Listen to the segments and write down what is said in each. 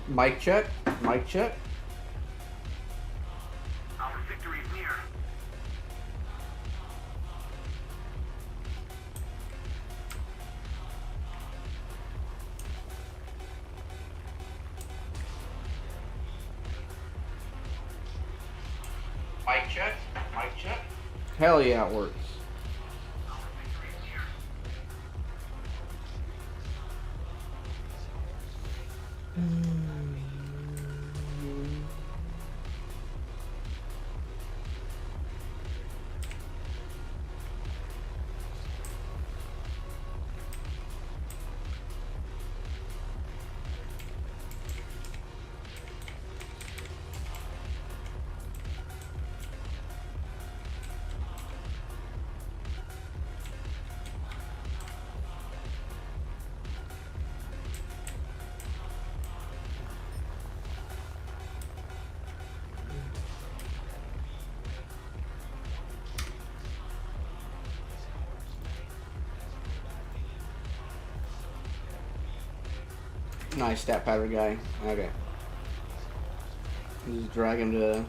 Mic check. Mic check. Our victory is near. Mic check. Mic check. Hell yeah, it works. Our victory is near. Nice stat pattern guy. Okay. Just drag him to.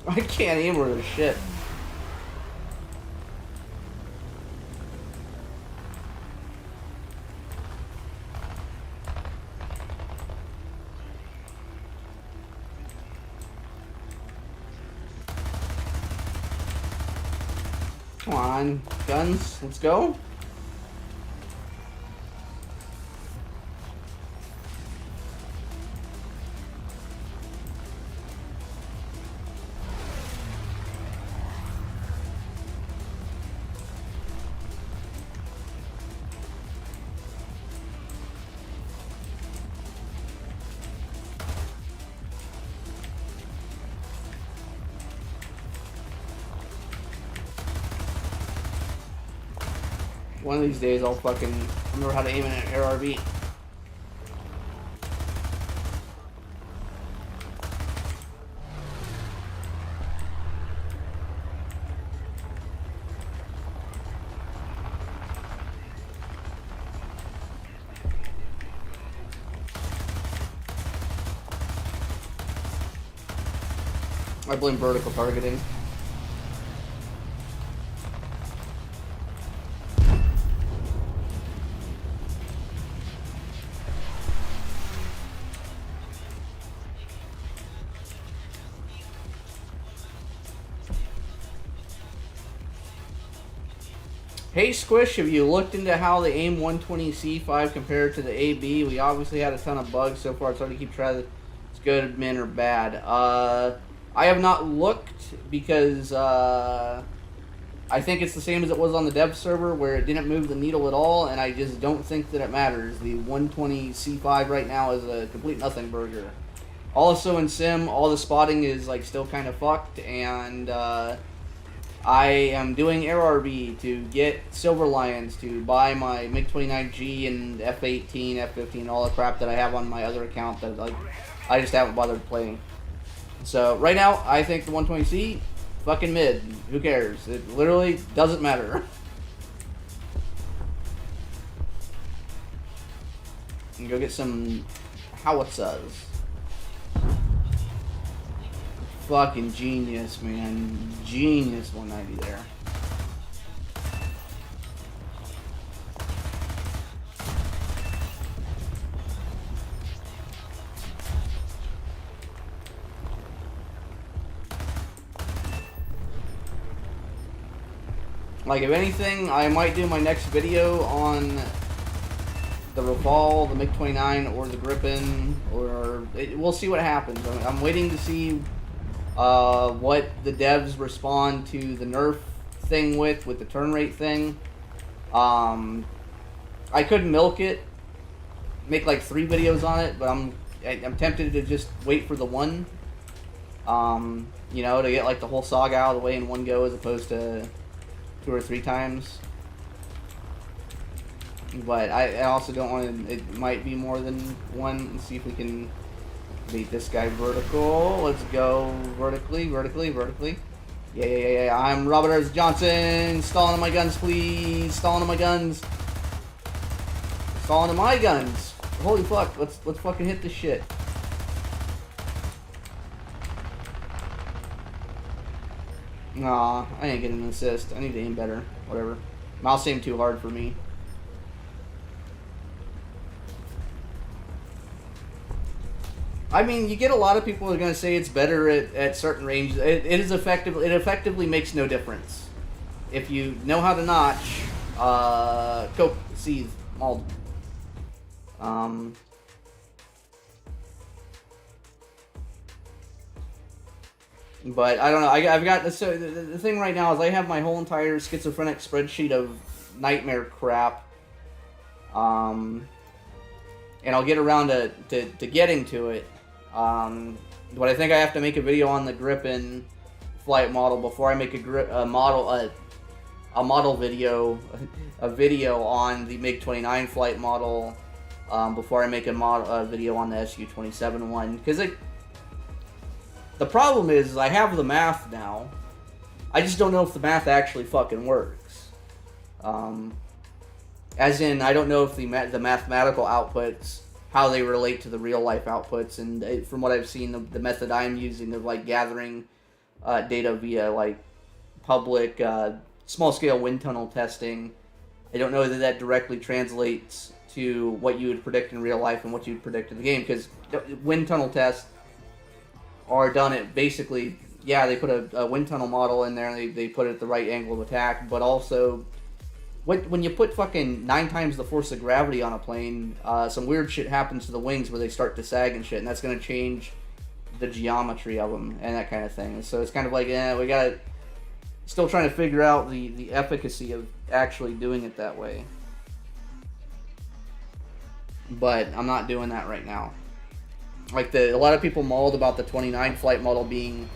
I can't aim worth a shit. Come on, guns, let's go. One of these days I'll fucking remember how to aim at an ARB. I blame vertical targeting. Hey Squish, have you looked into how the AIM 120C5 compared to the AB? We obviously had a ton of bugs so far. It's hard to keep track of it's good, min, or bad. I have not looked because I think it's the same as it was on the dev server where it didn't move the needle at all, and I just don't think that it matters. The 120C5 right now is a complete nothing burger. Also in Sim, all the spotting is like still kind of fucked, and I am doing AirRB to get Silver Lions to buy my MiG-29G and F-18, F-15, all the crap that I have on my other account that like I just haven't bothered playing. So right now, I think the 120C, fucking mid. Who cares? It literally doesn't matter. And go get some howitzers. Fucking genius, man. Genius 190 there. Like, if anything, I might do my next video on the Rafale, the MiG-29, or the Gripen, or we'll see what happens. I'm waiting to see what the devs respond to the nerf thing with the turn rate thing. I could milk it, make like 3 videos on it, but I'm tempted to just wait for the one. You know, to get like the whole saga out of the way in one go as opposed to 2 or 3 times. But I also don't want to, it might be more than one. Let's see if we can beat this guy vertical. Let's go vertically. Yeah. I'm Robert Ernst Johnson. Stalling on my guns, please. Stalling on my guns. Holy fuck, let's fucking hit this shit. Nah, I ain't getting an assist. I need to aim better. Whatever. Mouse aim too hard for me. I mean, you get a lot of people who are going to say it's better at certain ranges. It effectively makes no difference. If you know how to notch, Coke, Seethe, Mauled. But I don't know. I've got so the thing right now is I have my whole entire schizophrenic spreadsheet of nightmare crap. And I'll get around to getting to it. But I think I have to make a video on the Gripen flight model before I make a model video, a video on the MiG-29 flight model, before I make a video on the Su-27 one. Because the problem is I have the math now. I just don't know if the math actually fucking works. As in, I don't know if the mathematical outputs, how they relate to the real life outputs, and from what I've seen, the method I'm using of like gathering data via like public small scale wind tunnel testing, I don't know that directly translates to what you would predict in real life and what you'd predict in the game, because wind tunnel tests are done at basically, yeah, they put a wind tunnel model in there and they put it at the right angle of attack, but also when you put fucking 9 times the force of gravity on a plane, some weird shit happens to the wings where they start to sag and shit, and that's going to change the geometry of them and that kind of thing. So it's kind of like, we gotta still trying to figure out the efficacy of actually doing it that way. But I'm not doing that right now. Like a lot of people mauled about the 29 flight model being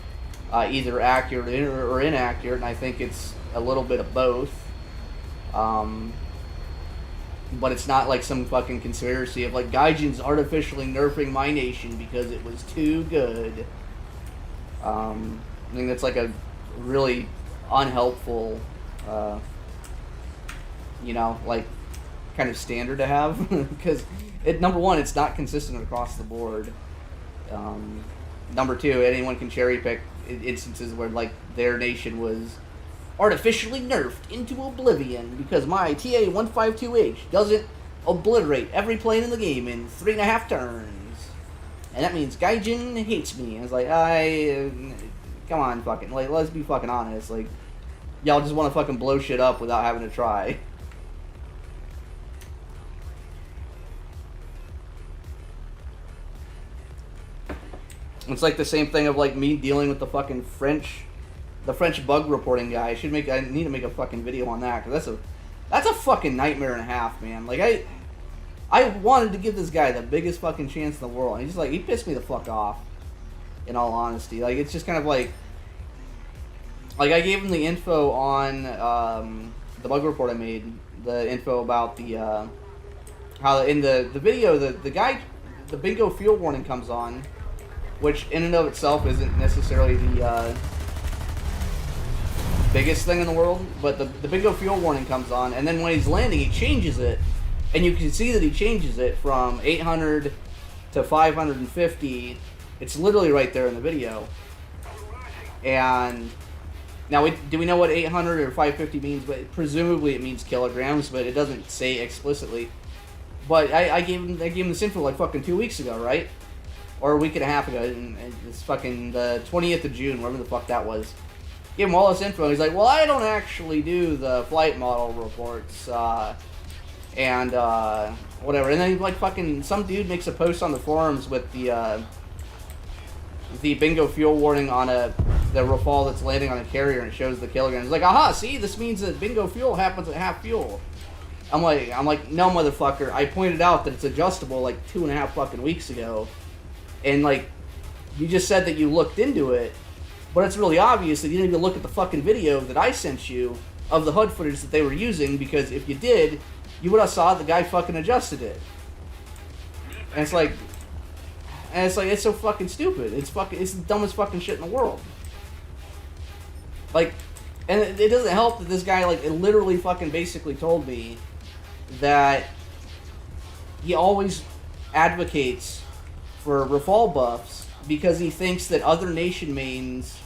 either accurate or inaccurate, and I think it's a little bit of both. But it's not like some fucking conspiracy of like Gaijin's artificially nerfing my nation because it was too good. I think that's like a really unhelpful, like kind of standard to have, because number one, it's not consistent across the board. Number two, anyone can cherry pick instances where like their nation was artificially nerfed into oblivion because my TA-152H doesn't obliterate every plane in the game in 3.5 turns. And that means Gaijin hates me. I was like, come on, fucking, like, let's be fucking honest. Like, Y'all just want to fucking blow shit up without having to try. It's like the same thing of like me dealing with the fucking French bug reporting guy. I need to make a fucking video on that, because that's a fucking nightmare and a half, man. Like I wanted to give this guy the biggest fucking chance in the world, and he's just like, he pissed me the fuck off. In all honesty, like, it's just kind of like I gave him the info on the bug report I made, the info about the how in the video the guy, the bingo fuel warning comes on, which in and of itself isn't necessarily the biggest thing in the world, but the bingo fuel warning comes on, and then when he's landing, he changes it, and you can see that he changes it from 800 to 550. It's literally right there in the video. And now, do we know what 800 or 550 means? But presumably it means kilograms, but it doesn't say explicitly. But I gave him this info like fucking 2 weeks ago, right? Or a week and a half ago, and it's fucking the 20th of June, whatever the fuck that was. Gave him all this info, and he's like, well, I don't actually do the flight model reports, and whatever. And then like fucking some dude makes a post on the forums with the bingo fuel warning on the Rafale that's landing on a carrier, and it shows the kilograms. It's like, aha, see, this means that bingo fuel happens at half fuel. I'm like, no, motherfucker. I pointed out that it's adjustable like 2.5 fucking weeks ago, and like, you just said that you looked into it, but it's really obvious that you didn't even look at the fucking video that I sent you of the HUD footage that they were using, because if you did, you would have saw the guy fucking adjusted it. And it's like, it's so fucking stupid. It's the dumbest fucking shit in the world. Like, and it doesn't help that this guy, like, it literally fucking basically told me that he always advocates for Rafale buffs because he thinks that other nation mains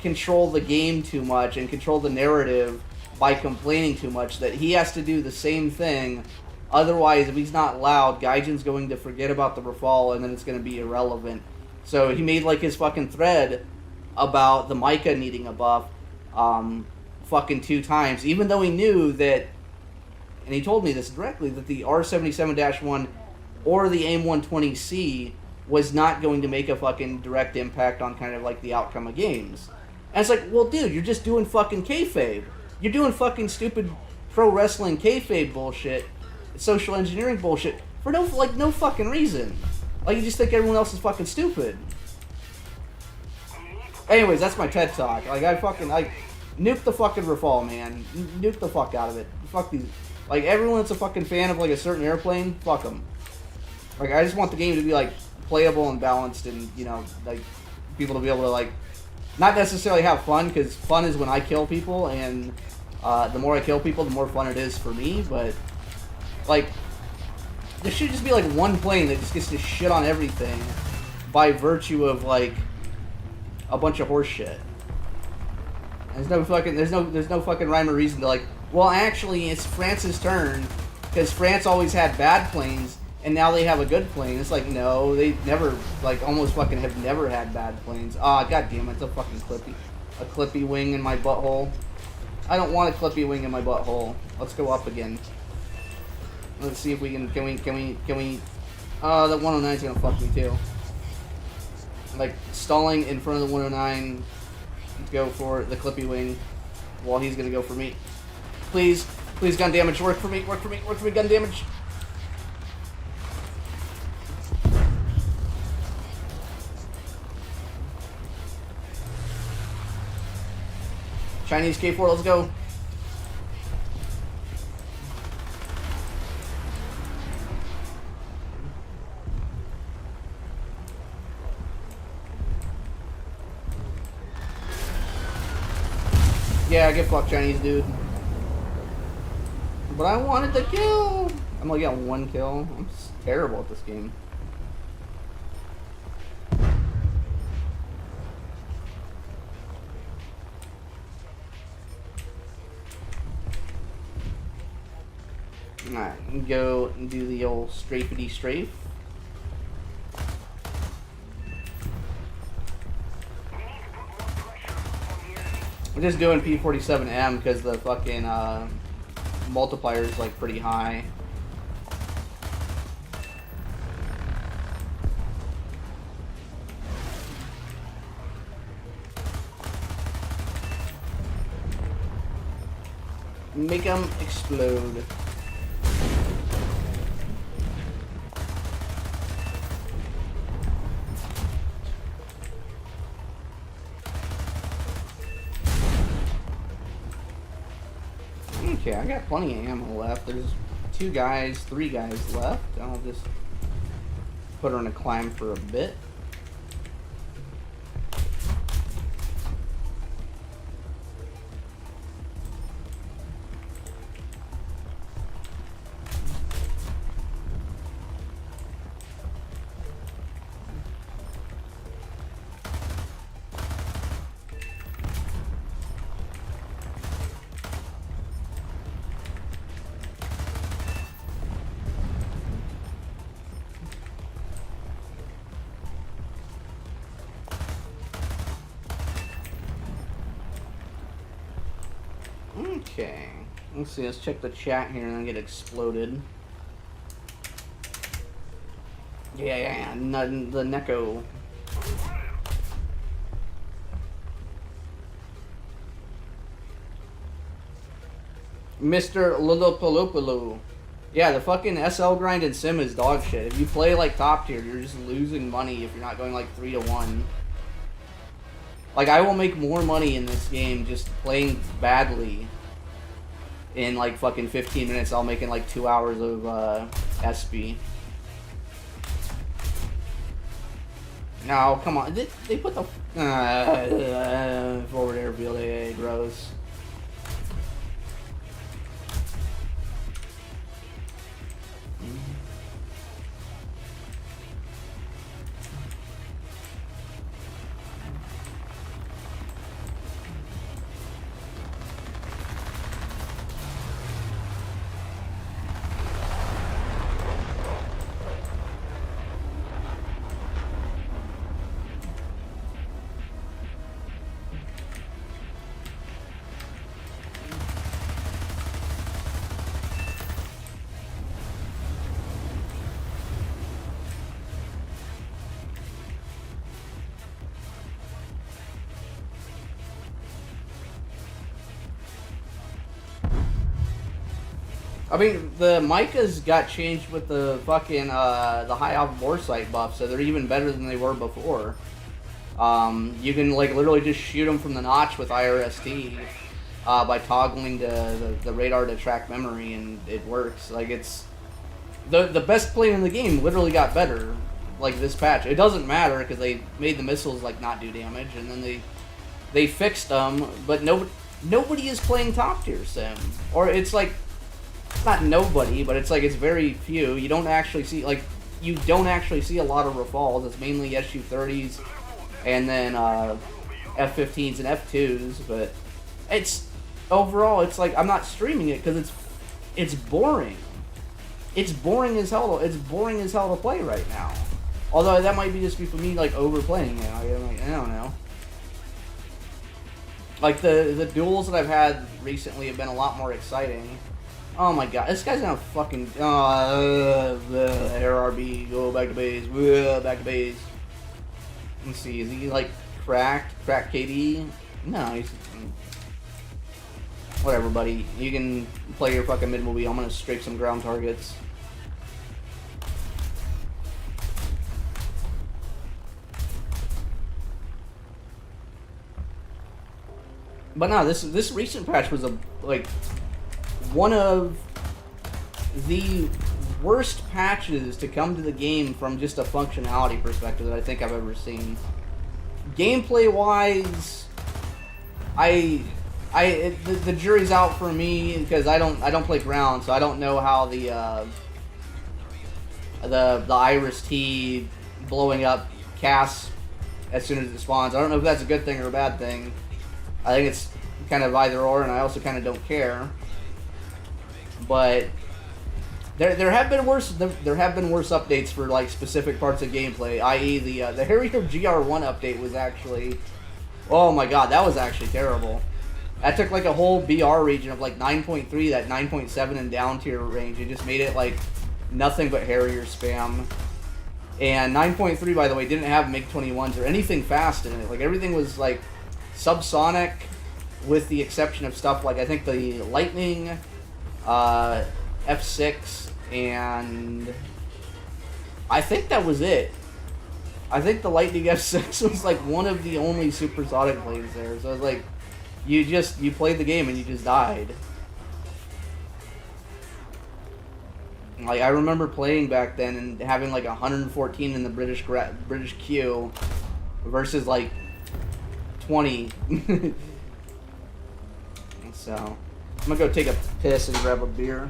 control the game too much and control the narrative by complaining too much, that he has to do the same thing. Otherwise, if he's not loud, Gaijin's going to forget about the Rafale, and then it's going to be irrelevant. So he made, like, his fucking thread about the Micah needing a buff fucking 2 times, even though he knew that, and he told me this directly, that the R77-1 or the AIM-120C was not going to make a fucking direct impact on kind of, like, the outcome of games. And it's like, well, dude, you're just doing fucking kayfabe. You're doing fucking stupid pro wrestling kayfabe bullshit, social engineering bullshit, for no fucking reason. Like, you just think everyone else is fucking stupid. Anyways, that's my TED Talk. Like, nuke the fucking Rafale, man. Nuke the fuck out of it. Fuck these. Like, everyone that's a fucking fan of, like, a certain airplane, fuck them. Like, I just want the game to be, like, playable and balanced, and, you know, like, people to be able to, like, not necessarily have fun, because fun is when I kill people, and the more I kill people, the more fun it is for me, but, like, there should just be, like, one plane that just gets to shit on everything by virtue of, like, a bunch of horse shit. There's no fucking rhyme or reason to, like, well, actually, it's France's turn, because France always had bad planes, and now they have a good plane. It's like, no, they never, like, almost fucking have never had bad planes. Ah, god damn it, it's a fucking clippy wing in my butthole. I don't want a clippy wing in my butthole. Let's go up again. Let's see if we can we, the 109's gonna fuck me too. Like, stalling in front of the 109 to go for the clippy wing while he's gonna go for me. Please, gun damage, work for me, gun damage. Chinese K4, let's go. Yeah, get fucked, Chinese dude. But I wanted the kill. I'm only got 1 kill. I'm terrible at this game. Alright, go and do the old strafety strafe. I'm just doing P47M because the fucking multiplier is like pretty high. Make them explode. Okay, I got plenty of ammo left. There's 3 guys left. I'll just put her in a climb for a bit. Okay, let's see, let's check the chat here and then get exploded. Yeah, the Neko. Mr. Lulopolopolo. Yeah, the fucking SL grind in Sim is dog shit. If you play like top tier, you're just losing money if you're not going like 3-1. Like, I will make more money in this game just playing badly. In like fucking 15 minutes, I'll make in like 2 hours of SB. No, come on. They put the forward airfield. Gross. I mean, the Micahs got changed with the fucking, the high off bore sight buff, so they're even better than they were before. You can, like, literally just shoot them from the notch with IRST, by toggling the radar to track memory, and it works. Like, it's... The best plane in the game literally got better, like, this patch. It doesn't matter, because they made the missiles, like, not do damage, and then they fixed them, but nobody is playing top tier sim. Or it's, like... Not nobody, but it's like it's very few. You don't actually see a lot of Rafales. It's mainly SU-30s and then F-15s and F-2s. But it's overall, it's like I'm not streaming it because it's boring. It's boring as hell. It's boring as hell to play right now. Although that might be just be for me like overplaying it. I don't know. Like the duels that I've had recently have been a lot more exciting. Oh my god, this guy's gonna fucking... RRB, go back to base, back to base. Let's see, is he like cracked KD? No, he's... Whatever, buddy. You can play your fucking mid-movie, I'm gonna strafe some ground targets. But no, this recent patch was one of the worst patches to come to the game from just a functionality perspective that I think I've ever seen. Gameplay wise, the jury's out for me because I don't play ground, so I don't know how the Iris T blowing up casts as soon as it spawns. I don't know if that's a good thing or a bad thing. I think it's kind of either or, and I also kind of don't care. But there have been worse updates for like specific parts of gameplay, i.e. the Harrier GR1 update was actually, oh my god, that was actually terrible. That took like a whole BR region of like 9.3, that 9.7 and down tier range. It just made it like nothing but Harrier spam. And 9.3, by the way, didn't have MiG-21s or anything fast in it. Like everything was like subsonic, with the exception of stuff like I think the Lightning, F6, and I think that was it. I think the Lightning F6 was like one of the only supersonic plays there. So it was like, you played the game and you just died. Like I remember playing back then and having like 114 in the British queue versus like 20. So I'm gonna go take a piss and grab a beer.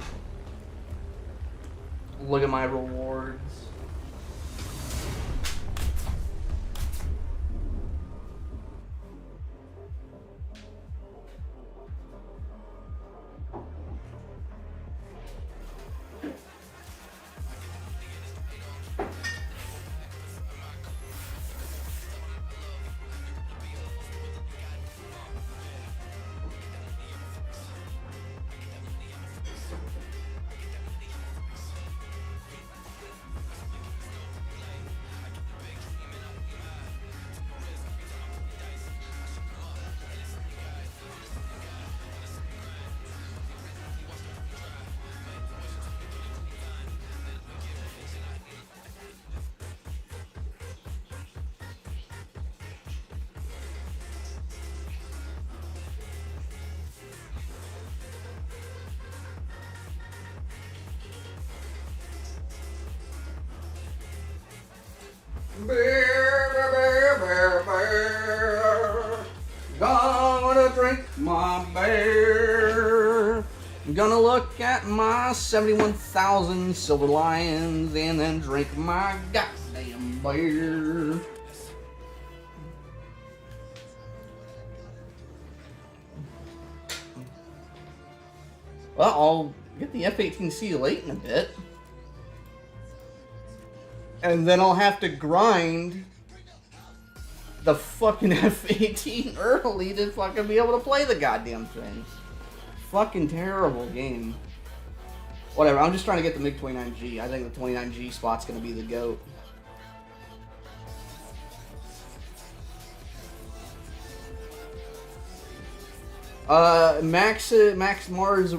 Look at my rewards. Beer. Gonna drink my beer. Gonna look at my 71,000 silver lions and then drink my goddamn beer. Well, I'll get the F-18C late in a bit. And then I'll have to grind the fucking F-18 early to fucking be able to play the goddamn thing. Fucking terrible game. Whatever, I'm just trying to get the MiG-29G. I think the 29G spot's gonna be the GOAT. Max Mars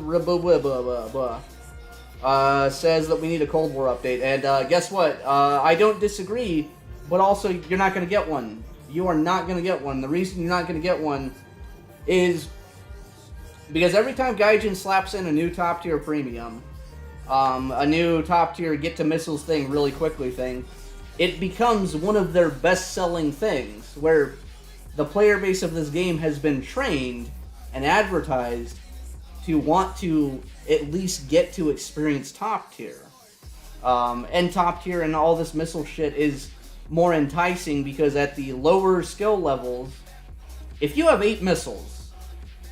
says that we need a Cold War update, and guess what? I don't disagree, but also you're not going to get one. You are not going to get one. The reason you're not going to get one is because every time Gaijin slaps in a new top tier premium, a new top tier get to missiles thing really quickly thing, it becomes one of their best selling things, where the player base of this game has been trained and advertised to want to at least get to experience top tier. And top tier and all this missile shit is more enticing because at the lower skill levels, if you have 8 missiles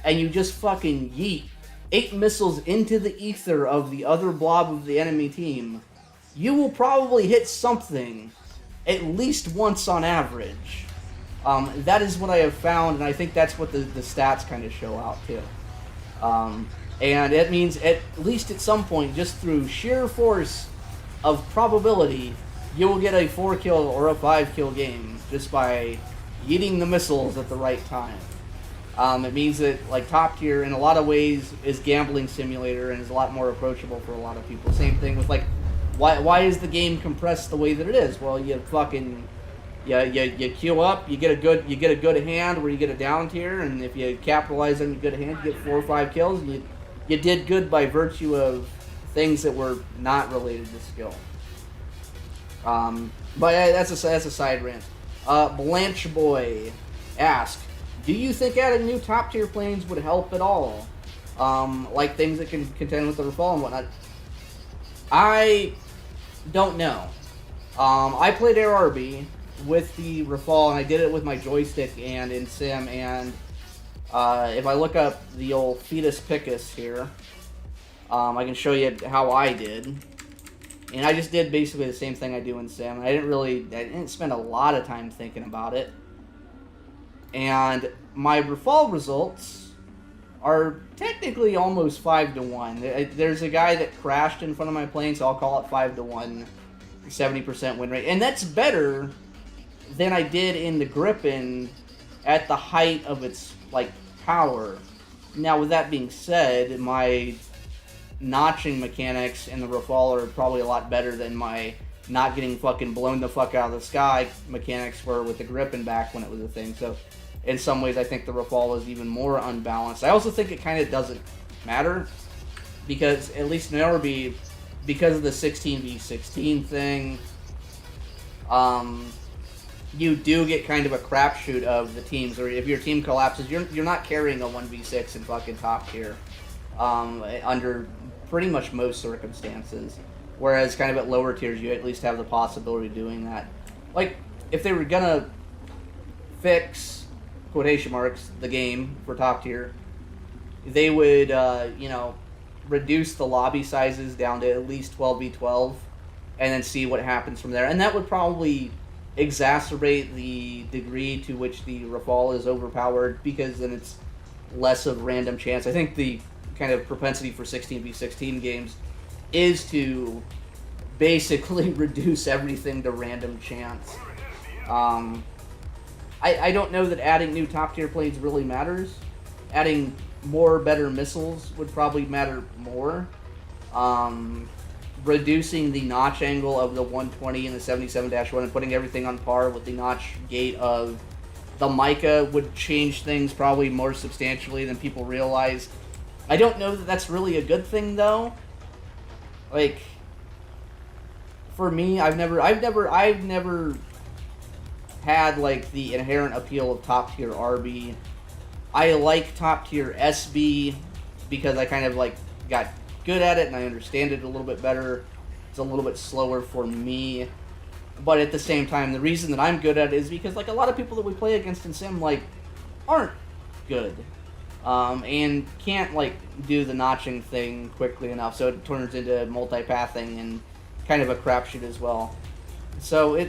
and you just fucking yeet 8 missiles into the ether of the other blob of the enemy team, you will probably hit something at least once on average. That is what I have found, and I think that's what the stats kind of show out too. And it means at least at some point, just through sheer force of probability, you will get a 4-kill or a 5-kill game just by yeeting the missiles at the right time. It means that like top tier in a lot of ways is gambling simulator and is a lot more approachable for a lot of people. Same thing with like why is the game compressed the way that it is? Well, you fucking you queue up, you get a good hand where you get a down tier, and if you capitalize on your good hand, you get 4 or 5 kills. And you did good by virtue of things that were not related to skill. But that's a side rant. Blanche Boy asked, do you think adding new top tier planes would help at all? Like things that can contend with the Rafale and whatnot. I don't know. I played ARB with the Rafale, and I did it with my joystick and in sim, and if I look up the old Fetus Picus here, I can show you how I did. And I just did basically the same thing I do in sim. I didn't spend a lot of time thinking about it. And my Rafale results are technically almost 5-1. There's a guy that crashed in front of my plane, so I'll call it 5-1, 70% win rate, and that's better than I did in the Gripen at the height of its like power. Now, with that being said, my notching mechanics in the Rafale are probably a lot better than my not getting fucking blown the fuck out of the sky mechanics were with the Gripen back when it was a thing. So, in some ways, I think the Rafale is even more unbalanced. I also think it kind of doesn't matter because, at least in RB, because of the 16v16 thing, you do get kind of a crapshoot of the teams. Or if your team collapses, you're not carrying a 1v6 in fucking top tier under pretty much most circumstances. Whereas kind of at lower tiers, you at least have the possibility of doing that. Like, if they were gonna fix, quotation marks, the game for top tier, they would, reduce the lobby sizes down to at least 12v12 and then see what happens from there. And that would probably exacerbate the degree to which the Rafale is overpowered because then it's less of random chance. I think the kind of propensity for 16v16 games is to basically reduce everything to random chance. I don't know that adding new top tier planes really matters. Adding more better missiles would probably matter more. Reducing the notch angle of the 120 and the 77-1 and putting everything on par with the notch gate of the Mica would change things probably more substantially than people realize. I don't know that that's really a good thing though. Like, for me, I've never had like the inherent appeal of top tier RB. I like top tier SB because I kind of like got good at it and I understand it a little bit better. It's a little bit slower for me, but at the same time, the reason that I'm good at it is because like a lot of people that we play against in Sim like aren't good, and can't like do the notching thing quickly enough, so it turns into multipathing and kind of a crapshoot as well. So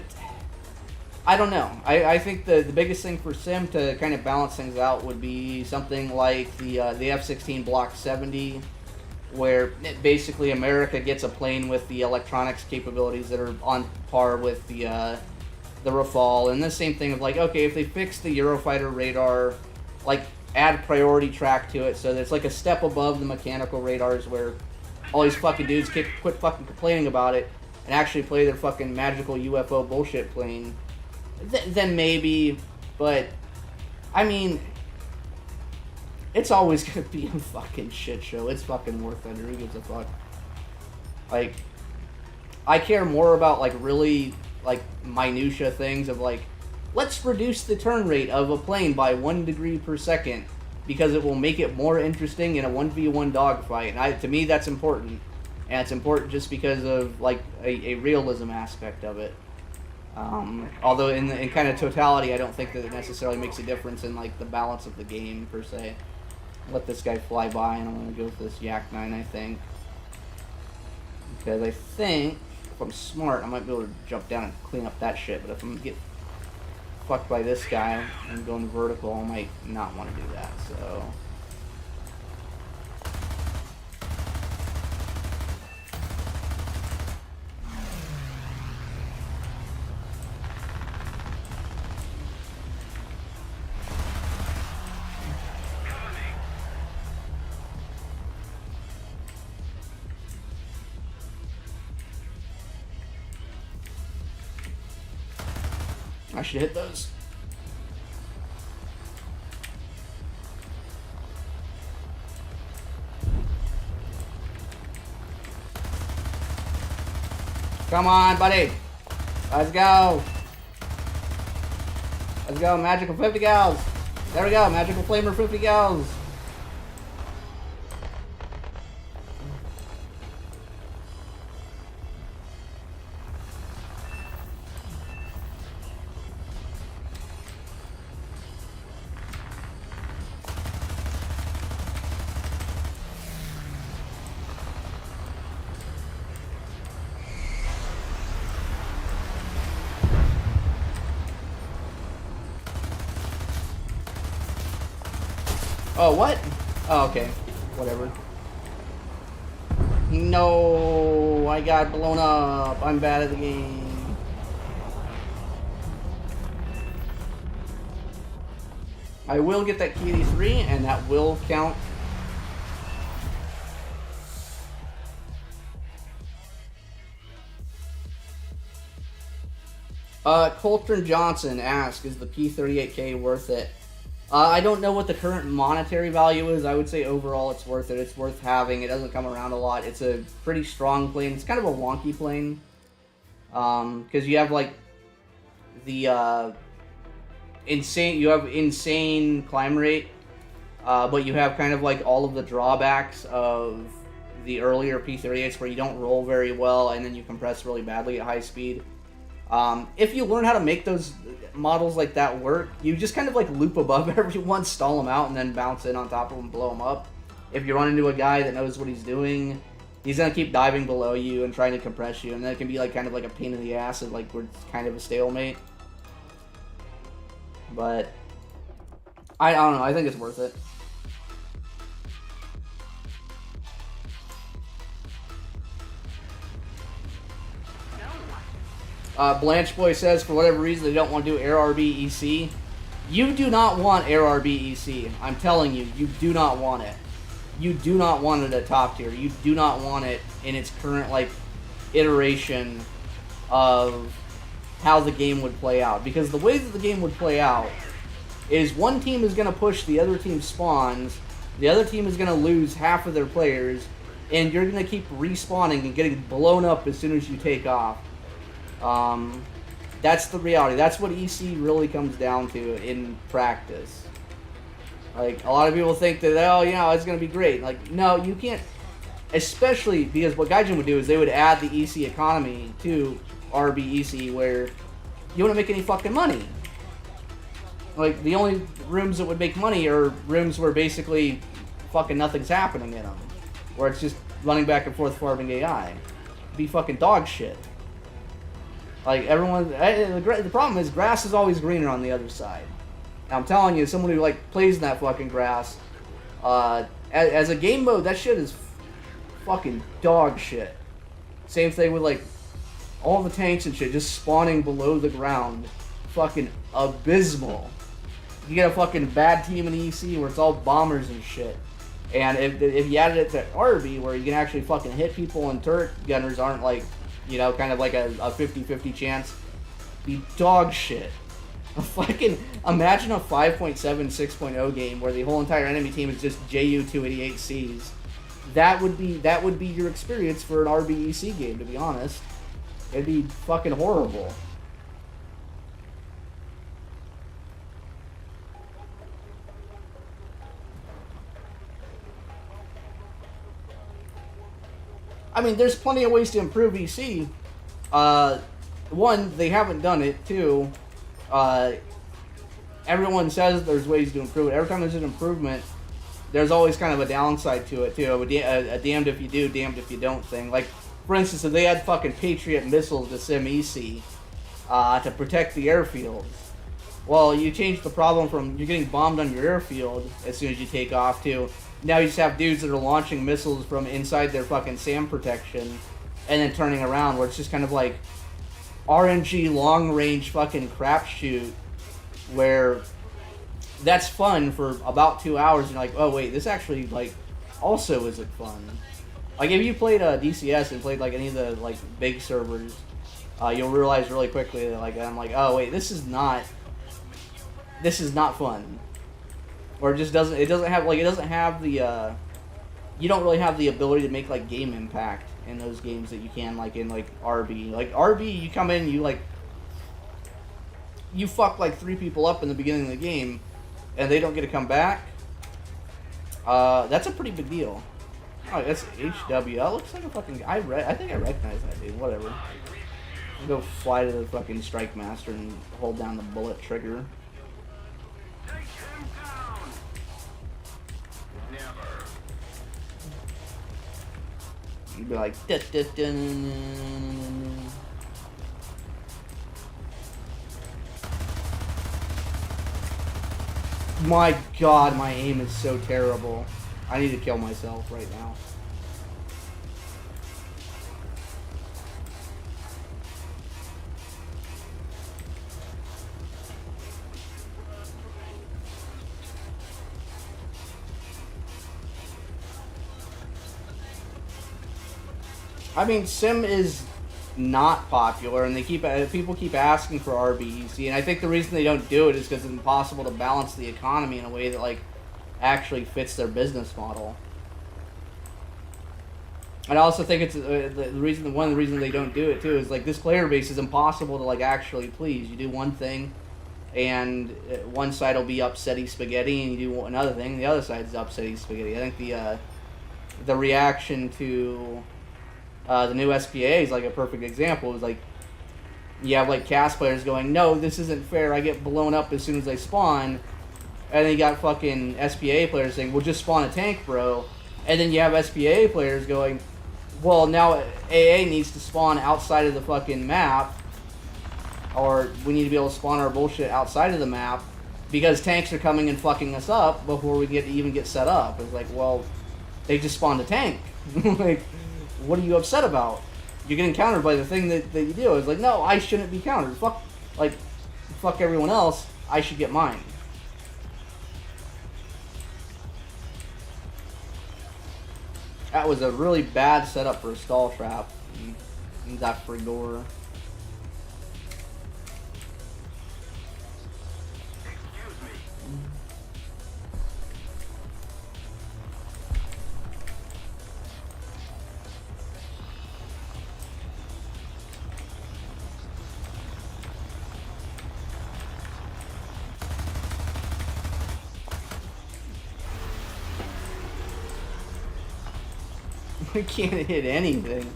I don't know. I think the biggest thing for Sim to kind of balance things out would be something like the F-16 Block 70, where basically America gets a plane with the electronics capabilities that are on par with the Rafale, and the same thing of like, okay, if they fix the Eurofighter radar, like add priority track to it so that it's like a step above the mechanical radars where all these fucking dudes quit fucking complaining about it and actually play their fucking magical UFO bullshit plane. Then maybe, but I mean, it's always gonna be a fucking shit show. It's fucking War Thunder. Who gives a fuck? Like, I care more about like really like minutia things of like, let's reduce the turn rate of a plane by 1 degree per second because it will make it more interesting in a 1v1 dogfight. And to me, that's important, and it's important just because of like a realism aspect of it. Although in kind of totality, I don't think that it necessarily makes a difference in like the balance of the game per se. Let this guy fly by, and I'm gonna go for this Yak 9, I think, because I think if I'm smart, I might be able to jump down and clean up that shit. But if I'm gonna get fucked by this guy and going vertical, I might not want to do that. So. I should hit those. Come on, buddy. Let's go. Let's go, magical 50 gals. There we go, magical flamer 50 gals. Oh, what? Oh, okay. Whatever. No, I got blown up. I'm bad at the game. I will get that key 3, and that will count. Colton Johnson asks, is the P38K worth it? I don't know what the current monetary value is. I would say overall it's worth it. It's worth having. It doesn't come around a lot. It's a pretty strong plane. It's kind of a wonky plane. Because you have, like, the, insane climb rate. But you have kind of, like, all of the drawbacks of the earlier P38s where you don't roll very well and then you compress really badly at high speed. If you learn how to make those models like that work, you just kind of like loop above everyone, stall them out, and then bounce in on top of them and blow them up. If you run into a guy that knows what he's doing, he's gonna keep diving below you and trying to compress you, and then it can be like kind of like a pain in the ass and like we're kind of a stalemate. But I don't know. I think it's worth it. Blanche Boy says, for whatever reason, they don't want to do Air RB EC. You do not want Air RB EC. I'm telling you, you do not want it. You do not want it at top tier. You do not want it in its current, like, iteration of how the game would play out. Because the way that the game would play out is one team is going to push the other team's spawns, the other team is going to lose half of their players, and you're going to keep respawning and getting blown up as soon as you take off. That's the reality. That's what EC really comes down to in practice. Like, a lot of people think that, oh, you know, it's going to be great. Like, no, you can't. Especially because what Gaijin would do is they would add the EC economy to RB EC where you wouldn't make any fucking money. Like, the only rooms that would make money are rooms where basically fucking nothing's happening in them. Where it's just running back and forth farming AI. It'd be fucking dog shit. Like, everyone, the problem is grass is always greener on the other side. And I'm telling you, someone who, like, plays in that fucking grass, as a game mode, that shit is fucking dog shit. Same thing with, like, all the tanks and shit just spawning below the ground. Fucking abysmal. You get a fucking bad team in EC where it's all bombers and shit. And if you added it to RB, where you can actually fucking hit people and turret gunners aren't, like, you know, kind of like a 50-50 chance, be dog shit. Fucking imagine a 5.7 6.0 game where the whole entire enemy team is just JU-288Cs. That would be your experience for an RBEC game, to be honest. It'd be fucking horrible. I mean, there's plenty of ways to improve EC. One, they haven't done it. Two, everyone says there's ways to improve it. Every time there's an improvement, there's always kind of a downside to it, too. A damned if you do, damned if you don't thing. Like, for instance, if they had fucking Patriot missiles to sim EC to protect the airfields, well, you change the problem from you're getting bombed on your airfield as soon as you take off to now you just have dudes that are launching missiles from inside their fucking SAM protection and then turning around where it's just kind of like RNG long-range fucking crapshoot where that's fun for about 2 hours and you're like, oh wait, this actually like also isn't fun. Like if you played DCS and played like any of the like big servers, you'll realize really quickly that like I'm like, oh wait, this is not fun. Or it just doesn't have the you don't really have the ability to make like game impact in those games that you can like in like RB. Like RB, you come in, you fuck like 3 people up in the beginning of the game and they don't get to come back. That's a pretty big deal. Oh, that's HW. That looks like a fucking I think I recognize that dude. Whatever. I'll go fly to the fucking Strike Master and hold down the bullet trigger. Take him down. Never. You'd be like, duh, duh, duh, duh, duh. My god, my aim is so terrible. I need to kill myself right now. I mean, Sim is not popular, and people keep asking for RBEC, and I think the reason they don't do it is because it's impossible to balance the economy in a way that like actually fits their business model. And I also think it's one of the reasons they don't do it too is like this player base is impossible to like actually please. You do one thing, and one side will be upsetty spaghetti, and you do another thing, and the other side's upsetty spaghetti. I think the reaction to the new SPA is like a perfect example. It was like you have like cast players going, no, this isn't fair. I get blown up as soon as I spawn. And then you got fucking SPA players saying, well, just spawn a tank, bro. And then you have SPA players going, well, now AA needs to spawn outside of the fucking map. Or we need to be able to spawn our bullshit outside of the map. Because tanks are coming and fucking us up before we even get set up. It's like, well, they just spawned a tank. Like, what are you upset about? You're getting countered by the thing that you do. It's like, no, I shouldn't be countered. Fuck everyone else. I should get mine. That was a really bad setup for a stall trap. That Frigor. I can't hit anything.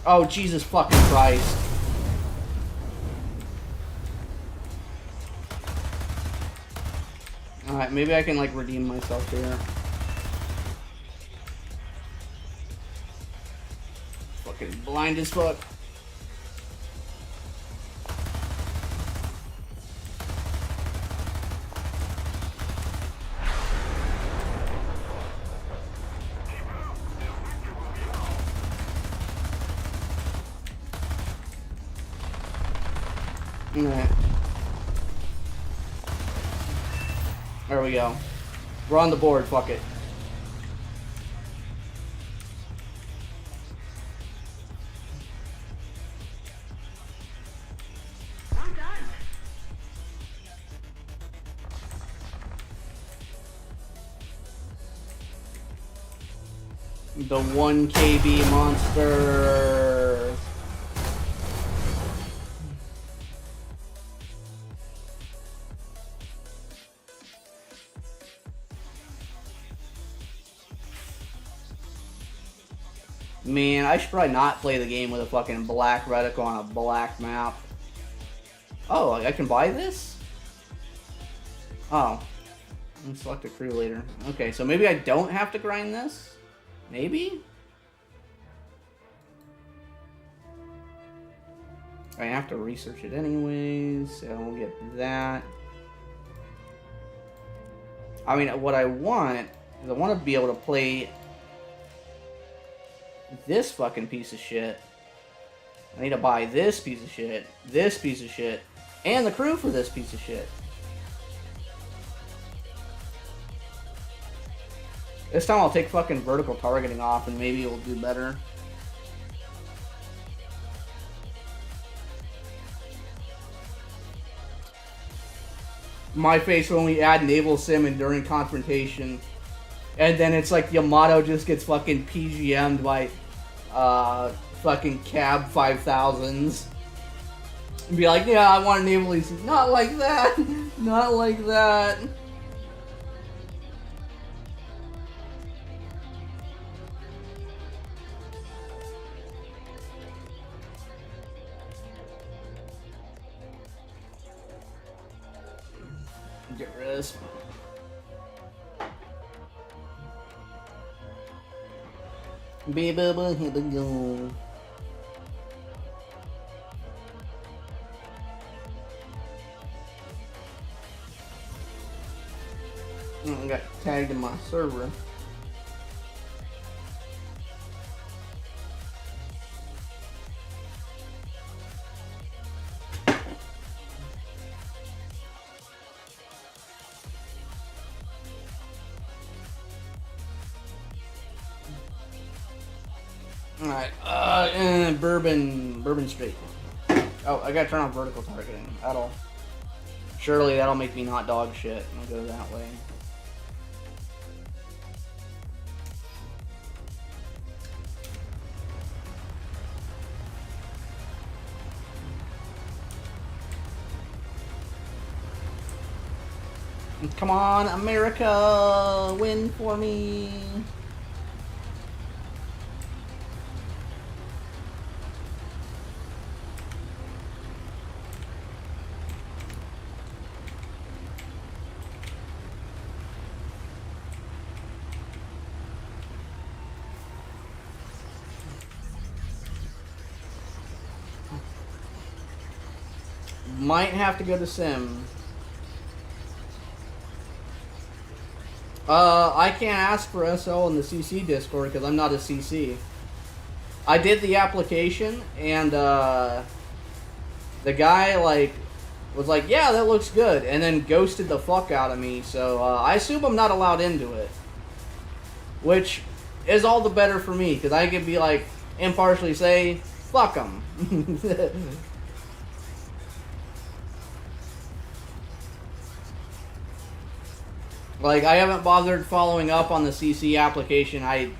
Oh, Jesus fucking Christ. Alright, maybe I can, like, redeem myself here. Fucking blind as fuck. Alright. There we go. We're on the board, fuck it. We're done. The 1 KB monster. Man, I should probably not play the game with a fucking black reticle on a black map. Oh, I can buy this? Oh. I'll select a crew later. Okay, so maybe I don't have to grind this? Maybe? I have to research it anyways, so we'll get that. I mean, what I want is I want to be able to play this fucking piece of shit. I need to buy this piece of shit, and the crew for this piece of shit. This time I'll take fucking vertical targeting off and maybe it'll do better. My face when we add naval sim and during confrontation. And then it's like Yamato just gets fucking PGM'd by fucking cab 5000s. And be like, yeah, I want a naval sim. Not like that. Not like that. Get rid of this. Baby, here we go. I got tagged in my server. Alright, and Bourbon Street. Oh, I gotta turn on vertical targeting. Surely that'll make me not dog shit. I'll go that way. Come on, America! Win for me! Might have to go to Sim. I can't ask for SL in the CC Discord because I'm not a CC. I did the application and the guy was like, yeah, that looks good, and then ghosted the fuck out of me. So I assume I'm not allowed into it, which is all the better for me because I can be like impartially say, fuck them. Like, I haven't bothered following up on the CC application. I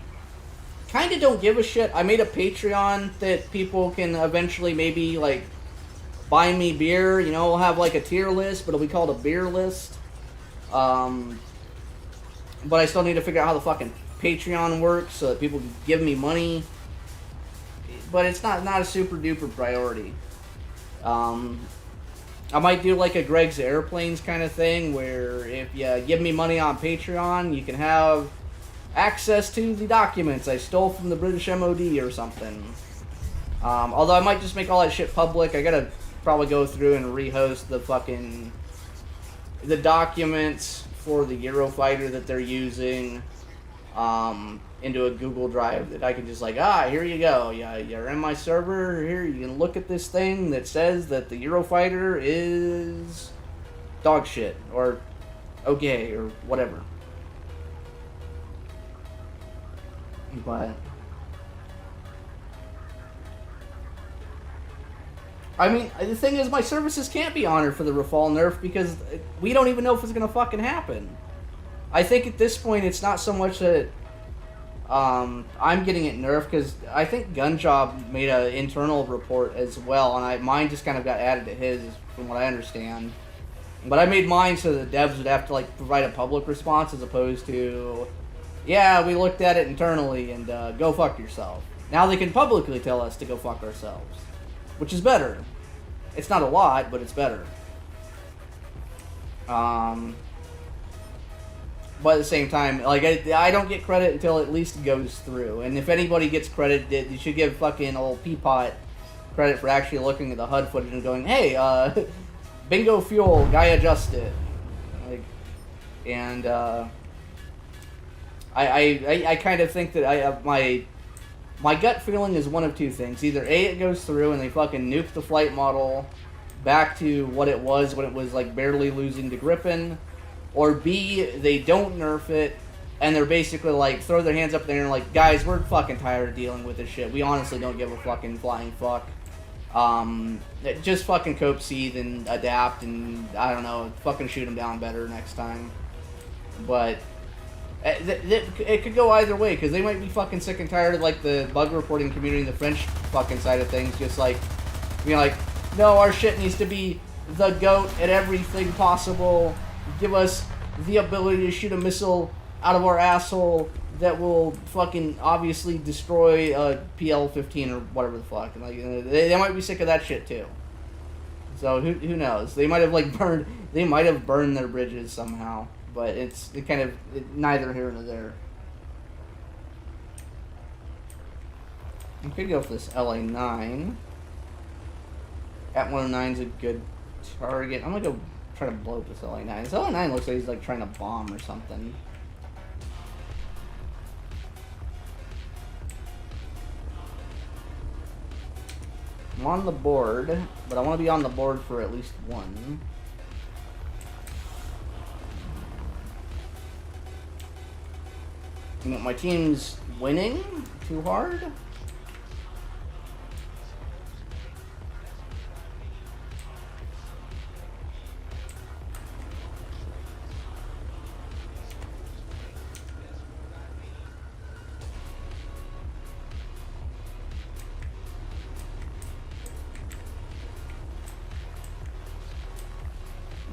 kind of don't give a shit. I made a Patreon that people can eventually maybe, like, buy me beer. You know, we'll have, like, a tier list, but it'll be called a beer list. But I still need to figure out how the fucking Patreon works so that people can give me money. But it's not a super duper priority. I might do like a Greg's Airplanes kind of thing where if you give me money on Patreon, you can have access to the documents I stole from the British MOD or something. Although I might just make all that shit public. I gotta probably go through and rehost the documents for the Eurofighter that they're using into a Google Drive that I can just like, here you go. Yeah, you're in my server. Here, you can look at this thing that says that the Eurofighter is dog shit or okay or whatever. But I mean, the thing is, my services can't be honored for the Rafale nerf because we don't even know if it's gonna fucking happen. I think at this point, it's not so much that I'm getting it nerfed because I think Gunjob made an internal report as well, and mine just kind of got added to his, from what I understand. But I made mine so the devs would have to like provide a public response as opposed to, yeah, we looked at it internally and go fuck yourself. Now they can publicly tell us to go fuck ourselves, which is better. It's not a lot, but it's better. But at the same time, like, I don't get credit until at least it goes through. And if anybody gets credit, you should give fucking old Peapot credit for actually looking at the HUD footage and going, hey, bingo fuel, guy adjusted. Like, and, I kind of think that my gut feeling is one of two things. Either A, it goes through and they fucking nuke the flight model back to what it was when it was, like, barely losing to Gripen. Or B, they don't nerf it, and they're basically like, throw their hands up there and like, guys, we're fucking tired of dealing with this shit. We honestly don't give a fucking flying fuck. Just fucking cope, seethe, and adapt, and I don't know, fucking shoot them down better next time. But it could go either way, because they might be fucking sick and tired of like the bug reporting community and the French fucking side of things, just like, you know, like, no, our shit needs to be the GOAT at everything possible. Give us the ability to shoot a missile out of our asshole that will fucking obviously destroy a PL-15 or whatever the fuck. And like, they might be sick of that shit too. So who knows? They might have burned their bridges somehow. But it's neither here nor there. I could go for this LA-9. At 109 is a good target. I'm gonna go try to blow up this LA9. This LA9 looks like he's like trying to bomb or something. I'm on the board, but I want to be on the board for at least one. You know, my team's winning too hard.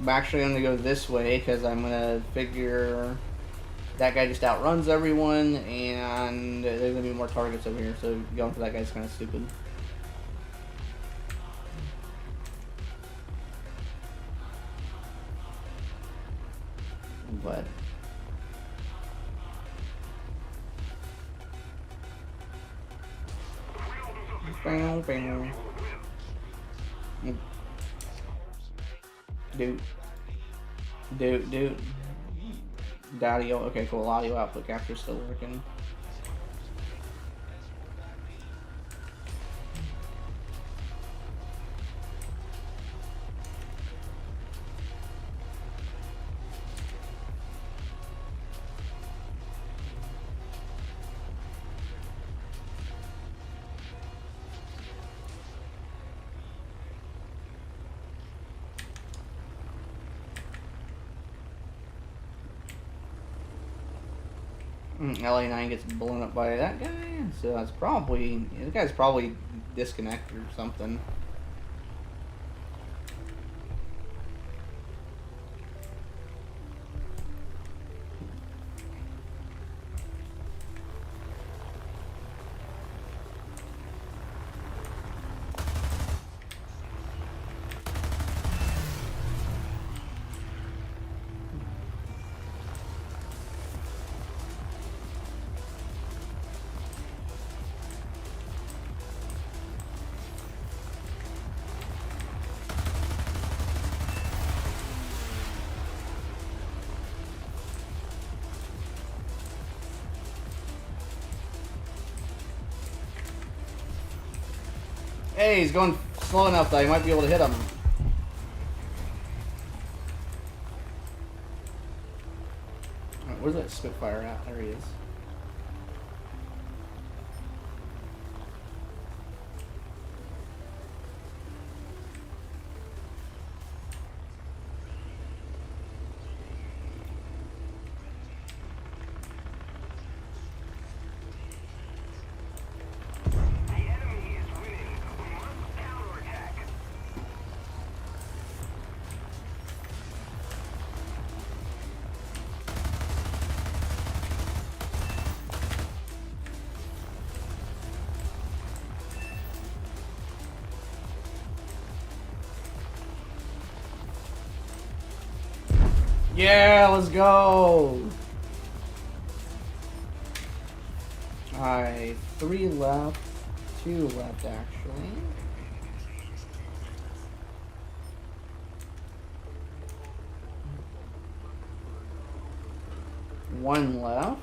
I'm actually going to go this way because I'm going to figure that guy just outruns everyone and there's going to be more targets over here, so going for that guy's kind of stupid. But bang, bang. Dude. Audio. Okay, cool. Audio output capture still working. LA9 gets blown up by that guy, so that's probably, the guy's probably disconnected or something. Hey, he's going slow enough that I might be able to hit him. Right, where's that Spitfire at? There he is. Yeah, let's go. Alright, 3 left, 2 left actually. One left.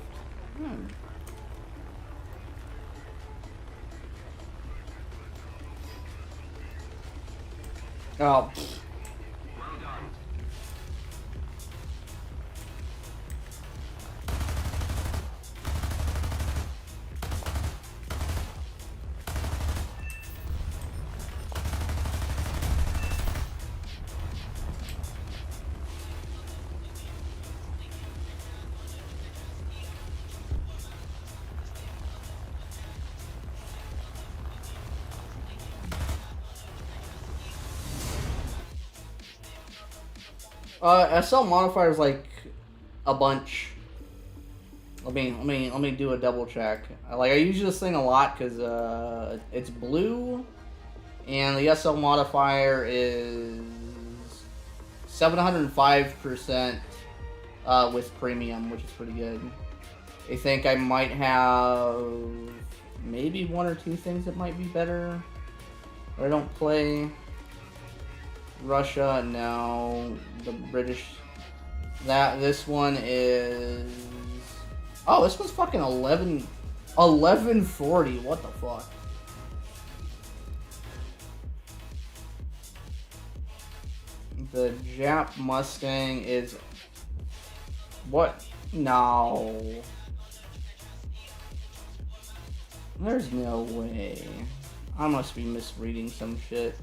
Oh. SL modifiers like a bunch. Let me do a double check. Like I use this thing a lot because it's blue, and the SL modifier is 705% with premium, which is pretty good. I think I might have maybe 1 or 2 things that might be better that I don't play. Russia, no. The British. This one is. Oh, this one's fucking 1140. What the fuck? The Jap Mustang is. What? No. There's no way. I must be misreading some shit.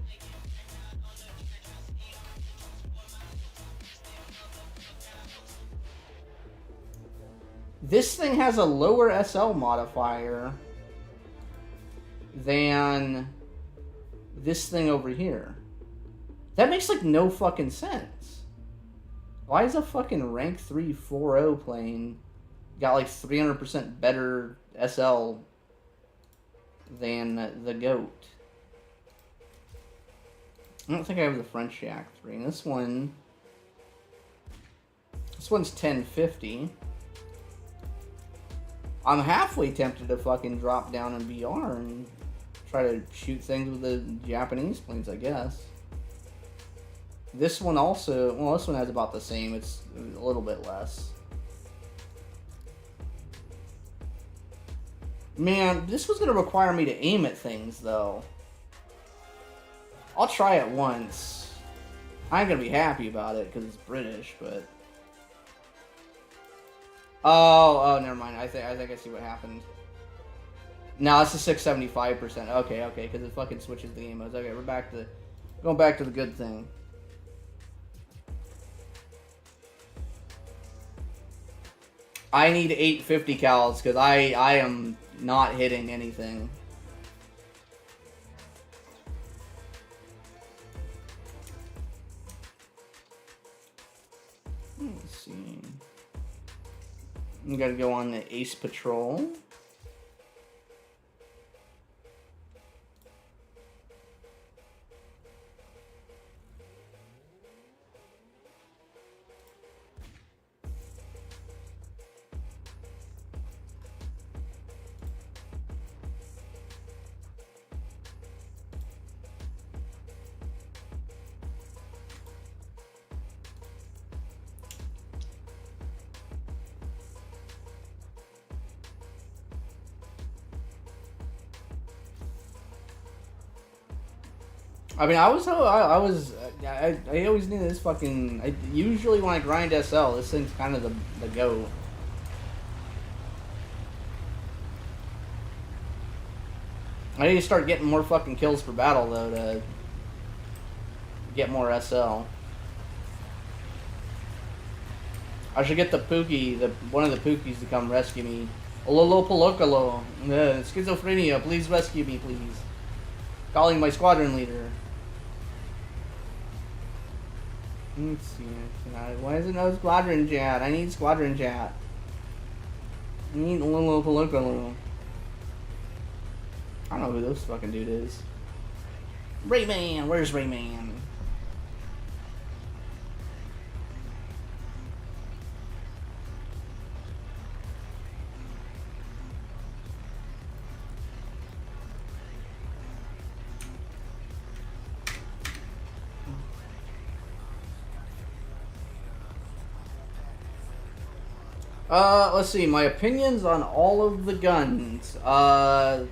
This thing has a lower SL modifier than this thing over here. That makes like no fucking sense. Why is a fucking rank 340 plane got like 300% better SL than the GOAT? I don't think I have the French Yak 3. And this one's 1050. I'm halfway tempted to fucking drop down in VR and try to shoot things with the Japanese planes, I guess. This one also, well, this one has about the same. It's a little bit less. Man, this was going to require me to aim at things, though. I'll try it once. I ain't going to be happy about it because it's British, but... Oh, never mind. I think I see what happened. No, it's a 675%. Okay, because it fucking switches the game modes. Okay, we're going back to the good thing. I need 850 cals because I am not hitting anything. Let's see. We gotta go on the Ace Patrol. I mean, I always knew this fucking. Usually when I grind SL, this thing's kind of the GOAT. I need to start getting more fucking kills per battle though to get more SL. I should get the Pookie, one of the Pookies to come rescue me. Ololopolokolo. Schizophrenia, please rescue me, please. Calling my squadron leader. Let's see. Why is it no squadron chat? I need squadron chat. I need Ololopolokolo. I don't know who this fucking dude is. Rayman, where's Rayman? Let's see, my opinions on all of the guns. I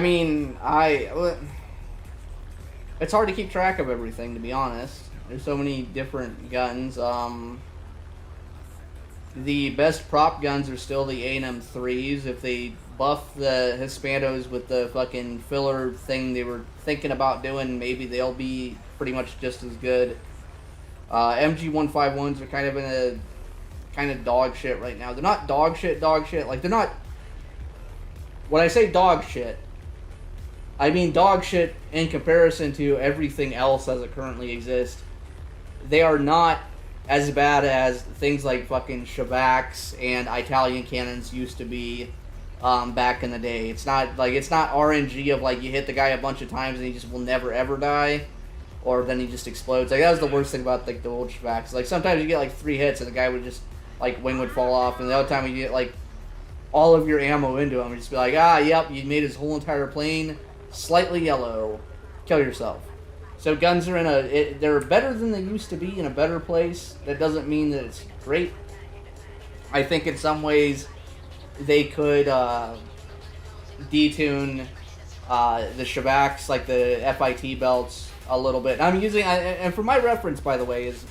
mean, it's hard to keep track of everything, to be honest. There's so many different guns. The best prop guns are still the A&M 3s. If they buff the Hispanos with the fucking filler thing they were thinking about doing, maybe they'll be pretty much just as good. MG151s are kind of in a kind of dog shit right now. They're not dog shit. Like, they're not... When I say dog shit, I mean dog shit in comparison to everything else as it currently exists. They are not as bad as things like fucking Shavaks and Italian cannons used to be back in the day. It's not RNG of like you hit the guy a bunch of times and he just will never ever die. Or then he just explodes. Like, that was the worst thing about, like, the old Shavaks. Like, sometimes you get, like, 3 hits and the guy would just, like, wing would fall off. And the other time you get, like, all of your ammo into him. And just be like, yep, you made his whole entire plane slightly yellow. kill yourself. So guns are they're better than they used to be, in a better place. That doesn't mean that it's great. I think in some ways they could detune the Shabaks, like the FIT belts, a little bit. I'm using, and for my reference, by the way, is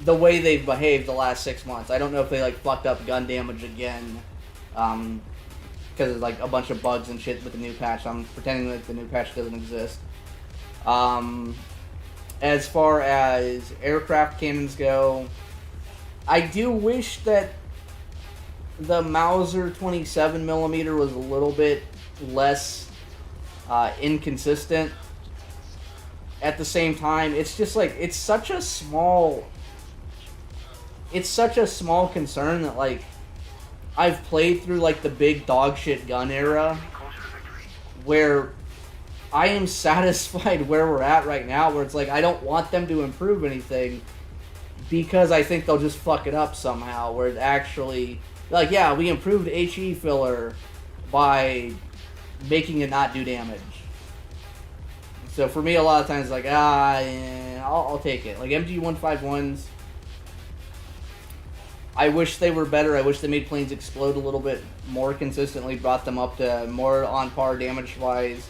the way they've behaved the last 6 months. I don't know if they like fucked up gun damage again, because of like a bunch of bugs and shit with the new patch. I'm pretending that the new patch doesn't exist. As far as aircraft cannons go, I do wish that the Mauser 27mm was a little bit less inconsistent. At the same time, it's just like it's such a small concern that like I've played through like the big dog shit gun era where I am satisfied where we're at right now, where it's like I don't want them to improve anything because I think they'll just fuck it up somehow, where it actually, like, yeah, we improved HE filler by making it not do damage. So for me, a lot of times, like, yeah, I'll take it. Like, MG151s, I wish they were better. I wish they made planes explode a little bit more consistently, brought them up to more on par damage-wise,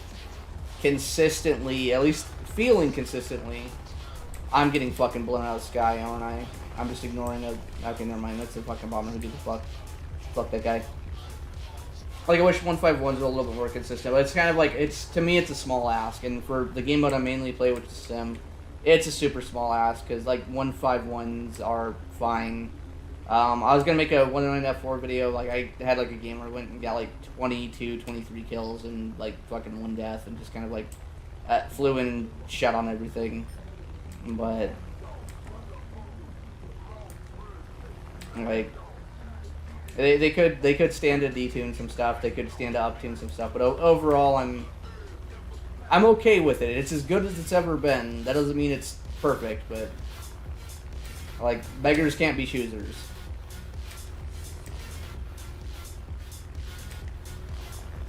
consistently, at least feeling consistently. I'm getting fucking blown out of the sky, aren't I? I'm just ignoring it. Okay, never mind. That's the fucking bomber. Who gives a fuck? Fuck that guy. Like, I wish 151s were a little bit more consistent, but it's kind of like, to me, it's a small ask, and for the game mode I mainly play, which is Sim, it's a super small ask, because, like, 151s are fine. I was going to make a 109F4 video, like, I had, like, a game where I went and got, like, 22, 23 kills and, like, fucking 1 death, and just kind of, like, flew in and shot on everything, but, like, they could stand to detune some stuff, they could stand to uptune some stuff, but overall, I'm okay with it. It's as good as it's ever been. That doesn't mean it's perfect, but, like, beggars can't be choosers.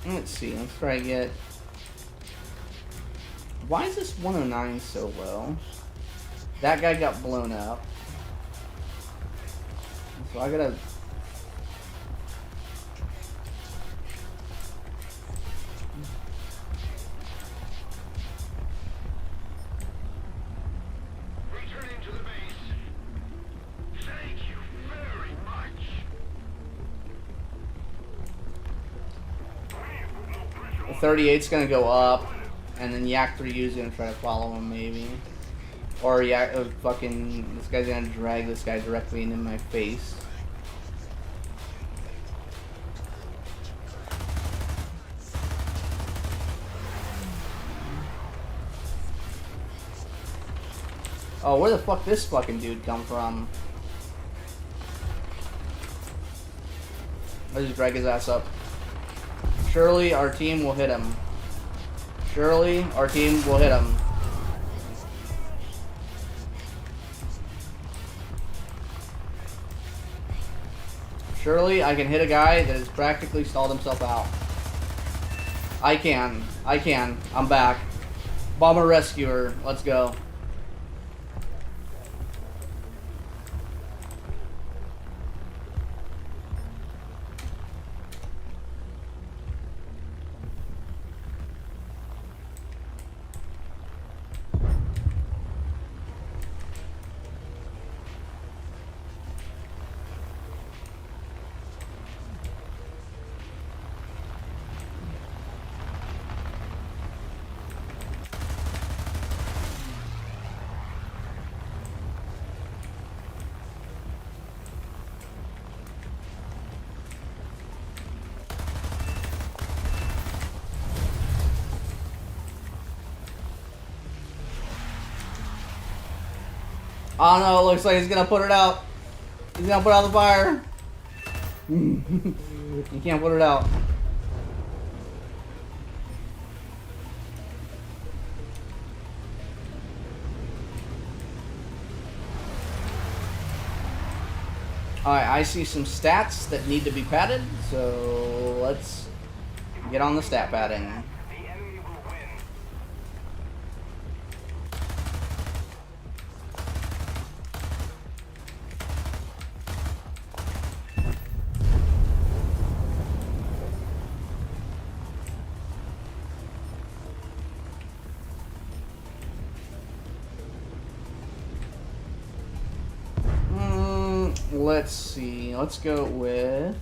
Let's see, let's try to get... Why is this 109 so low? That guy got blown up. So I gotta... Returning to the base. Thank you very much. 38's gonna go up, and then Yak 3U's gonna try to follow him, maybe. Or Yak, fucking, this guy's gonna drag this guy directly into my face. Oh, where the fuck this fucking dude come from? Let's just drag his ass up. Surely our team will hit him. Surely our team will hit him. Surely I can hit a guy that has practically stalled himself out. I can. I'm back. Bomber Rescuer. Let's go. Oh no, it looks like he's gonna put it out. He's gonna put out the fire. You can't put it out. Alright, I see some stats that need to be padded, so let's get on the stat padding. The enemy will win. let's see. Let's go with.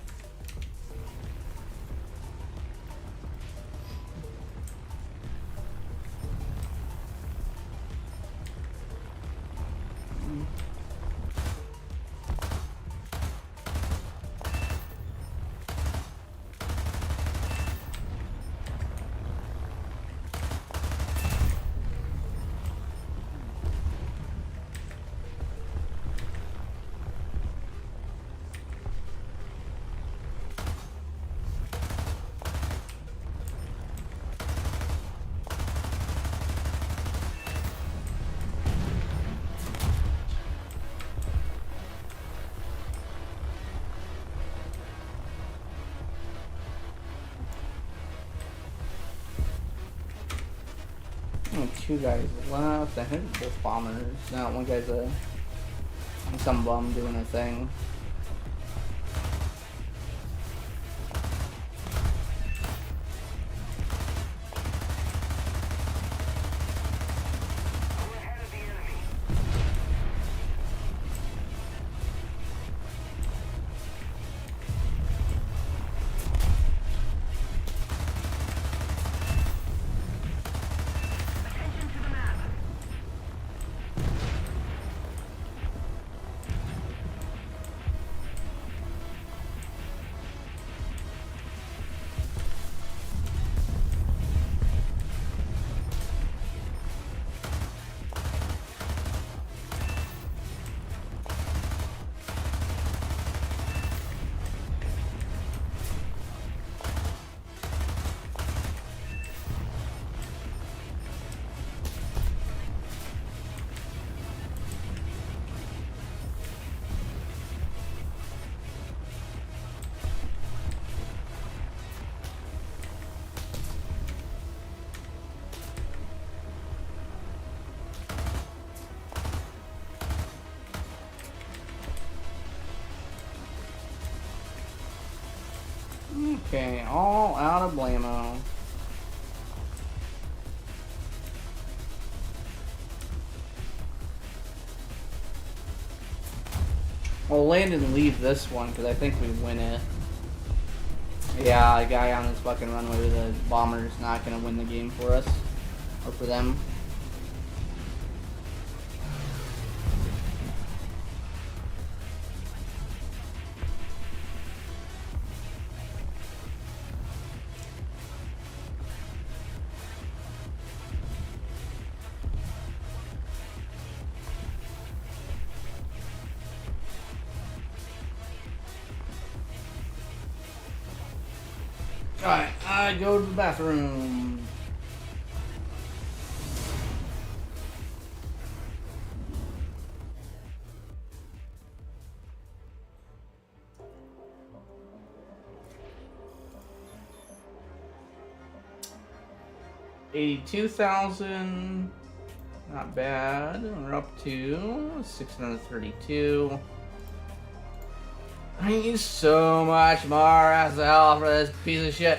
Two guys left. I think both bombers. No, one guy's some bum doing a thing. Okay, all out of blammo. We'll land and leave this one because I think we win it. Yeah, a guy on this fucking runway with a bomber is not gonna win the game for us or for them. Alright, I go to the bathroom. $82,000. Not bad. We're up to 632. I need so much more SL for this piece of shit.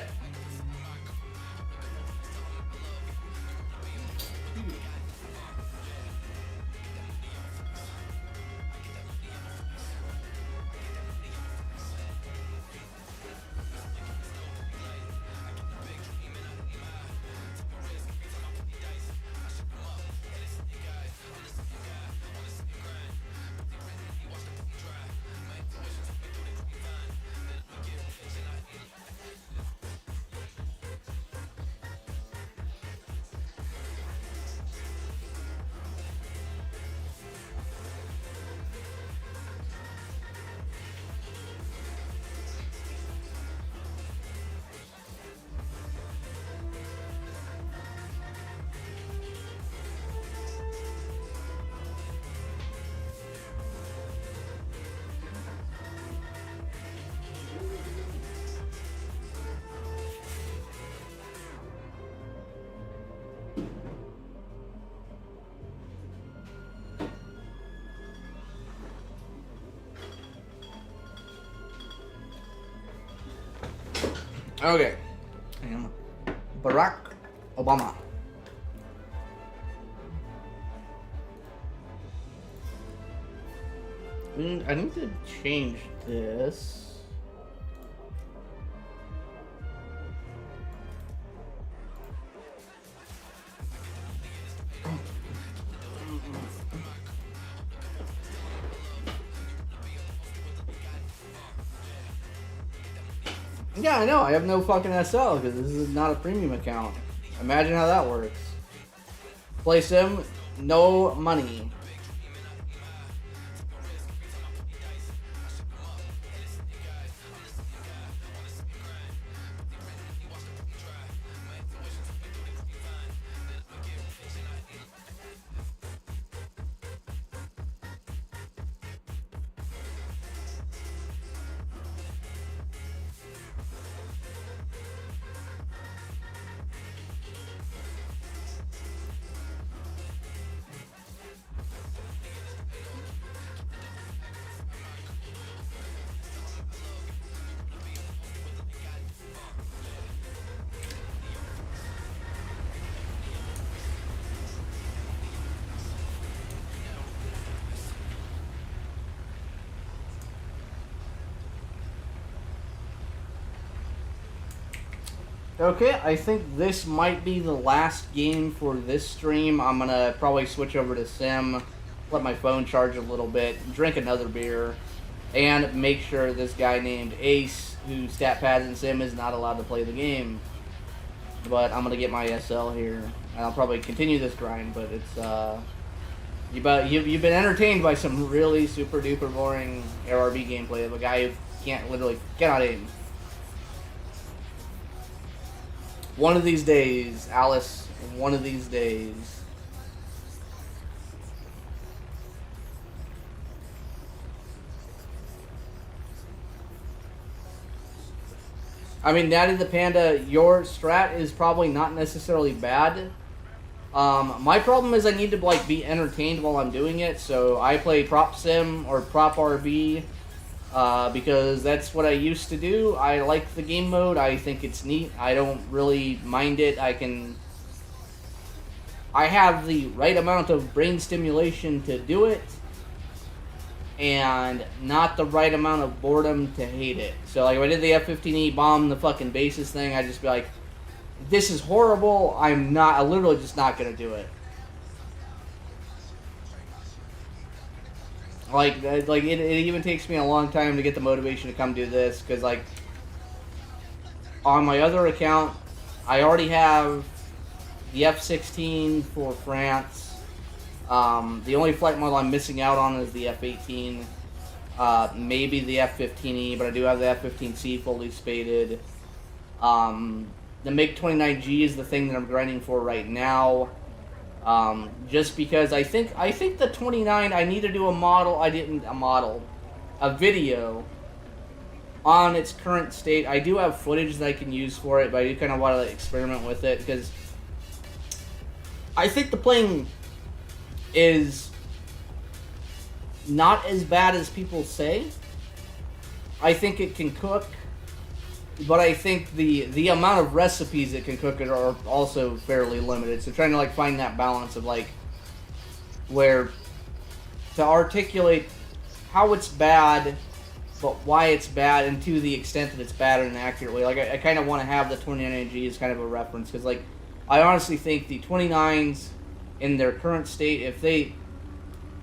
Okay. Barack Obama. I need to change this. Yeah, I know. I have no fucking SL because this is not a premium account. Imagine how that works. Play sim, no money. Okay, I think this might be the last game for this stream. I'm gonna probably switch over to Sim, let my phone charge a little bit, drink another beer, and make sure this guy named Ace, who stat pads in Sim, is not allowed to play the game. But I'm gonna get my SL here, and I'll probably continue this grind. But it's you've been entertained by some really super duper boring ARB gameplay of a guy who cannot aim. One of these days, Alice, one of these days. I mean, Natty the Panda, your strat is probably not necessarily bad. My problem is I need to like be entertained while I'm doing it, so I play Prop Sim or Prop RV. Because that's what I used to do. I like the game mode. I think it's neat. I don't really mind it. I have the right amount of brain stimulation to do it, and not the right amount of boredom to hate it. So, like, if I did the F-15E bomb the fucking bases thing, I'd just be like, this is horrible. I'm literally just not gonna do it. Like it even takes me a long time to get the motivation to come do this, because, like, on my other account, I already have the F-16 for France. The only flight model I'm missing out on is the F-18. Maybe the F-15E, but I do have the F-15C fully spaded. The MiG-29G is the thing that I'm grinding for right now. Just because I think the 29, I need to do a video on its current state. I do have footage that I can use for it, but I do kind of want to experiment with it, because I think the plane is not as bad as people say. I think it can cook, but I think the amount of recipes it can cook it are also fairly limited. So trying to like find that balance of like where to articulate how it's bad, but why it's bad, and to the extent that it's bad in an accurate way. Like I kind of want to have the 29NG as kind of a reference, because like I honestly think the 29s in their current state, if a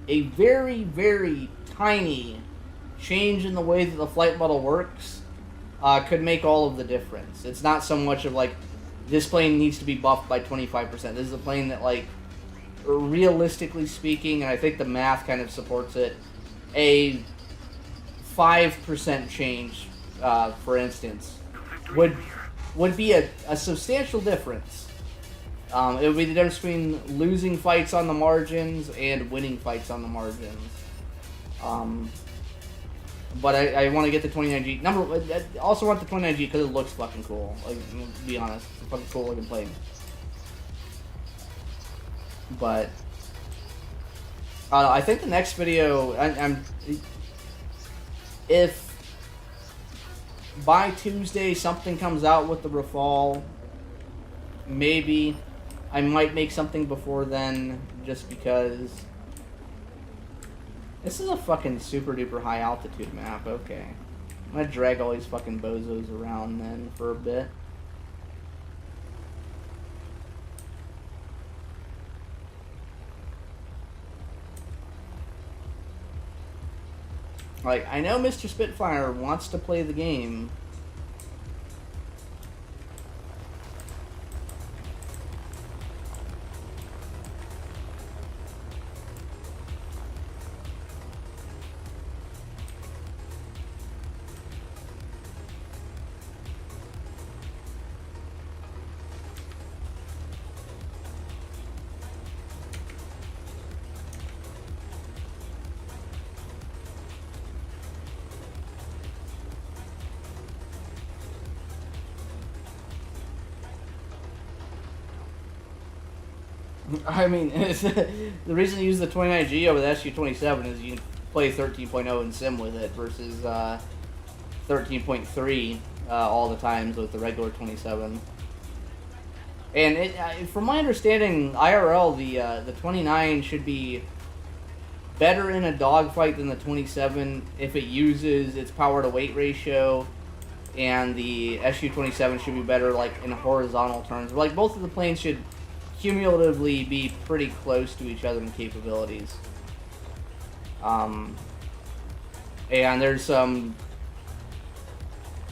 very, very tiny change in the way that the flight model works could make all of the difference. It's not so much of like, this plane needs to be buffed by 25%. This is a plane that, like, realistically speaking, and I think the math kind of supports it, a 5% change, for instance, would be a substantial difference. It would be the difference between losing fights on the margins and winning fights on the margins. But I want to get the 29G. I also want the 29G because it looks fucking cool. Like, to be honest, it's a fucking cool looking plane. But I think the next video, if by Tuesday something comes out with the Rafale, maybe I might make something before then, just because This is a fucking super duper high altitude map, okay. I'm gonna drag all these fucking bozos around then for a bit. Like, I know Mr. Spitfire wants to play the game. I mean, the reason you use the 29G over the SU-27 is you can play 13.0 in sim with it versus 13.3 all the times with the regular 27. And from my understanding, IRL, the 29 should be better in a dogfight than the 27 if it uses its power to weight ratio, and the SU-27 should be better like in horizontal terms. Like both of the planes should cumulatively be pretty close to each other in capabilities. And there's some...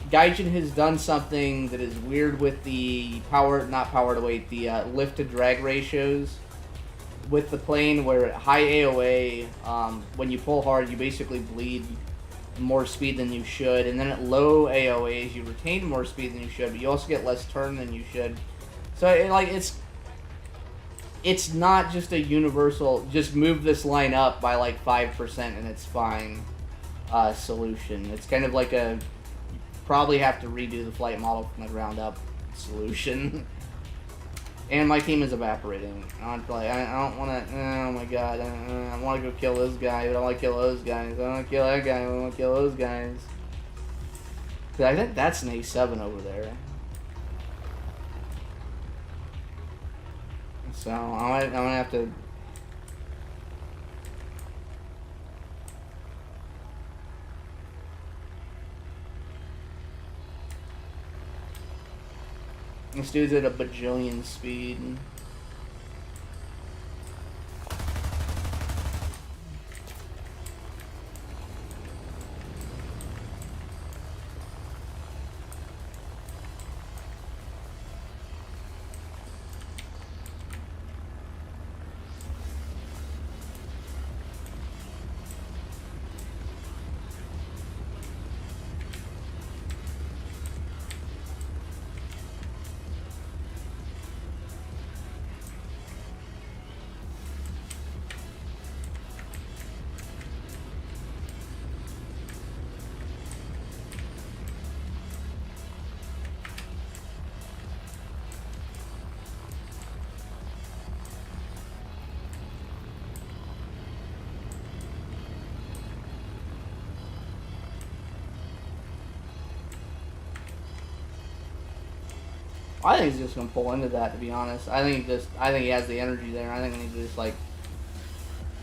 Gaijin has done something that is weird with the not power to weight, the lift to drag ratios with the plane, where at high AOA, when you pull hard, you basically bleed more speed than you should, and then at low AOAs, you retain more speed than you should, but you also get less turn than you should. So, it's not just a universal, just move this line up by like 5% and it's fine solution. It's kind of like a, you probably have to redo the flight model from the ground up solution. And my team is evaporating. I don't want to, oh my god, I want to go kill this guy, but I want to kill those guys. I want to kill that guy, I want to kill those guys. I think that's an A7 over there. So I'm gonna have to. This dude's at a bajillion speed. I think he's just gonna pull into that, to be honest. I think he has the energy there. I think I need to just like,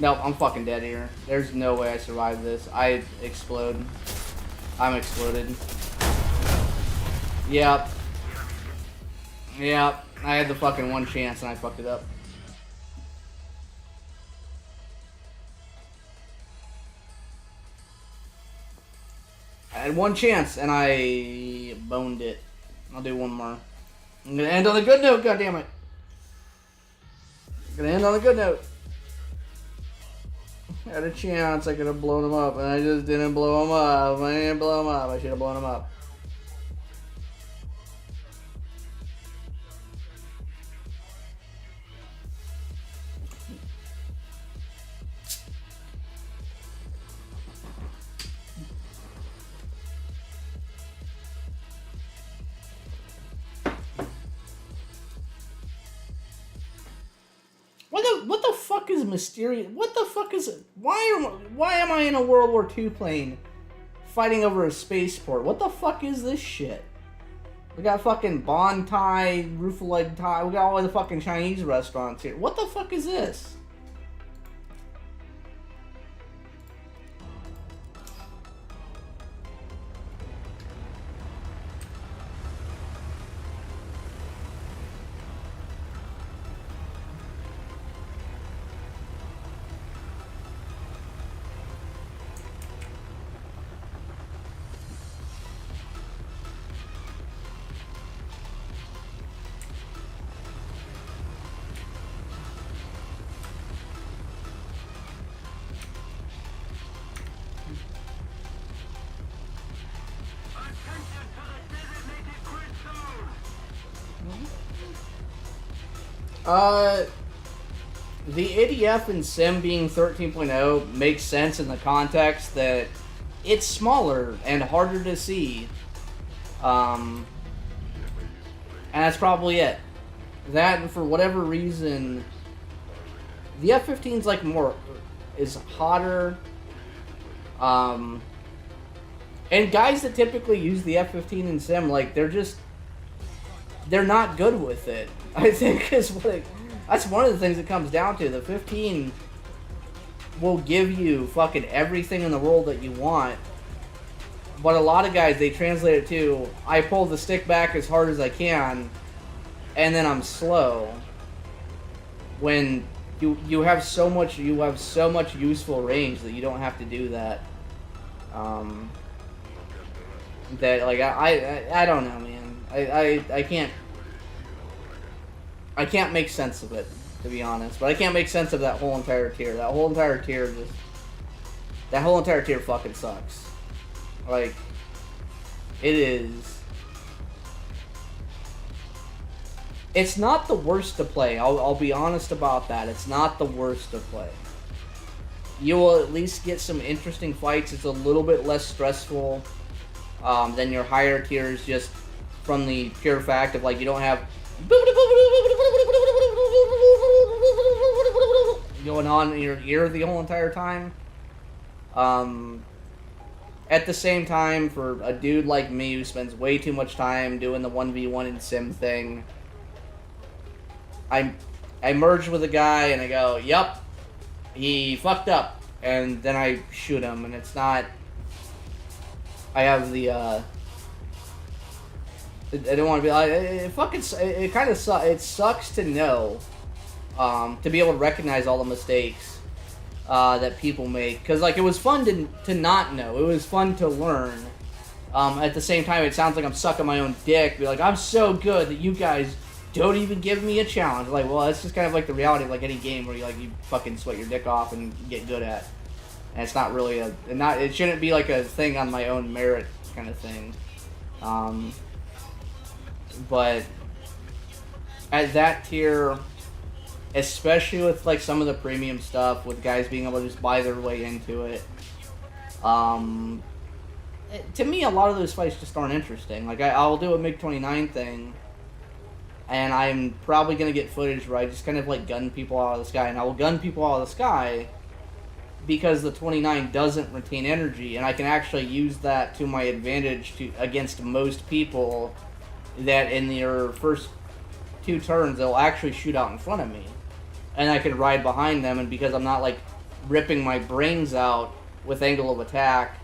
nope, I'm fucking dead here. There's no way I survive this. I explode. I'm exploded. Yep. Yep. I had the fucking one chance and I fucked it up. I had one chance and I boned it. I'll do one more. I'm gonna end on a good note, goddammit. I'm gonna end on a good note. I had a chance, I could have blown him up, and I just didn't blow him up. I didn't blow him up, I should have blown him up. What the fuck is mysterious? What the fuck is it? Why am I in a World War II plane fighting over a spaceport? What the fuck is this shit? We got fucking Bon Thai, Rufaleg Thai. We got all the fucking Chinese restaurants here. What the fuck is this? The ADF in Sim being 13.0 makes sense in the context that it's smaller and harder to see. And that's probably it. That, and for whatever reason, the F-15's like is hotter. And guys that typically use the F-15 in Sim, like, they're not good with it. I think that's one of the things it comes down to. The 15 will give you fucking everything in the world that you want. But a lot of guys, they translate it to, I pull the stick back as hard as I can, and then I'm slow. When you have so much useful range that you don't have to do that. That, like, I don't know, man. I can't make sense of it, to be honest. But I can't make sense of that whole entire tier. That whole entire tier fucking sucks. Like, it is. It's not the worst to play. I'll be honest about that. It's not the worst to play. You will at least get some interesting fights. It's a little bit less stressful than your higher tiers, just from the pure fact of, like, you don't have going on in your ear the whole entire time. At the same time, for a dude like me who spends way too much time doing the 1v1 in Sim thing, I merge with a guy and I go, yup, he fucked up, and then I shoot him, and it's not. I have the. I don't want to be like it kind of sucks. It sucks to know, to be able to recognize all the mistakes that people make, because, like, it was fun to not know. It was fun to learn. At the same time, it sounds like I'm sucking my own dick. Be like, I'm so good that you guys don't even give me a challenge. Like, well, that's just kind of like the reality of, like, any game where you fucking sweat your dick off and get good at. And it's not really it shouldn't be like a thing on my own merit kind of thing. But at that tier, especially with, like, some of the premium stuff, with guys being able to just buy their way into it, to me, a lot of those fights just aren't interesting. Like, I'll do a MiG-29 thing, and I'm probably going to get footage where I just kind of, like, gun people out of the sky. And I will gun people out of the sky because the 29 doesn't retain energy, and I can actually use that to my advantage against most people that in their first 2 turns, they'll actually shoot out in front of me. And I can ride behind them, and because I'm not, like, ripping my brains out with angle of attack,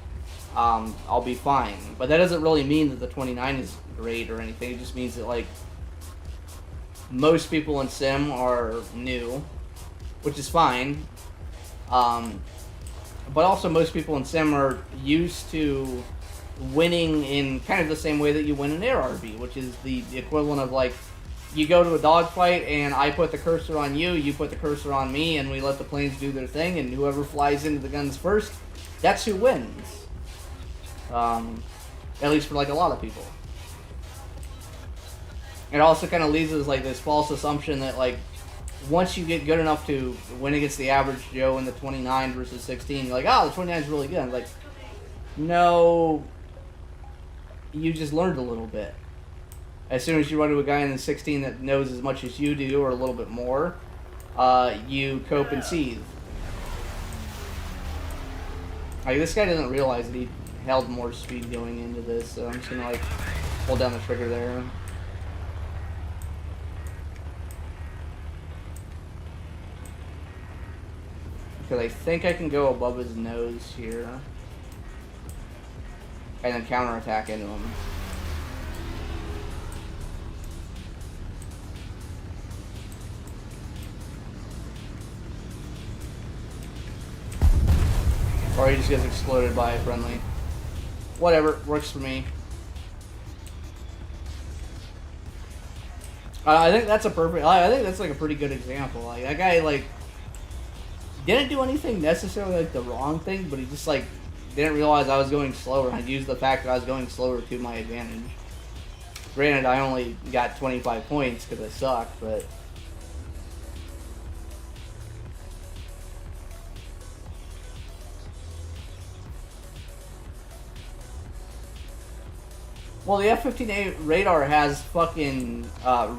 I'll be fine. But that doesn't really mean that the 29 is great or anything. It just means that, like, most people in Sim are new, which is fine. But also most people in Sim are used to winning in kind of the same way that you win in ARB, which is the equivalent of, like, you go to a dogfight and I put the cursor on you, you put the cursor on me, and we let the planes do their thing, and whoever flies into the guns first, that's who wins. At least for, like, a lot of people. It also kind of leaves us, like, this false assumption that, like, once you get good enough to win against the average Joe in the 29 versus 16, you're like, oh, the 29 is really good. I'm like, no, you just learned a little bit. As soon as you run into a guy in the 16 that knows as much as you do, or a little bit more, you cope and seethe. Like, this guy doesn't realize that he held more speed going into this, so I'm just gonna, like, hold down the trigger there. Because I think I can go above his nose here. And then counterattack into him. Or he just gets exploded by a friendly. Whatever, works for me. I think that's a perfect. I think that's, like, a pretty good example. Like, that guy, like, didn't do anything necessarily, like, the wrong thing, but he just, like, didn't realize I was going slower. I used the fact that I was going slower to my advantage. Granted, I only got 25 points because I sucked, but Well, the F-15A radar has fucking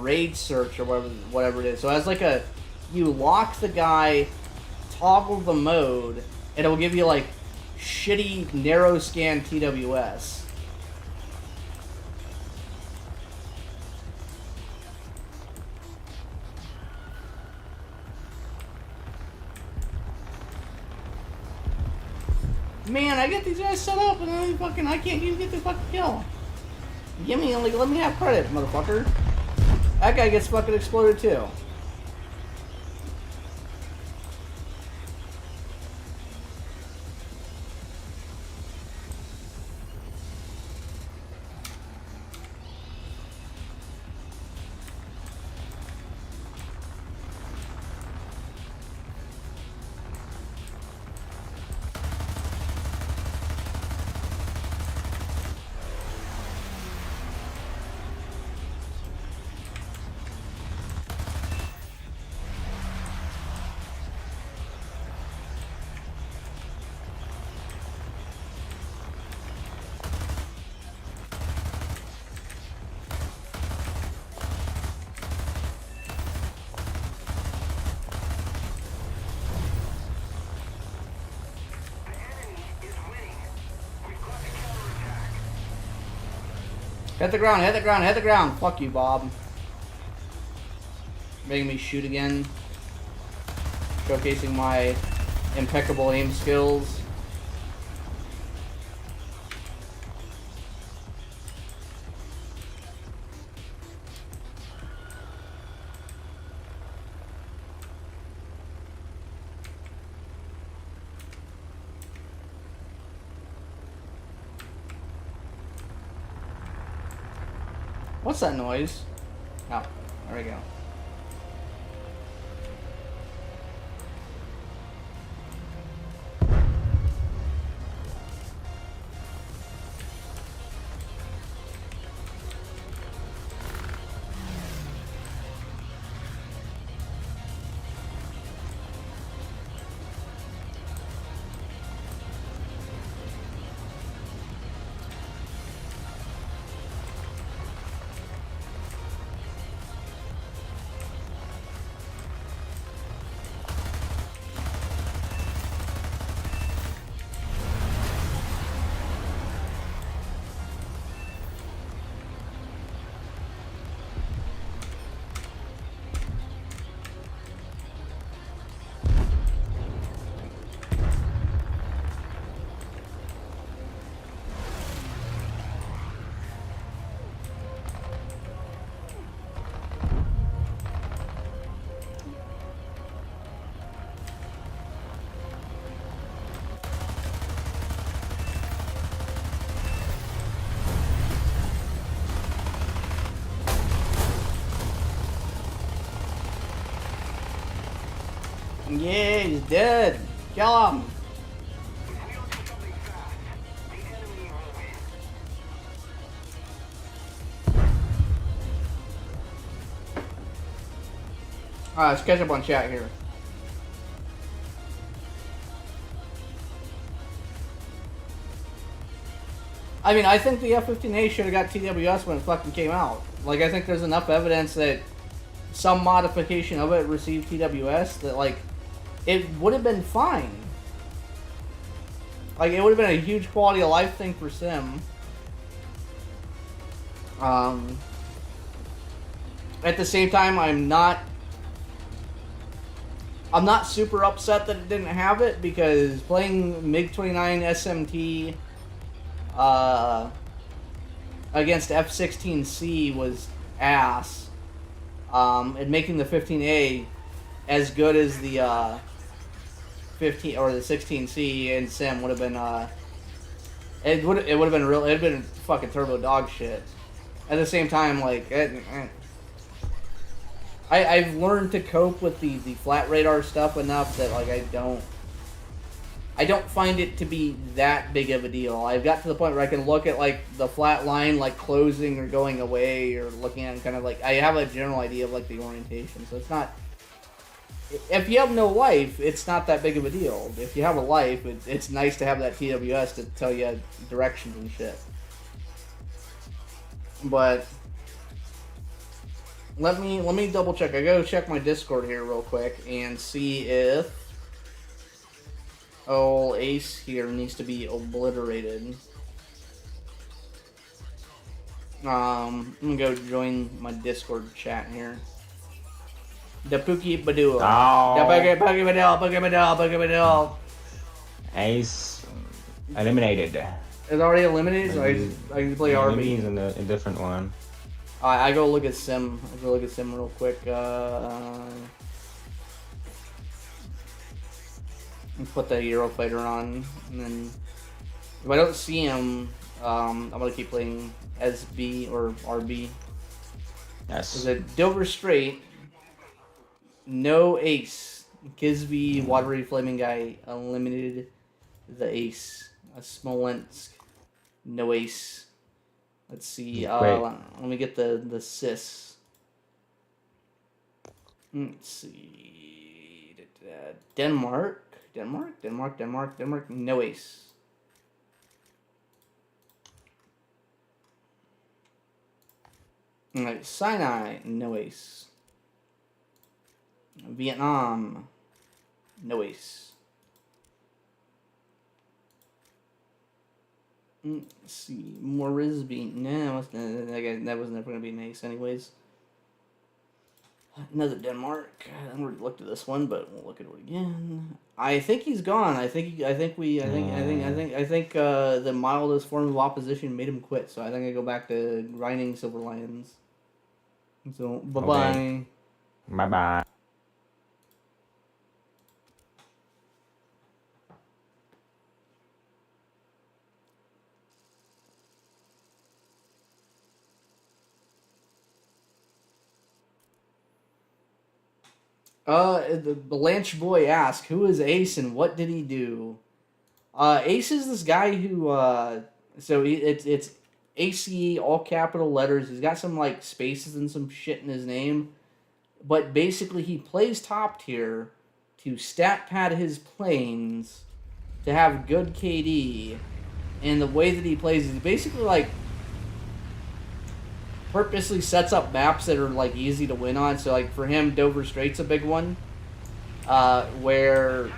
raid search or whatever it is. So it has like a, you lock the guy, toggle the mode, and it'll give you like shitty narrow scan TWS. Man, I get these guys set up and then fucking I can't even get the fucking kill. Give me, like, let me have credit, motherfucker. That guy gets fucking exploded too. Hit the ground, hit the ground, hit the ground. Fuck you, Bob. Making me shoot again. Showcasing my impeccable aim skills. What's that noise? Oh, there we go. Yeah, he's dead. Kill him. Alright, let's catch up on chat here. I mean, I think the F-15A should have got TWS when it fucking came out. Like, I think there's enough evidence that some modification of it received TWS that, like, it would have been fine. Like, it would have been a huge quality of life thing for Sim. At the same time, I'm not super upset that it didn't have it, because playing MiG-29 SMT against F-16C was ass. And making the 15A as good as the 15 or the 16C in Sim would have been it would have been real. It'd been fucking turbo dog shit. At the same time, like I've learned to cope with the flat radar stuff enough that, like, I don't find it to be that big of a deal. I've got to the point where I can look at, like, the flat line, like, closing or going away, or looking at it kind of, like, I have a general idea of, like, the orientation. So it's not, if you have no life, it's not that big of a deal. If you have a life, it's nice to have that TWS to tell you directions and shit. But let me double check. I gotta check my Discord here real quick and see if Ace here needs to be obliterated. I'm gonna go join my Discord chat here. The Pookie Badoo. The Pookie Badoo. Ace eliminated. It's already eliminated, so I can play RB. Maybe he's in a different one. I go look at Sim. I go look at Sim real quick. Put the Eurofighter on, and then if I don't see him, I'm gonna keep playing SB or RB. Yes. Is it Dover Strait? No Ace. Kisby, Watery Flaming Guy eliminated the Ace. Smolensk, no Ace. Let's see. Let me get the sys. Let's see. Denmark, no Ace. Alright, Sinai, no Ace. Vietnam, no Ace. Let's see. Morisby, no, that was never going to be an Ace anyways. Another Denmark. I already looked at this one, but we'll look at it again. I think he's gone. I think the mildest form of opposition made him quit. So I think I go back to grinding Silver Lions. So bye bye. Okay. Bye bye. The Blanche Boy asked, who is Ace and what did he do? Ace is this guy who, it's ACE, all capital letters. He's got some, like, spaces and some shit in his name. But basically, he plays top tier to stat pad his planes to have good KD. And the way that he plays is basically, like, purposely sets up maps that are like easy to win on. So like for him, Dover Strait's a big one, where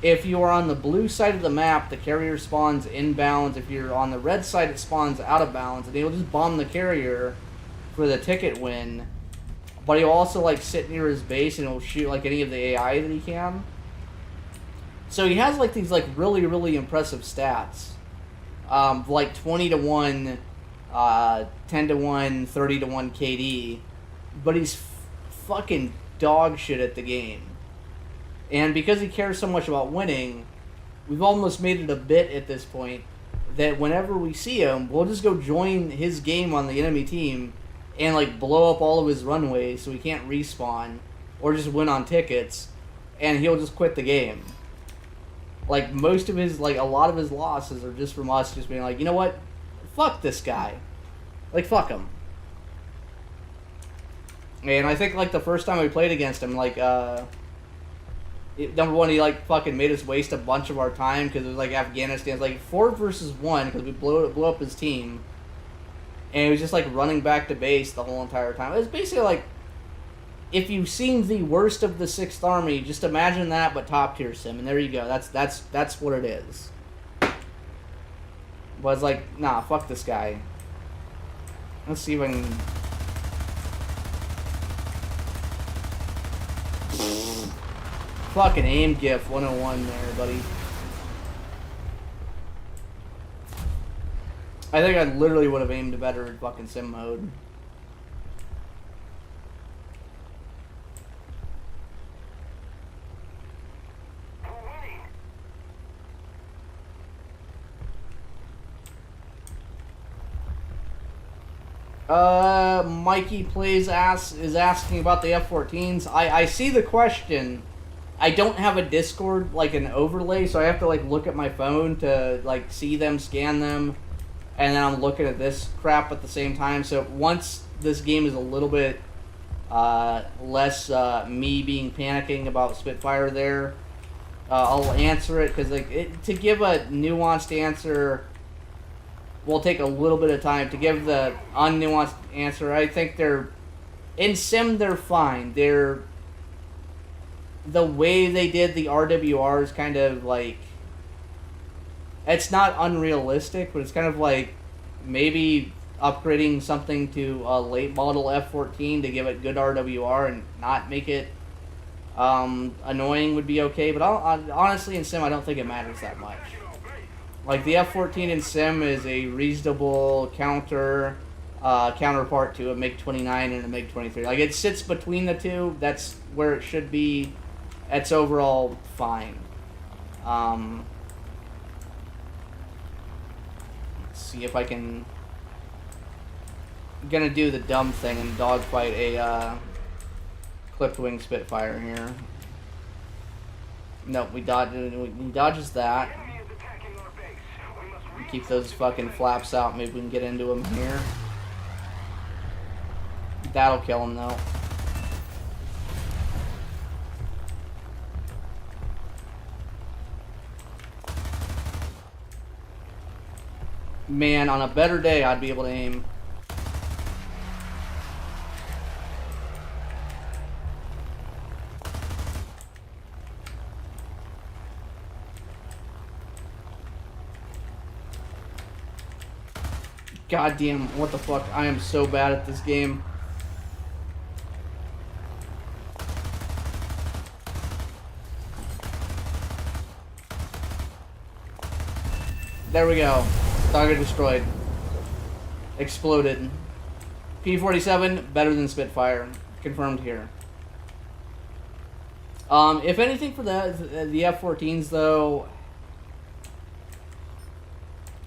if you are on the blue side of the map, the carrier spawns inbounds. If you're on the red side, it spawns out of bounds, and he'll just bomb the carrier for the ticket win. But he'll also like sit near his base and he'll shoot like any of the AI that he can. So he has like these like really, really impressive stats, like 20-1. 10-1, 30-1 KD, but he's fucking dog shit at the game. And because he cares so much about winning, we've almost made it a bit at this point that whenever we see him, we'll just go join his game on the enemy team and like blow up all of his runways so he can't respawn, or just win on tickets, and he'll just quit the game. Like most of his, like a lot of his losses are just from us just being like, you know what? Fuck this guy. Like, fuck him. And I think, like, the first time we played against him, like, number one, he, like, fucking made us waste a bunch of our time because it was, like, Afghanistan's, like, 4 versus 1 because we blew up his team. And he was just, like, running back to base the whole entire time. It was basically, like, if you've seen the worst of the 6th Army, just imagine that, but top tier sim. And there you go. That's what it is. But it's like, nah, fuck this guy. Let's see if I can... Fucking aim GIF 101 there, buddy. I think I literally would have aimed better in fucking sim mode. Mikey Plays is asking about the F-14s. I see the question. I don't have a Discord, like an overlay, so I have to like look at my phone to like see them, scan them, and then I'm looking at this crap at the same time. So once this game is a little bit less me being panicking about Spitfire there, I'll answer it, because like to give a nuanced answer, will take a little bit of time to give the unnuanced answer. I think in sim they're fine. The way they did the RWR is kind of like, it's not unrealistic, but it's kind of like maybe upgrading something to a late model F14 to give it good RWR and not make it annoying would be okay. But honestly, in sim, I don't think it matters that much. Like, the F14 in sim is a reasonable counterpart to a MiG-29 and a MiG-23. Like, it sits between the two. That's where it should be. It's overall fine. Let's see if I can... I'm gonna do the dumb thing and dogfight a clipped wing Spitfire here. Nope, we dodges that. Keep those fucking flaps out. Maybe we can get into him here. That'll kill him though. Man, on a better day, I'd be able to aim. God damn, what the fuck? I am so bad at this game. There we go. Target destroyed. Exploded. P-47, better than Spitfire. Confirmed here. If anything for the F-14s, though,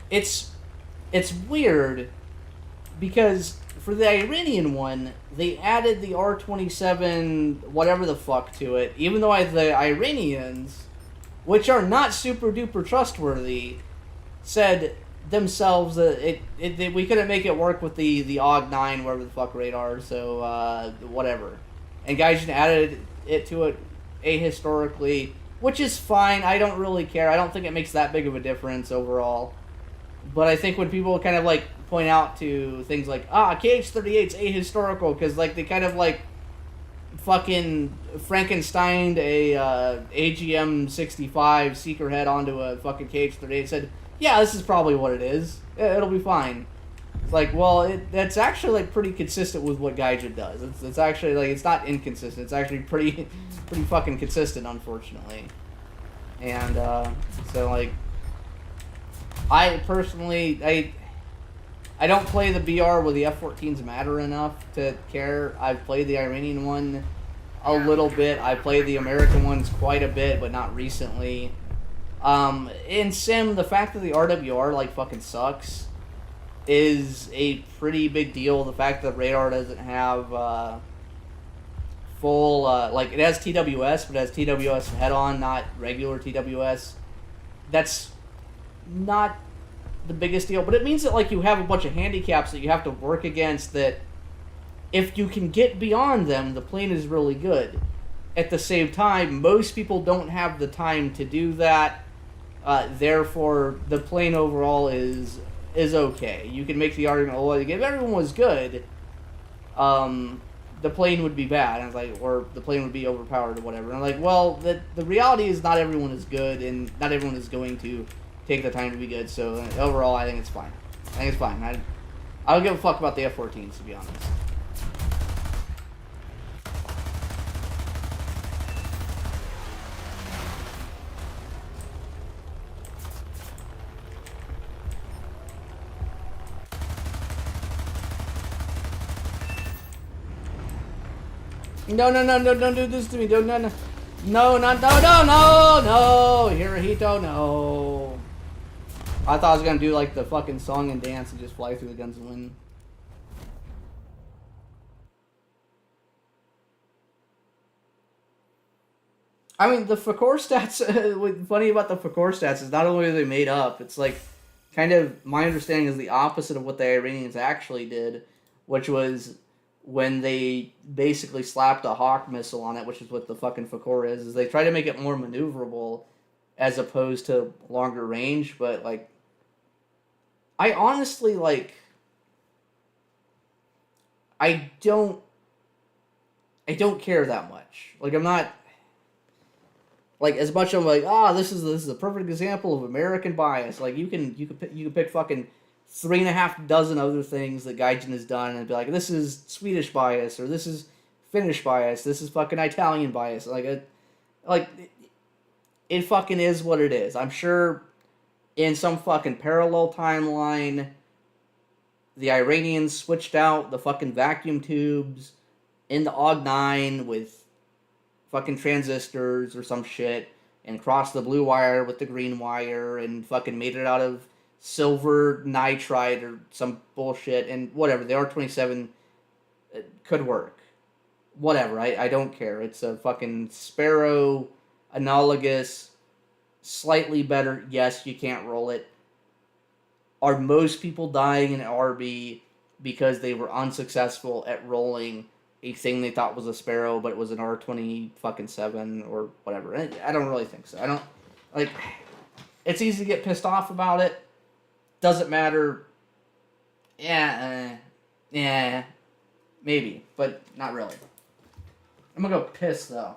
it's weird because for the Iranian one, they added the R-27 whatever the fuck to it, even though the Iranians, which are not super duper trustworthy, said themselves that we couldn't make it work with the AUG-9 whatever the fuck radar, so whatever. And Gaijin added it to it ahistorically, which is fine. I don't really care. I don't think it makes that big of a difference overall. But I think when people kind of like point out to things like, KH-38's ahistorical because like they kind of like fucking Frankensteined a AGM-65 seeker head onto a fucking KH-38 and said, yeah, this is probably what it is. It'll be fine. It's like, well, that's actually like pretty consistent with what Gaijin does. It's actually like, it's not inconsistent. It's actually pretty fucking consistent, unfortunately. And so like, I personally, I don't play the BR where the F-14s matter enough to care. I've played the Iranian one a little bit. I played the American ones quite a bit, but not recently. In Sim, the fact that the RWR, like, fucking sucks is a pretty big deal. The fact that radar doesn't have, full, like, it has TWS, but it has TWS head-on, not regular TWS. That's not the biggest deal, but it means that, like, you have a bunch of handicaps that you have to work against that if you can get beyond them, the plane is really good. At the same time, most people don't have the time to do that. Therefore, the plane overall is okay. You can make the argument, well, if everyone was good, the plane would be bad. And it's like, or the plane would be overpowered or whatever. And I'm like, well, the reality is not everyone is good, and not everyone is going to take the time to be good. So overall, I think it's fine. I think it's fine. I don't give a fuck about the F-14s, to be honest. No, don't do this to me. No, Hirohito, no. I thought I was gonna do like the fucking song and dance and just fly through the guns and win. I mean, the Fakor stats, what's funny about the Fakor stats is not only are they made up, it's like, kind of, my understanding is the opposite of what the Iranians actually did, which was when they basically slapped a Hawk missile on it, which is what the fucking Fakor is they try to make it more maneuverable as opposed to longer range, but like, I honestly, like, I don't care that much. Like, I'm not, like, as much I'm like, this is a perfect example of American bias. Like, you can pick fucking 3.5 dozen other things that Gaijin has done and be like, this is Swedish bias, or this is Finnish bias, this is fucking Italian bias. It fucking is what it is. I'm sure in some fucking parallel timeline, the Iranians switched out the fucking vacuum tubes in the AUG-9 with fucking transistors or some shit, and crossed the blue wire with the green wire, and fucking made it out of silver nitride or some bullshit, and whatever, the R-27 could work. Whatever, I don't care. It's a fucking Sparrow, analogous, slightly better. Yes, you can't roll it. Are most people dying in RB because they were unsuccessful at rolling a thing they thought was a Sparrow, but it was an R-27 or whatever? I don't really think so. I don't, like, it's easy to get pissed off about it. Doesn't matter. Yeah, maybe, but not really. I'm gonna go piss, though.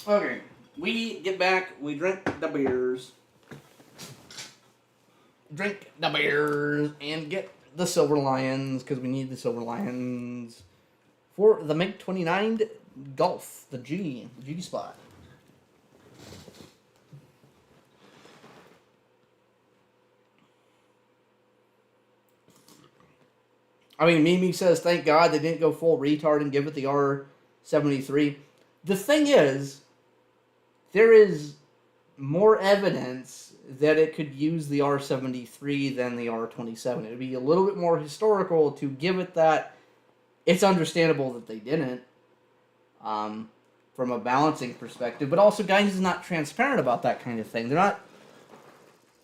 Okay, we get back, we drink the beers, and get the Silver Lions, because we need the Silver Lions for the MiG-29 Golf, the G spot. I mean, Mimi says, thank God they didn't go full retard and give it the R-73. The thing is, there is more evidence that it could use the R-73 than the R-27. It would be a little bit more historical to give it that. It's understandable that they didn't, from a balancing perspective, but also Gaijin is not transparent about that kind of thing. They're not.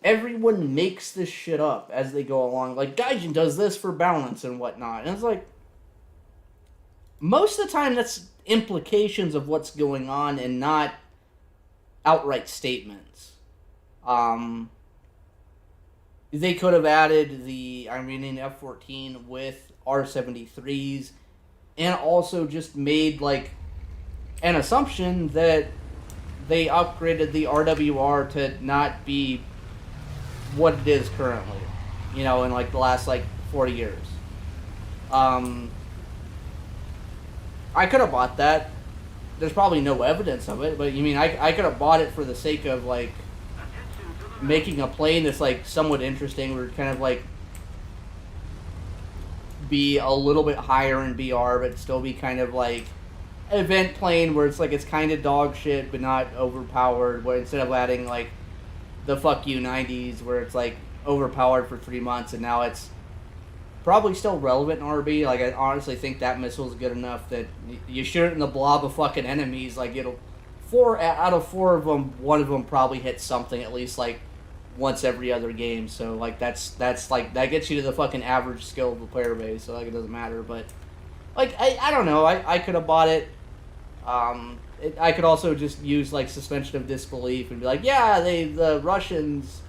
Everyone makes this shit up as they go along. Like, Gaijin does this for balance and whatnot. And it's like, most of the time that's implications of what's going on and not outright statements. They could have added the Iranian F-14 with R-73s and also just made, like, an assumption that they upgraded the RWR to not be what it is currently, in, like, the last, 40 years. I could have bought that. There's probably no evidence of it, but, I could have bought it for the sake of, making a plane that's, somewhat interesting, or kind of, be a little bit higher in BR, but still be kind of, an event plane where it's, it's kind of dog shit, but not overpowered, where instead of adding, the fuck you 90s, where it's, overpowered for 3 months, and now it's probably still relevant in RB. I honestly think that missile's good enough that you shoot it in the blob of fucking enemies, it'll... 4 out of 4 of them, one of them probably hits something at least, once every other game. So like that's like that gets you to the fucking average skill of the player base. So like it doesn't matter. But like I don't know. I could have bought it. I could also just use like suspension of disbelief and be like, yeah, the Russians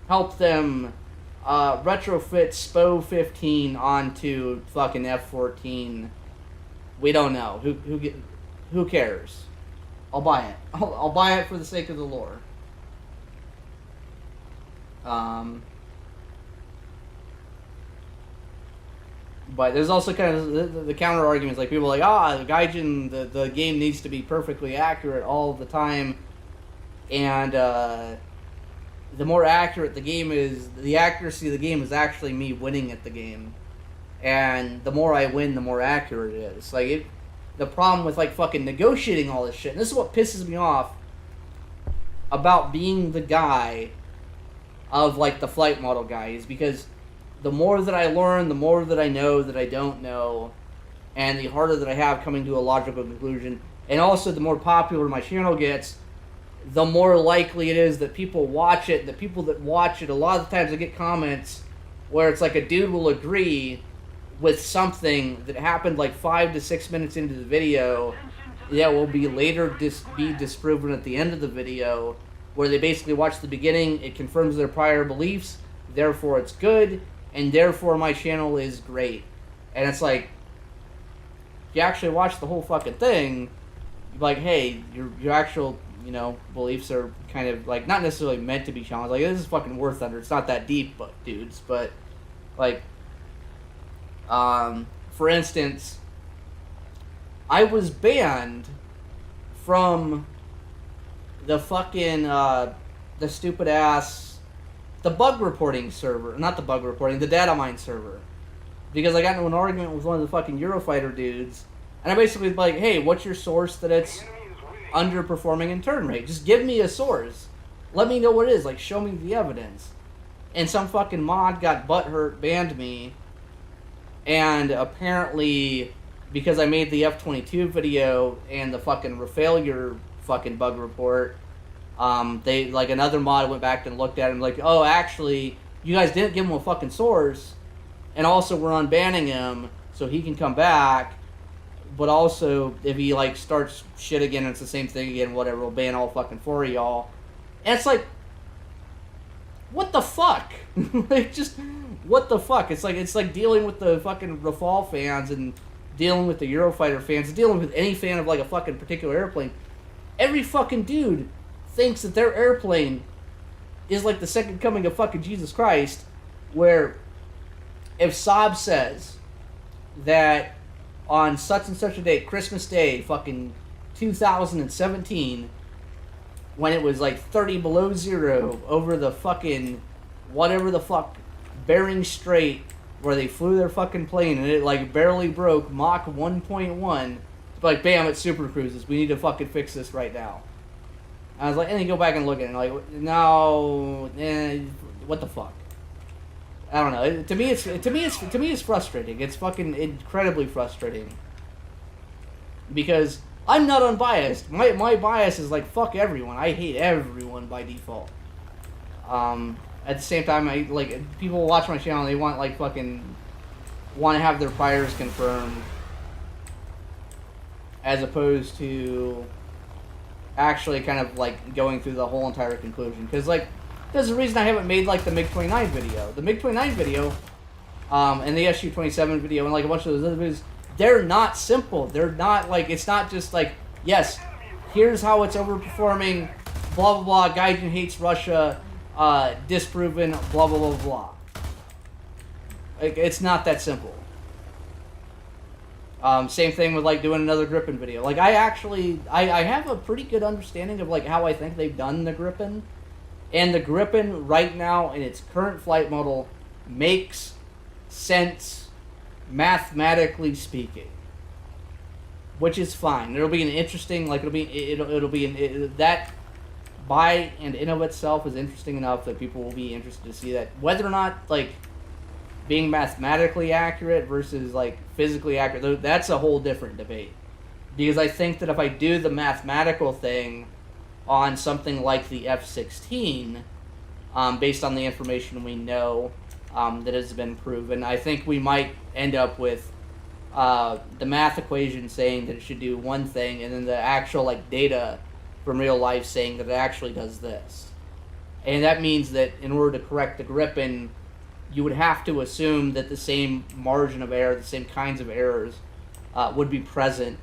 helped them retrofit SPO 15 onto fucking F-14. We don't know. Who cares? I'll buy it. I'll buy it for the sake of the lore. But there's also kind of the counter arguments, like people are like, Gaijin, the game needs to be perfectly accurate all the time, and the more accurate the game is, the accuracy of the game is actually me winning at the game, and the more I win, the more accurate it is. Like the problem with like fucking negotiating all this shit, and this is what pisses me off about being the guy of like the flight model guy, is because the more that I learn, the more that I know that I don't know, and the harder that I have coming to a logical conclusion, and also the more popular my channel gets, the more likely it is that people watch it. The people that watch it, a lot of the times I get comments where it's like a dude will agree with something that happened like 5 to 6 minutes into the video that will be later be disproven at the end of the video, where they basically watch the beginning, it confirms their prior beliefs, therefore it's good, and therefore my channel is great. And it's like, you actually watch the whole fucking thing, you're like, hey, your actual, beliefs are kind of like not necessarily meant to be challenged. Like, this is fucking War Thunder. It's not that deep, but dudes. But like, for instance, I was banned from the fucking the stupid ass. The bug reporting server, not the bug reporting, the data mine server. Because I got into an argument with one of the fucking Eurofighter dudes, and I basically was like, hey, what's your source that it's underperforming in turn rate? Just give me a source. Let me know what it is. Like, show me the evidence. And some fucking mod got butthurt, banned me, and apparently, because I made the F-22 video and the fucking Refailure fucking bug report, they, like, another mod went back and looked at it and like, oh, actually, you guys didn't give him a fucking source, and also we're unbanning him so he can come back, but also, if he, like, starts shit again, it's the same thing again, whatever, we'll ban all fucking 4 of y'all. And it's like, what the fuck? Like, just, what the fuck? It's like dealing with the fucking Rafale fans and dealing with the Eurofighter fans, dealing with any fan of, like, a fucking particular airplane. Every fucking dude thinks that their airplane is like the second coming of fucking Jesus Christ, where if Saab says that on such and such a date, Christmas Day, fucking 2017, when it was like 30 below zero over the fucking whatever the fuck Bering Strait, where they flew their fucking plane and it like barely broke Mach 1.1, like, bam, it's Super Cruises, we need to fucking fix this right now. I was like, and you go back and look at it, and like, no, what the fuck? I don't know. To me, it's frustrating. It's fucking incredibly frustrating. Because I'm not unbiased. My bias is like, fuck everyone. I hate everyone by default. At the same time, I like, people watch my channel and they want like fucking want to have their priors confirmed, as opposed to actually kind of like going through the whole entire conclusion. Because like, there's a reason I haven't made like the MiG-29 video. The MiG-29 video, and the Su-27 video, and like a bunch of those other videos, they're not simple. They're not like, it's not just like, yes, here's how it's overperforming, blah blah blah, Gaijin hates Russia, disproven, blah blah blah blah. Like, it's not that simple. Same thing with like doing another Gripen video. Like, I have a pretty good understanding of like how I think they've done the Gripen. And the Gripen right now in its current flight model makes sense, mathematically speaking, which is fine. It'll be an interesting, like, that by and in of itself is interesting enough that people will be interested to see that. Whether or not like being mathematically accurate versus like physically accurate, that's a whole different debate. Because I think that if I do the mathematical thing on something like the F-16, based on the information we know that has been proven. I think we might end up with the math equation saying that it should do one thing, and then the actual like data from real life saying that it actually does this. And that means that in order to correct the Gripen, you would have to assume that the same margin of error, the same kinds of errors, would be present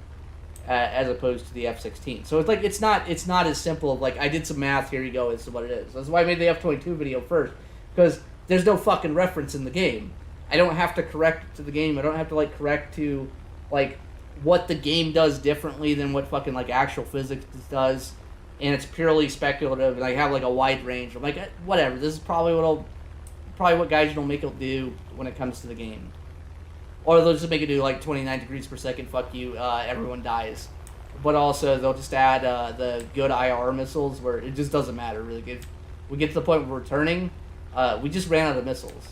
as opposed to the F-16. So it's like it's not as simple of like I did some math, here you go, this is what it is. That's why I made the F-22 video first, because there's no fucking reference in the game. I don't have to correct to the game. I don't have to like correct to like what the game does differently than what fucking like actual physics does, and it's purely speculative. And I have like a wide range. I'm like, whatever. This is probably what Gaijin will make it do when it comes to the game, or they'll just make it do like 29 degrees per second. Fuck you, everyone dies. But also they'll just add the good IR missiles where it just doesn't matter really. If we get to the point where we're turning, we just ran out of missiles.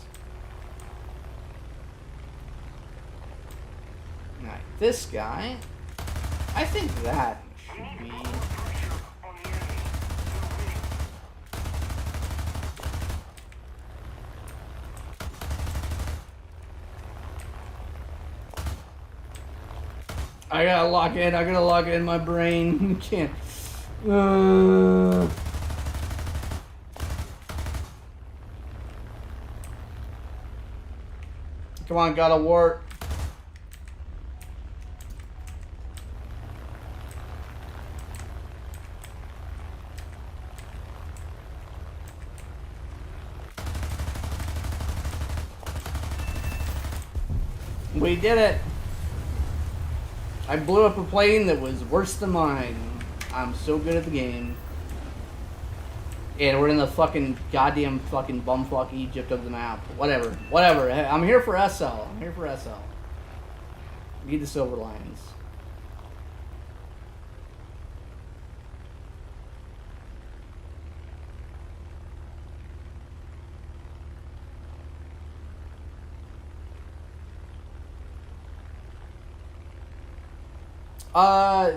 Alright, this guy, I think that should be... I gotta lock it in my brain. Can't. Come on, God of War. We did it. I blew up a plane that was worse than mine. I'm so good at the game. And we're in the fucking goddamn fucking bumfuck Egypt of the map. Whatever. Whatever. I'm here for SL. I'm here for SL. Need the silver lines.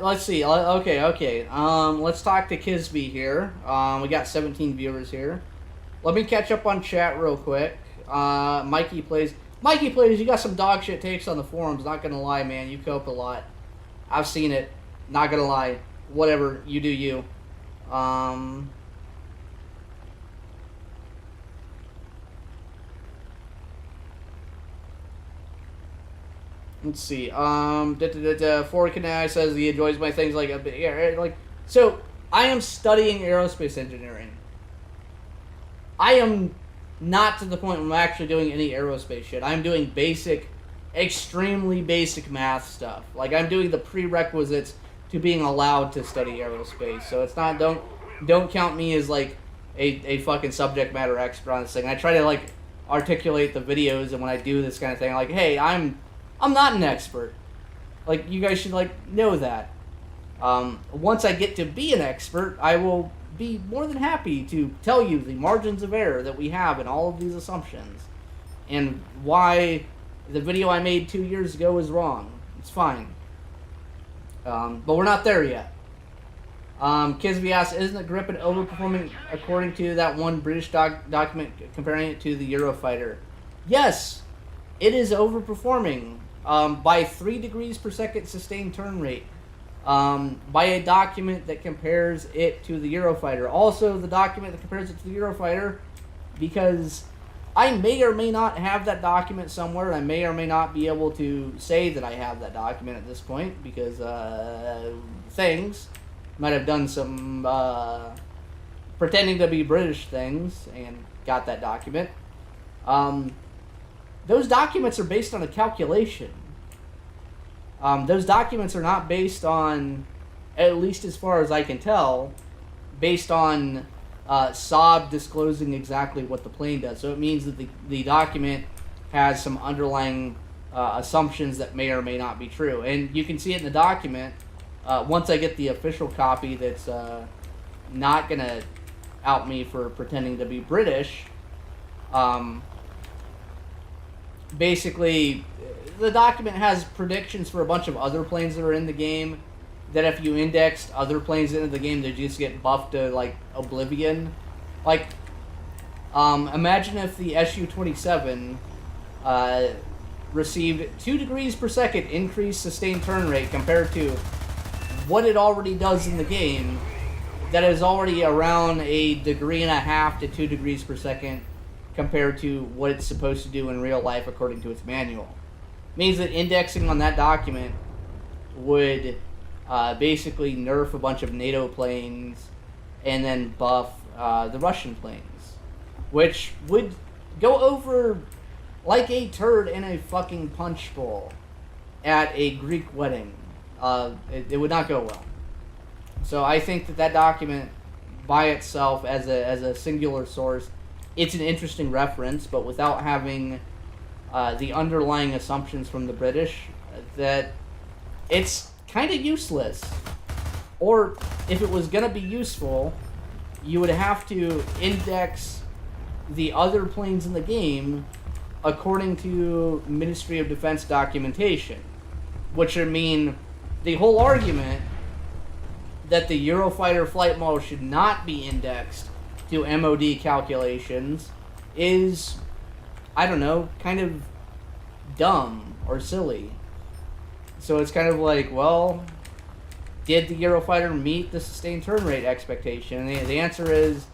Let's see. Okay. Let's talk to Kisby here. We got 17 viewers here. Let me catch up on chat real quick. Mikey plays. You got some dog shit takes on the forums. Not gonna lie, man. You cope a lot. I've seen it. Not gonna lie. Whatever. You do you. Let's see. Forkanai says he enjoys my things like so. I am studying aerospace engineering. I am not to the point where I'm actually doing any aerospace shit. I'm doing basic, extremely basic math stuff. Like I'm doing the prerequisites to being allowed to study aerospace. So it's not don't count me as like a fucking subject matter expert on this thing. I try to like articulate the videos, and when I do this kind of thing, like, hey, I'm not an expert. Like, you guys should, like, know that. Once I get to be an expert, I will be more than happy to tell you the margins of error that we have in all of these assumptions. And why the video I made 2 years ago is wrong. It's fine. But we're not there yet. Kisby asks, isn't the Gripen overperforming according to that one British document comparing it to the Eurofighter? Yes, it is overperforming. By 3 degrees per second sustained turn rate, by a document that compares it to the Eurofighter. Also, the document that compares it to the Eurofighter, because I may or may not have that document somewhere. I may or may not be able to say that I have that document at this point, because things might have done some pretending to be British things and got that document. Those documents are based on a calculation. Those documents are not based on, at least as far as I can tell, based on Saab disclosing exactly what the plane does. So it means that the document has some underlying assumptions that may or may not be true. And you can see it in the document. Once I get the official copy that's not going to out me for pretending to be British, basically, the document has predictions for a bunch of other planes that are in the game, that if you indexed other planes into the game, they just get buffed to, like, oblivion. Like, Imagine if the Su-27 received 2 degrees per second increased sustained turn rate compared to what it already does in the game, that is already around 1.5 degrees to 2 degrees per second compared to what it's supposed to do in real life according to its manual. Means that indexing on that document would basically nerf a bunch of NATO planes and then buff the Russian planes, which would go over like a turd in a fucking punch bowl at a Greek wedding. It would not go well. So I think that document by itself as a singular source, it's an interesting reference, but without having the underlying assumptions from the British, that it's kind of useless. Or if it was going to be useful, you would have to index the other planes in the game according to Ministry of Defense documentation, which would mean the whole argument that the Eurofighter flight model should not be indexed to MOD calculations is, I don't know, kind of dumb or silly. So it's kind of like, well, did the Eurofighter meet the sustained turn rate expectation? And the answer is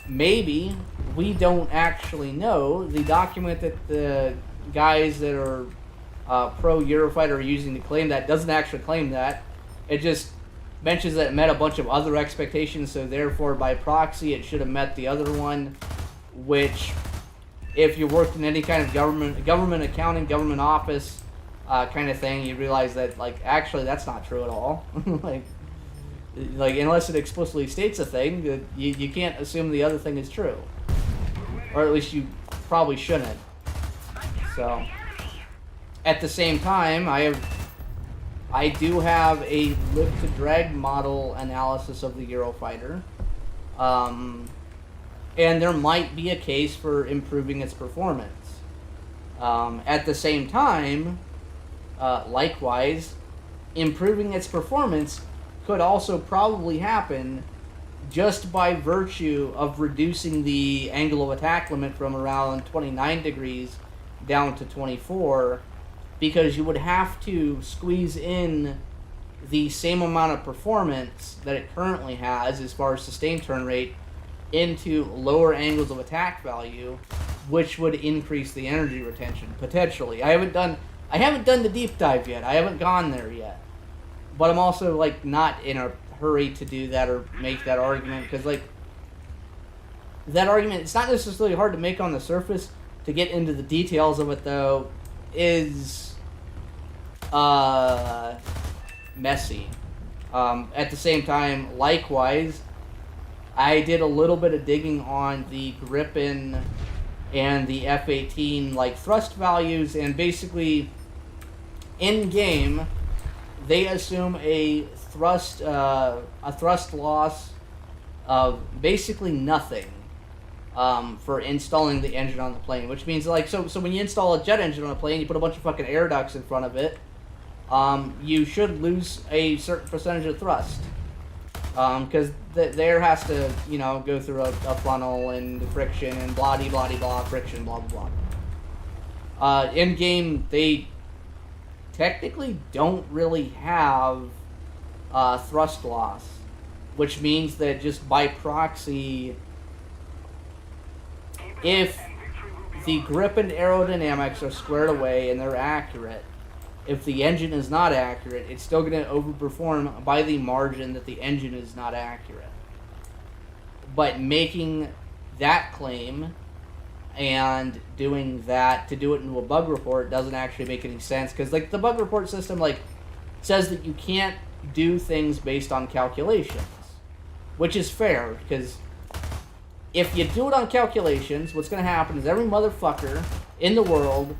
maybe. We don't actually know. The document that the guys that are pro-Eurofighter are using to claim that doesn't actually claim that. It just mentions that it met a bunch of other expectations, so therefore by proxy it should have met the other one, which if you worked in any kind of government accounting, government office kind of thing, you realize that, like, actually that's not true at all. like unless it explicitly states a thing, that you can't assume the other thing is true. Or at least you probably shouldn't. So, at the same time, I do have a lift to drag model analysis of the Eurofighter, and there might be a case for improving its performance. At the same time, likewise, improving its performance could also probably happen just by virtue of reducing the angle of attack limit from around 29 degrees down to 24, because you would have to squeeze in the same amount of performance that it currently has as far as sustained turn rate into lower angles of attack value, which would increase the energy retention potentially. I haven't done the deep dive yet. I haven't gone there yet. But I'm also, like, not in a hurry to do that or make that argument, because, like, that argument, it's not necessarily hard to make on the surface. To get into the details of it, though, is messy. At the same time, likewise, I did a little bit of digging on the Gripen and the F-18 like thrust values, and basically in game they assume a thrust loss of basically nothing for installing the engine on the plane, which means, like, so when you install a jet engine on a plane, you put a bunch of fucking air ducts in front of it, you should lose a certain percentage of thrust, because the air has to, go through a funnel and friction and blah-de-blah-de-blah, friction, blah blah blah. In game, they technically don't really have thrust loss, which means that just by proxy, if the grip and aerodynamics are squared away and they're accurate, if the engine is not accurate, it's still going to overperform by the margin that the engine is not accurate. But making that claim and doing that to do it into a bug report doesn't actually make any sense, because, like, the bug report system, like, says that you can't do things based on calculations, which is fair, because if you do it on calculations, what's going to happen is every motherfucker in the world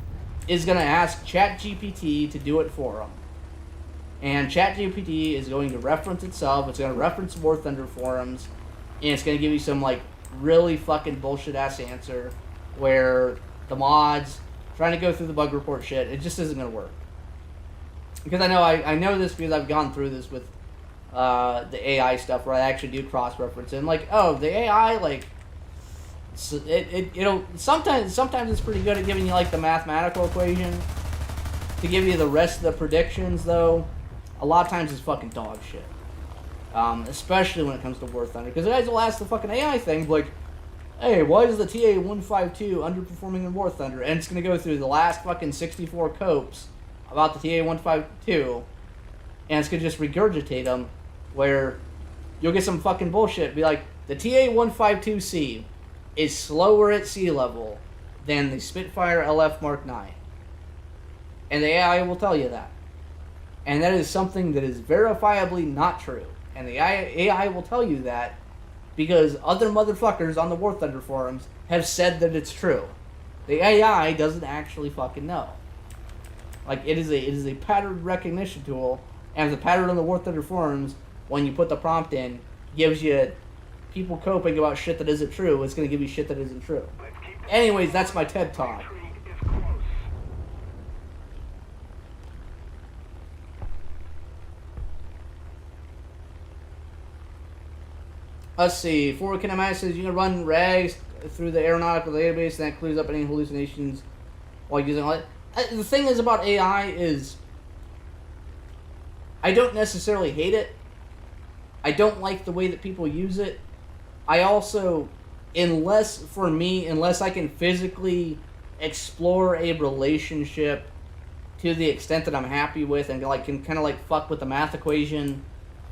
is going to ask ChatGPT to do it for them. And ChatGPT is going to reference itself, it's going to reference War Thunder forums, and it's going to give you some, like, really fucking bullshit-ass answer where the mods trying to go through the bug report shit, it just isn't going to work. Because I know this because I've gone through this with the AI stuff where I actually do cross-reference. And, like, oh, the AI, like, So it'll sometimes it's pretty good at giving you like the mathematical equation. To give you the rest of the predictions, though, a lot of times it's fucking dog shit. Especially when it comes to War Thunder, because guys will ask the fucking AI thing like, "Hey, why is the TA-152 underperforming in War Thunder?" And it's gonna go through the last fucking 64 copes about the TA-152, and it's gonna just regurgitate them, where you'll get some fucking bullshit. Be like, the TA-152C is slower at sea level than the Spitfire LF Mark 9. And the AI will tell you that. And that is something that is verifiably not true. And the AI will tell you that because other motherfuckers on the War Thunder forums have said that it's true. The AI doesn't actually fucking know. Like, it is a pattern recognition tool, and the pattern on the War Thunder forums, when you put the prompt in, gives you people coping about shit that isn't true. It's going to give you shit that isn't true. Anyways, that's my TED Talk. Let's see. For Kinematic says you can run rags through the aeronautical database, and that clears up any hallucinations while using all that. The thing is about AI is I don't necessarily hate it. I don't like the way that people use it. I also, unless I can physically explore a relationship to the extent that I'm happy with, and like can kind of like fuck with the math equation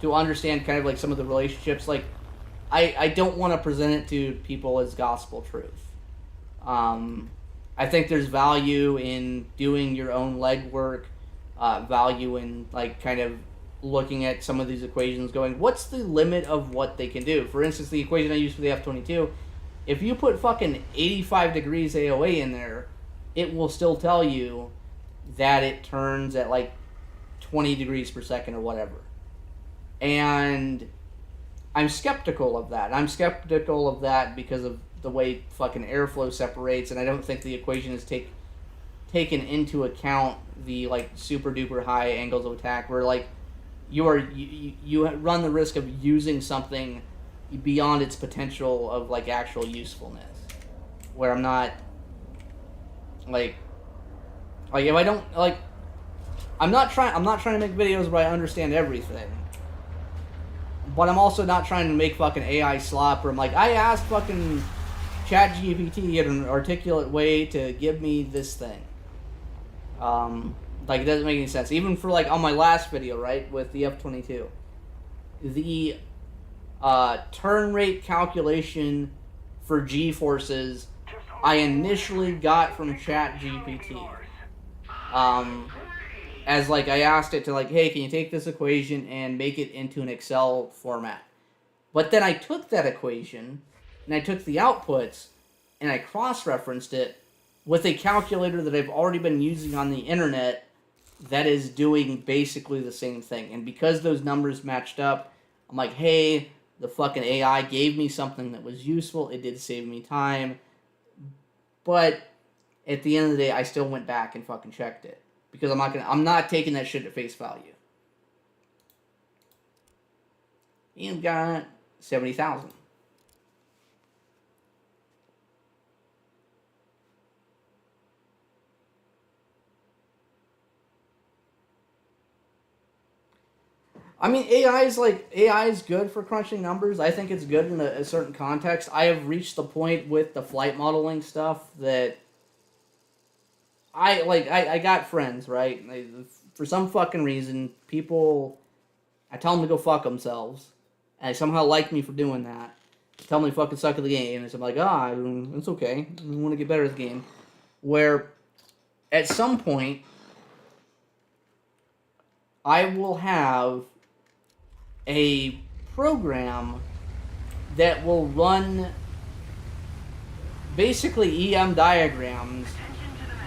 to understand kind of like some of the relationships, like I don't want to present it to people as gospel truth. I think there's value in doing your own legwork, value in like kind of looking at some of these equations going, what's the limit of what they can do? For instance, the equation I used for the F-22, if you put fucking 85 degrees AOA in there, it will still tell you that it turns at like 20 degrees per second or whatever. And I'm skeptical of that. I'm skeptical of that because of the way fucking airflow separates, and I don't think the equation is taken into account the like super duper high angles of attack where like you run the risk of using something beyond its potential of like actual usefulness. Where I'm not like if I don't like I'm not trying to make videos where I understand everything. But I'm also not trying to make fucking AI slop where I'm like, I asked fucking ChatGPT in an articulate way to give me this thing. Like, it doesn't make any sense. Even for, like, on my last video, right, with the F-22. The turn rate calculation for G-forces I initially got from ChatGPT. As, like, I asked it to, like, hey, can you take this equation and make it into an Excel format? But then I took that equation, and I took the outputs, and I cross-referenced it with a calculator that I've already been using on the internet that is doing basically the same thing. And because those numbers matched up, I'm like, hey, the fucking AI gave me something that was useful. It did save me time. But at the end of the day, I still went back and fucking checked it. Because I'm not taking that shit at face value. You've got 70,000. I mean, AI is good for crunching numbers. I think it's good in a certain context. I have reached the point with the flight modeling stuff that I got friends, right? For some fucking reason, people, I tell them to go fuck themselves, and they somehow like me for doing that. They tell me to fucking suck at the game, and I'm like, it's okay. I want to get better at the game. Where, at some point, I will have a program that will run basically EM diagrams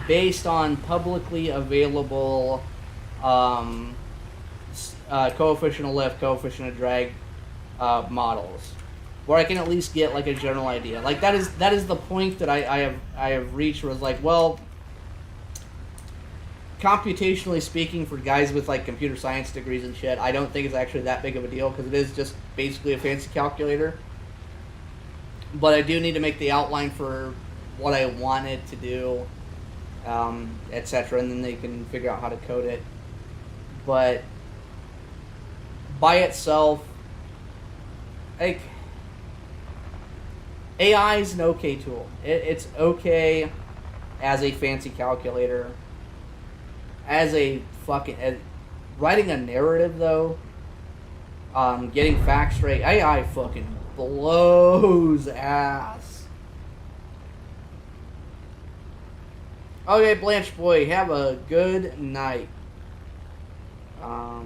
based on publicly available coefficient of lift, coefficient of drag models, where I can at least get like a general idea. Like that is the point that I have reached, where it's like, well, computationally speaking, for guys with like computer science degrees and shit, I don't think it's actually that big of a deal because it is just basically a fancy calculator. but I do need to make the outline for what I want it to do, etc., and then they can figure out how to code it. But by itself, like, AI is an okay tool. It's okay as a fancy calculator. As a writing a narrative, though, getting facts straight, AI fucking blows ass. Okay, Blanche Boy, have a good night. Oh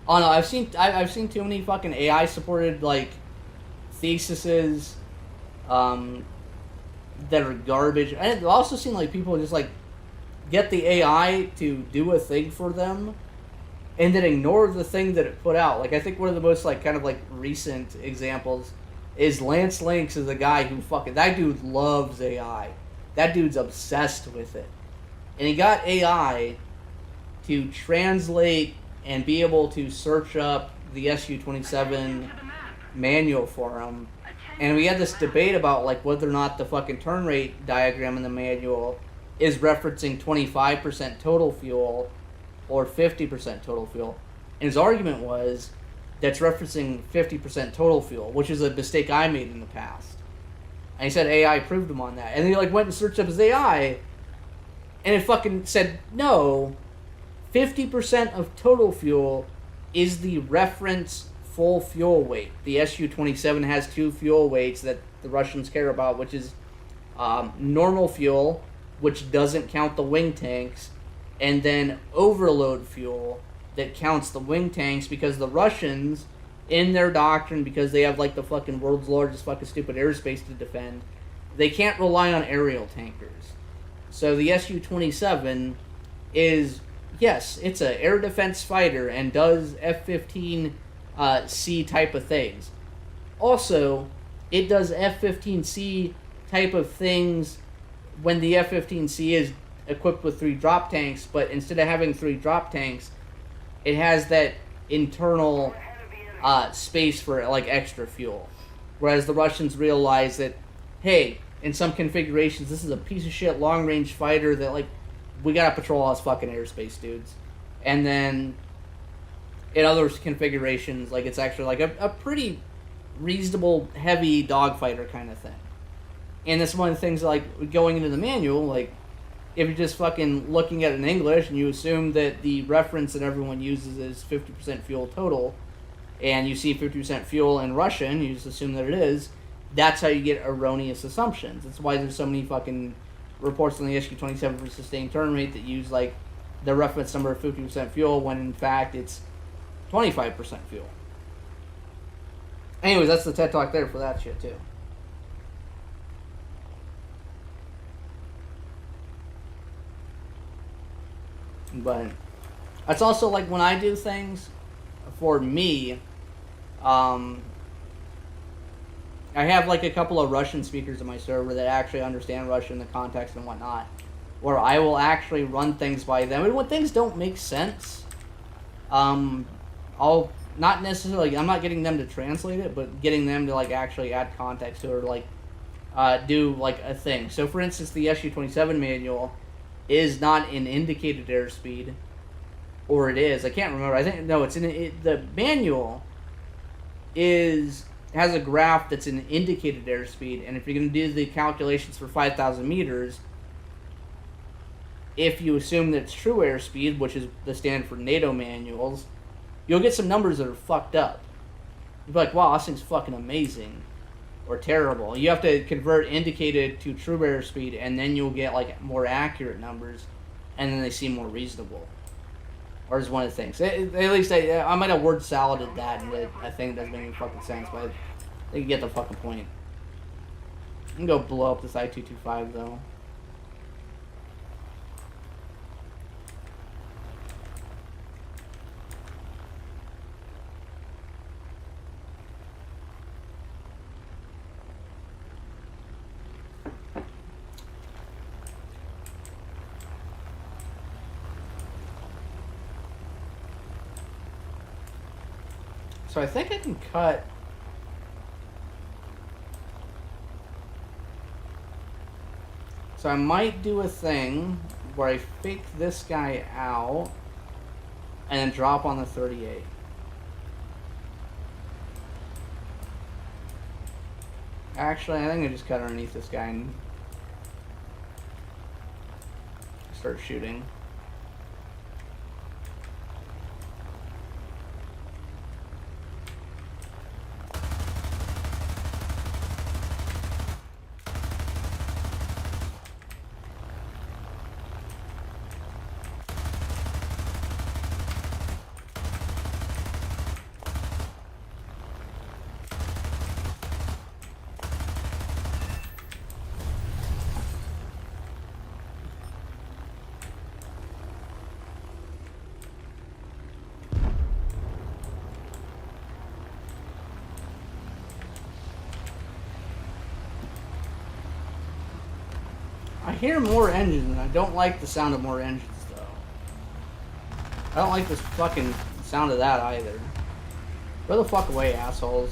no, I've seen too many fucking AI supported like theses, that are garbage. I've also seen like people just like get the AI to do a thing for them, and then ignore the thing that it put out. Like I think one of the most like kind of like recent examples is Lance Lynx is a guy who fucking that dude loves AI. That dude's obsessed with it, and he got AI to translate and be able to search up the SU-27 manual for him. And we had this debate about like whether or not the fucking turn rate diagram in the manual is referencing 25% total fuel or 50% total fuel. And his argument was that's referencing 50% total fuel, which is a mistake I made in the past. And he said AI proved him on that. And then he like went and searched up his AI, and it fucking said no. 50% of total fuel is the reference full fuel weight. The Su-27 has two fuel weights that the Russians care about, which is normal fuel, which doesn't count the wing tanks, and then overload fuel that counts the wing tanks, because the Russians, in their doctrine, because they have like the fucking world's largest fucking stupid airspace to defend, they can't rely on aerial tankers. So the Su-27 is, yes, it's an air defense fighter and does F-15C type of things. Also, it does F-15C type of things when the F-15C is equipped with 3 drop tanks, but instead of having 3 drop tanks, it has that internal space for like extra fuel. Whereas the Russians realize that, hey, in some configurations, this is a piece of shit long-range fighter that like we gotta patrol all this fucking airspace, dudes. And then in other configurations, like it's actually like a pretty reasonable heavy dogfighter kind of thing. And that's one of the things like going into the manual, like if you're just fucking looking at it in English and you assume that the reference that everyone uses is 50% fuel total, and you see 50% fuel in Russian, you just assume that it is, that's how you get erroneous assumptions. That's why there's so many fucking reports on the Su-27 for sustained turn rate that use like the reference number of 50% fuel when in fact it's 25% fuel. Anyways, that's the TED Talk there for that shit too. But that's also like when I do things for me, I have like a couple of Russian speakers in my server that actually understand Russian, the context and whatnot, where I will actually run things by them. And when things don't make sense, I'll not necessarily, I'm not getting them to translate it, but getting them to like actually add context to it, or like do like a thing. So for instance, the Su-27 manual is not in indicated airspeed, or it is. I can't remember. I think no, it's in the manual has a graph that's in indicated airspeed, and if you're going to do the calculations for 5,000 meters, if you assume that it's true airspeed, which is the standard for NATO manuals, you'll get some numbers that are fucked up. You'll be like, wow, this thing's fucking amazing, or terrible. You have to convert indicated to true airspeed, and then you'll get like more accurate numbers, and then they seem more reasonable. Or is one of the things. At least I might have word saladed that, and I think it doesn't make any fucking sense, but I think you get the fucking point. I can go blow up this I-225 though. So I think I can cut So I might do a thing where I fake this guy out and then drop on the 38. Actually, I think I just cut underneath this guy and start shooting. I hear more engines, and I don't like the sound of more engines, though. I don't like this fucking sound of that either. Go the fuck away, assholes.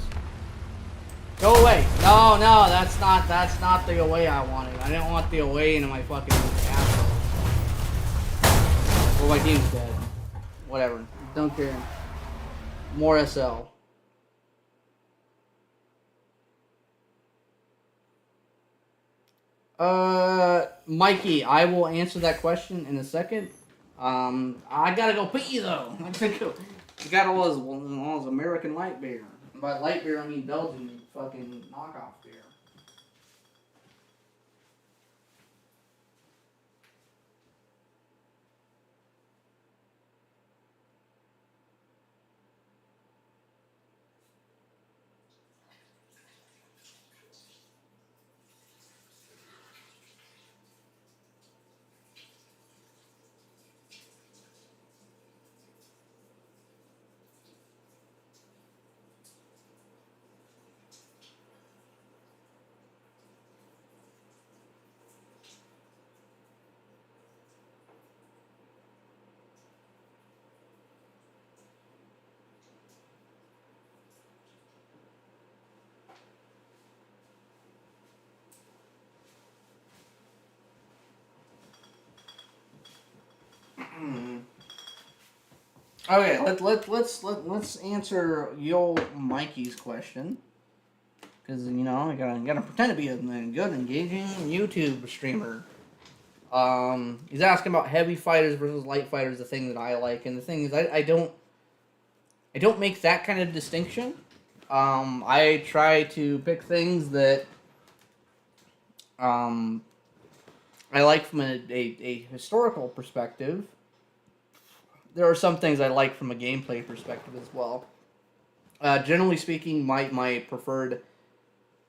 Go away! No, that's not the away I wanted. I didn't want the away into my fucking asshole. Well, my team's dead. Whatever. Don't care. More SL. Mikey, I will answer that question in a second. I gotta go pee though. I gotta go. You got all those American light beer. And by light beer, I mean Belgian fucking knockoff beer. Okay, let's answer yo Mikey's question, because you know I gotta pretend to be a good engaging YouTube streamer. He's asking about heavy fighters versus light fighters, the thing that I like, and the thing is I don't make that kind of distinction. I try to pick things that I like from a historical perspective. There are some things I like from a gameplay perspective as well. Generally speaking, my preferred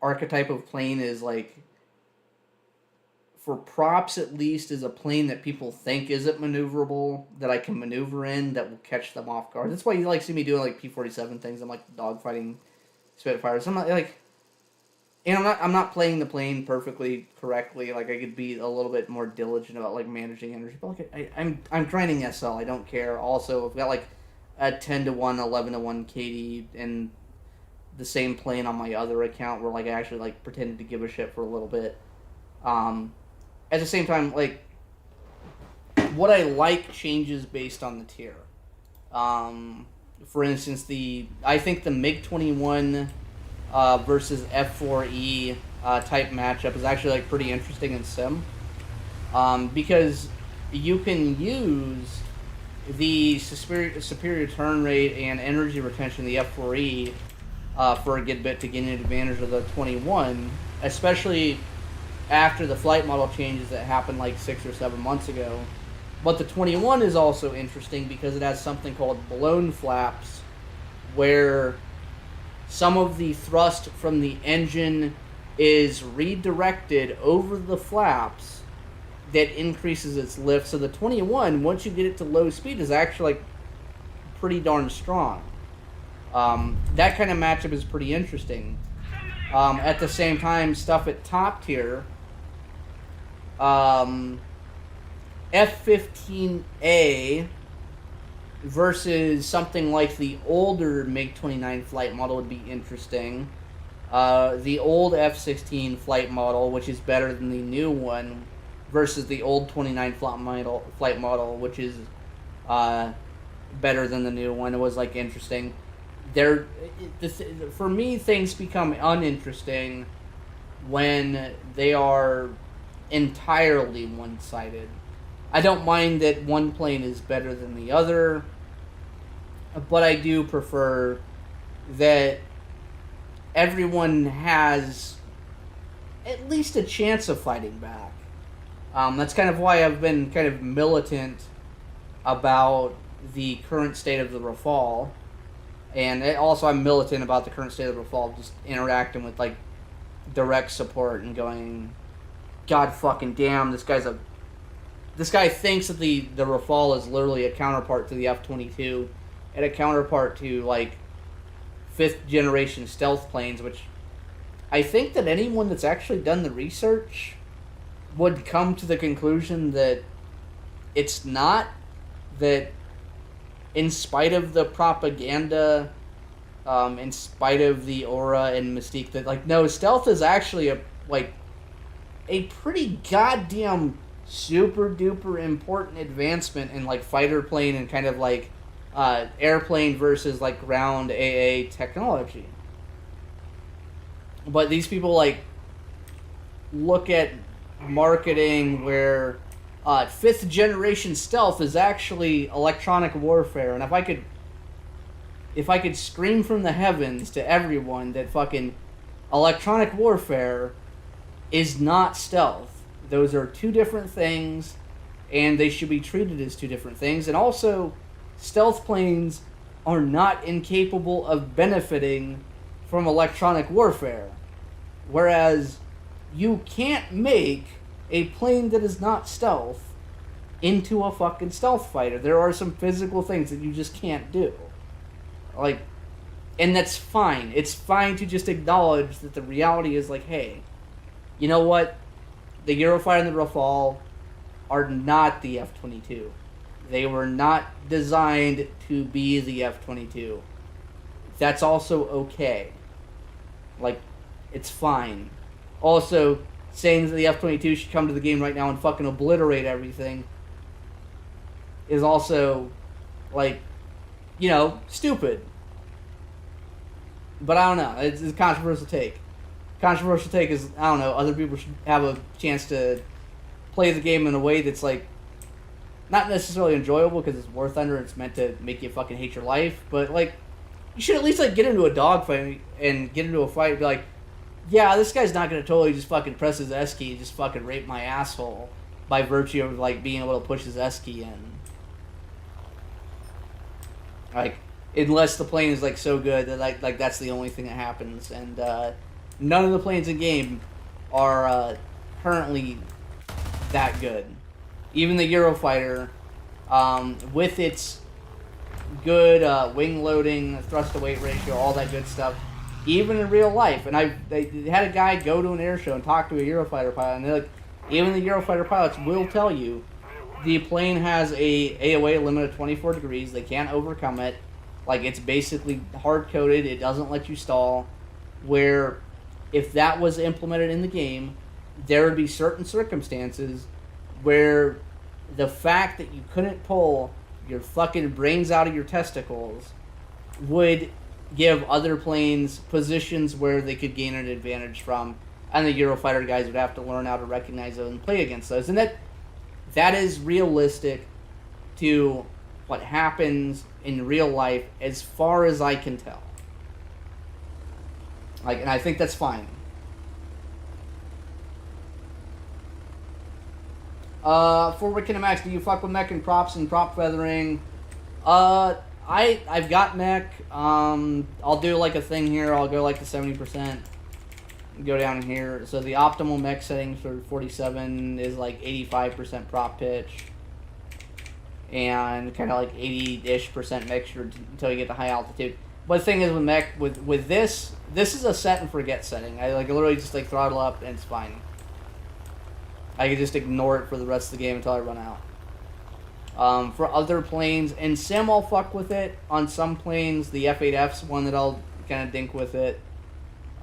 archetype of plane is like, for props at least, is a plane that people think isn't maneuverable, that I can maneuver in, that will catch them off guard. That's why you like see me doing like P-47 things. I'm like dogfighting Spitfires. I'm not like, and I'm not playing the plane perfectly correctly. Like I could be a little bit more diligent about like managing energy. But like I'm grinding SL. I don't care. Also, I've got like a 10-1, 11-1 KD and the same plane on my other account where like I actually like pretended to give a shit for a little bit. At the same time, like what I like changes based on the tier. For instance, I think the MiG-21 versus F4E type matchup is actually like pretty interesting in Sim, because you can use the superior turn rate and energy retention of the F4E for a good bit to gain an advantage of the 21, especially after the flight model changes that happened like 6 or 7 months ago. But the 21 is also interesting because it has something called blown flaps, where some of the thrust from the engine is redirected over the flaps that increases its lift. So the 21, once you get it to low speed, is actually like pretty darn strong. That kind of matchup is pretty interesting. At the same time, stuff at top tier, F-15A versus something like the older MiG-29 flight model would be interesting. The old F-16 flight model, which is better than the new one, versus the old 29 flight model, which is better than the new one. It was like interesting. For me, things become uninteresting when they are entirely one-sided. I don't mind that one plane is better than the other, but I do prefer that everyone has at least a chance of fighting back. That's kind of why I've been kind of militant about the current state of the Rafale. And also I'm militant about the current state of the Rafale, just interacting with, like, direct support and going, God fucking damn, this guy thinks that the Rafale is literally a counterpart to the F-22 and a counterpart to, like, 5th generation stealth planes, which I think that anyone that's actually done the research would come to the conclusion that it's not. That in spite of the propaganda, in spite of the aura and mystique, that, like, no, stealth is actually a pretty goddamn super duper important advancement in, like, fighter plane and kind of like airplane versus, like, ground AA technology. But these people, like, look at marketing where 5th generation stealth is actually electronic warfare, and if I could scream from the heavens to everyone that fucking electronic warfare is not stealth. Those are two different things, and they should be treated as two different things. And also, stealth planes are not incapable of benefiting from electronic warfare. Whereas, you can't make a plane that is not stealth into a fucking stealth fighter. There are some physical things that you just can't do. Like, and that's fine. It's fine to just acknowledge that the reality is, like, hey, you know what? The Eurofighter and the Rafale are not the F-22. They were not designed to be the F-22. That's also okay. Like, it's fine. Also, saying that the F-22 should come to the game right now and fucking obliterate everything is also, like, you know, stupid. But I don't know. It's a controversial take. Controversial take is, I don't know, other people should have a chance to play the game in a way that's, like, not necessarily enjoyable because it's War Thunder and it's meant to make you fucking hate your life, but, like, you should at least, like, get into a dogfight and get into a fight and be like, yeah, this guy's not going to totally just fucking press his S key and just fucking rape my asshole by virtue of, like, being able to push his S key in. Like, unless the plane is, like, so good that, like that's the only thing that happens. And none of the planes in game are currently that good. Even the Eurofighter, with its good wing loading, thrust to weight ratio, all that good stuff, even in real life. And they had a guy go to an air show and talk to a Eurofighter pilot, and they're like, even the Eurofighter pilots will tell you the plane has a AOA limit of 24 degrees. They can't overcome it. Like, it's basically hard-coded. It doesn't let you stall. Where, if that was implemented in the game, there would be certain circumstances where the fact that you couldn't pull your fucking brains out of your testicles would give other planes positions where they could gain an advantage from, and the Eurofighter guys would have to learn how to recognize those and play against those. And that is realistic to what happens in real life as far as I can tell. Like, and I think that's fine. For Wicked Max, do you fuck with mech and props and prop feathering? I've got mech. I'll do like a thing here. I'll go like to 70%. Go down here. So the optimal mech settings for 47 is like 85% prop pitch. And kind of like 80-ish% mixture until you get to high altitude. But the thing is with mech, with this is a set and forget setting. I like literally just like throttle up and it's fine. I can just ignore it for the rest of the game until I run out. For other planes, in sim I'll fuck with it. On some planes, the F8F's one that I'll kind of dink with it.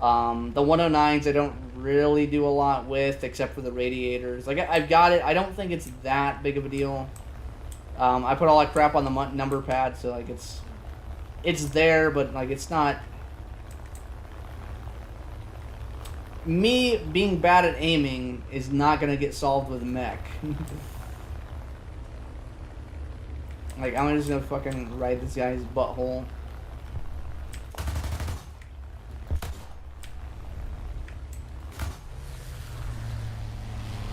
The 109s I don't really do a lot with, except for the radiators. Like, I've got it. I don't think it's that big of a deal. I put all that crap on the number pad, so, like, it's there, but, like, it's not... Me being bad at aiming is not going to get solved with mech. Like, I'm just going to fucking ride this guy's butthole.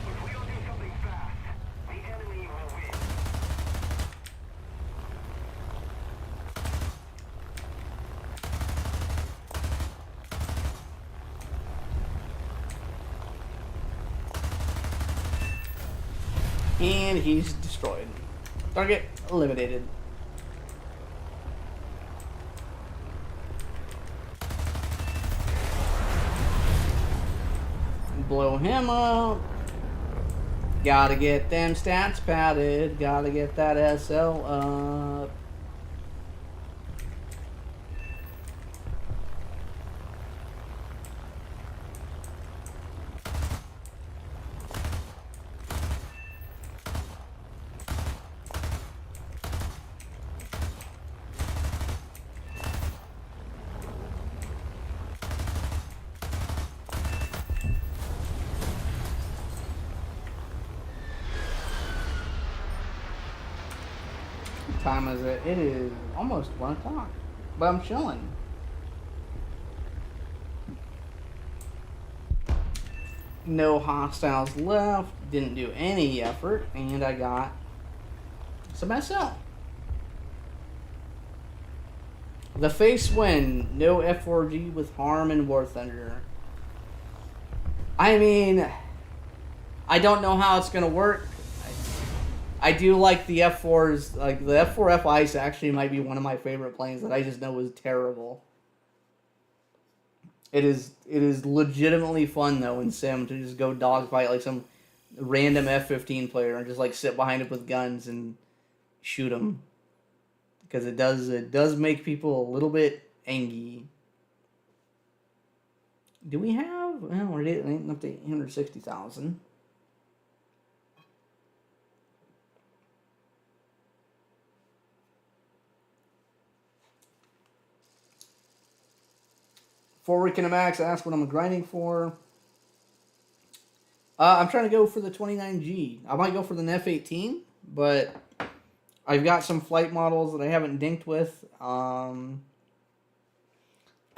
If we don't do something fast, the enemy will win. And he's destroyed. Target eliminated. Blow him up. Gotta get them stats padded. Gotta get that SL up. What time is it? It is almost 1 o'clock. But I'm chilling. No hostiles left. Didn't do any effort. And I got some SL. The face win. No F4G with Harm and War Thunder. I mean, I don't know how it's going to work. I do like the F4s. Like, the F4 F Ice actually might be one of my favorite planes that I just know is terrible. It is legitimately fun, though, in Sim to just go dogfight like some random F-15 player and just, like, sit behind it with guns and shoot them. Because it does make people a little bit angry. Do we have... Well, we're getting up to 860,000. Forward Kinemax asked what I'm grinding for. I'm trying to go for the 29G. I might go for the F-18, but I've got some flight models that I haven't dinked with. I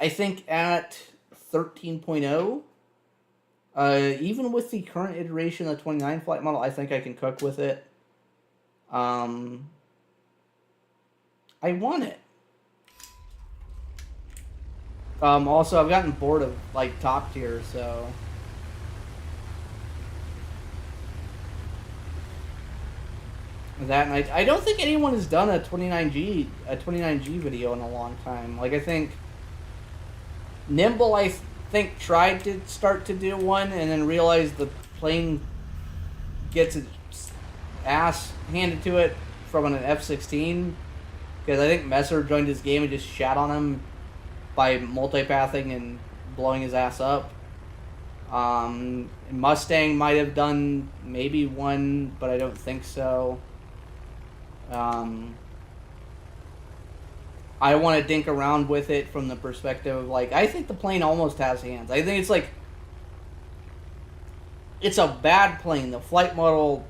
think at 13.0, even with the current iteration of the 29 flight model, I think I can cook with it. I want it. Also, I've gotten bored of, like, top tier, so... That, and I don't think anyone has done a 29G video in a long time. Like, I think... Nimble, I think, tried to start to do one, and then realized the plane gets its ass handed to it from an F-16. Because I think Messer joined his game and just shat on him by multipathing and blowing his ass up. Mustang might have done maybe one, but I don't think so. I want to dink around with it from the perspective of, like, I think the plane almost has hands. I think it's like, it's a bad plane. The flight model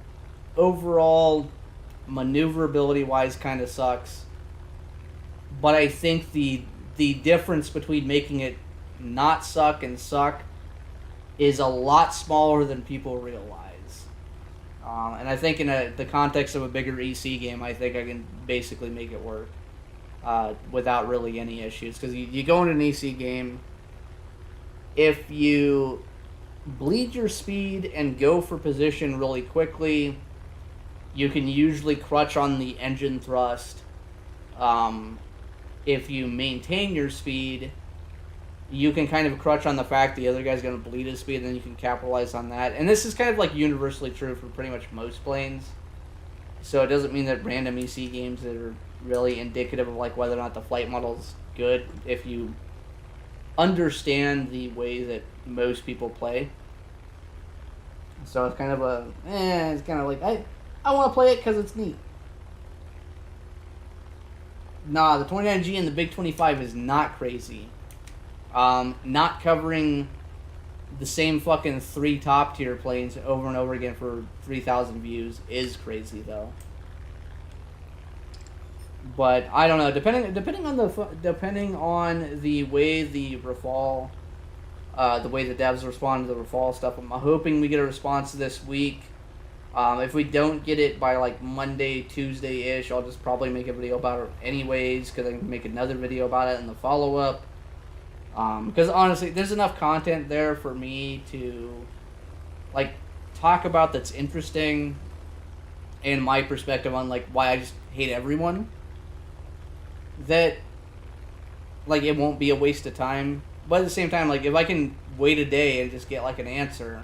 overall maneuverability wise kind of sucks. But I think the difference between making it not suck and suck is a lot smaller than people realize. And I think in the context of a bigger EC game, I think I can basically make it work without really any issues. Because you go into an EC game, if you bleed your speed and go for position really quickly, you can usually crutch on the engine thrust. If you maintain your speed, you can kind of crutch on the fact the other guy's going to bleed his speed, and then you can capitalize on that. And this is kind of like universally true for pretty much most planes. So it doesn't mean that random EC games that are really indicative of, like, whether or not the flight model's good. If you understand the way that most people play. So it's kind of it's kind of like, I want to play it because it's neat. Nah, the 29G and the Big 25 is not crazy. Not covering the same fucking 3 top tier planes over and over again for 3,000 views is crazy though. But I don't know. Depending on the way the Rafale, the way the devs respond to the Rafale stuff, I'm hoping we get a response this week. If we don't get it by like Monday, Tuesday-ish, I'll just probably make a video about it anyways, because I can make another video about it in the follow-up. Because honestly, there's enough content there for me to like talk about that's interesting, and my perspective on like why I just hate everyone. That like it won't be a waste of time, but at the same time, like if I can wait a day and just get like an answer,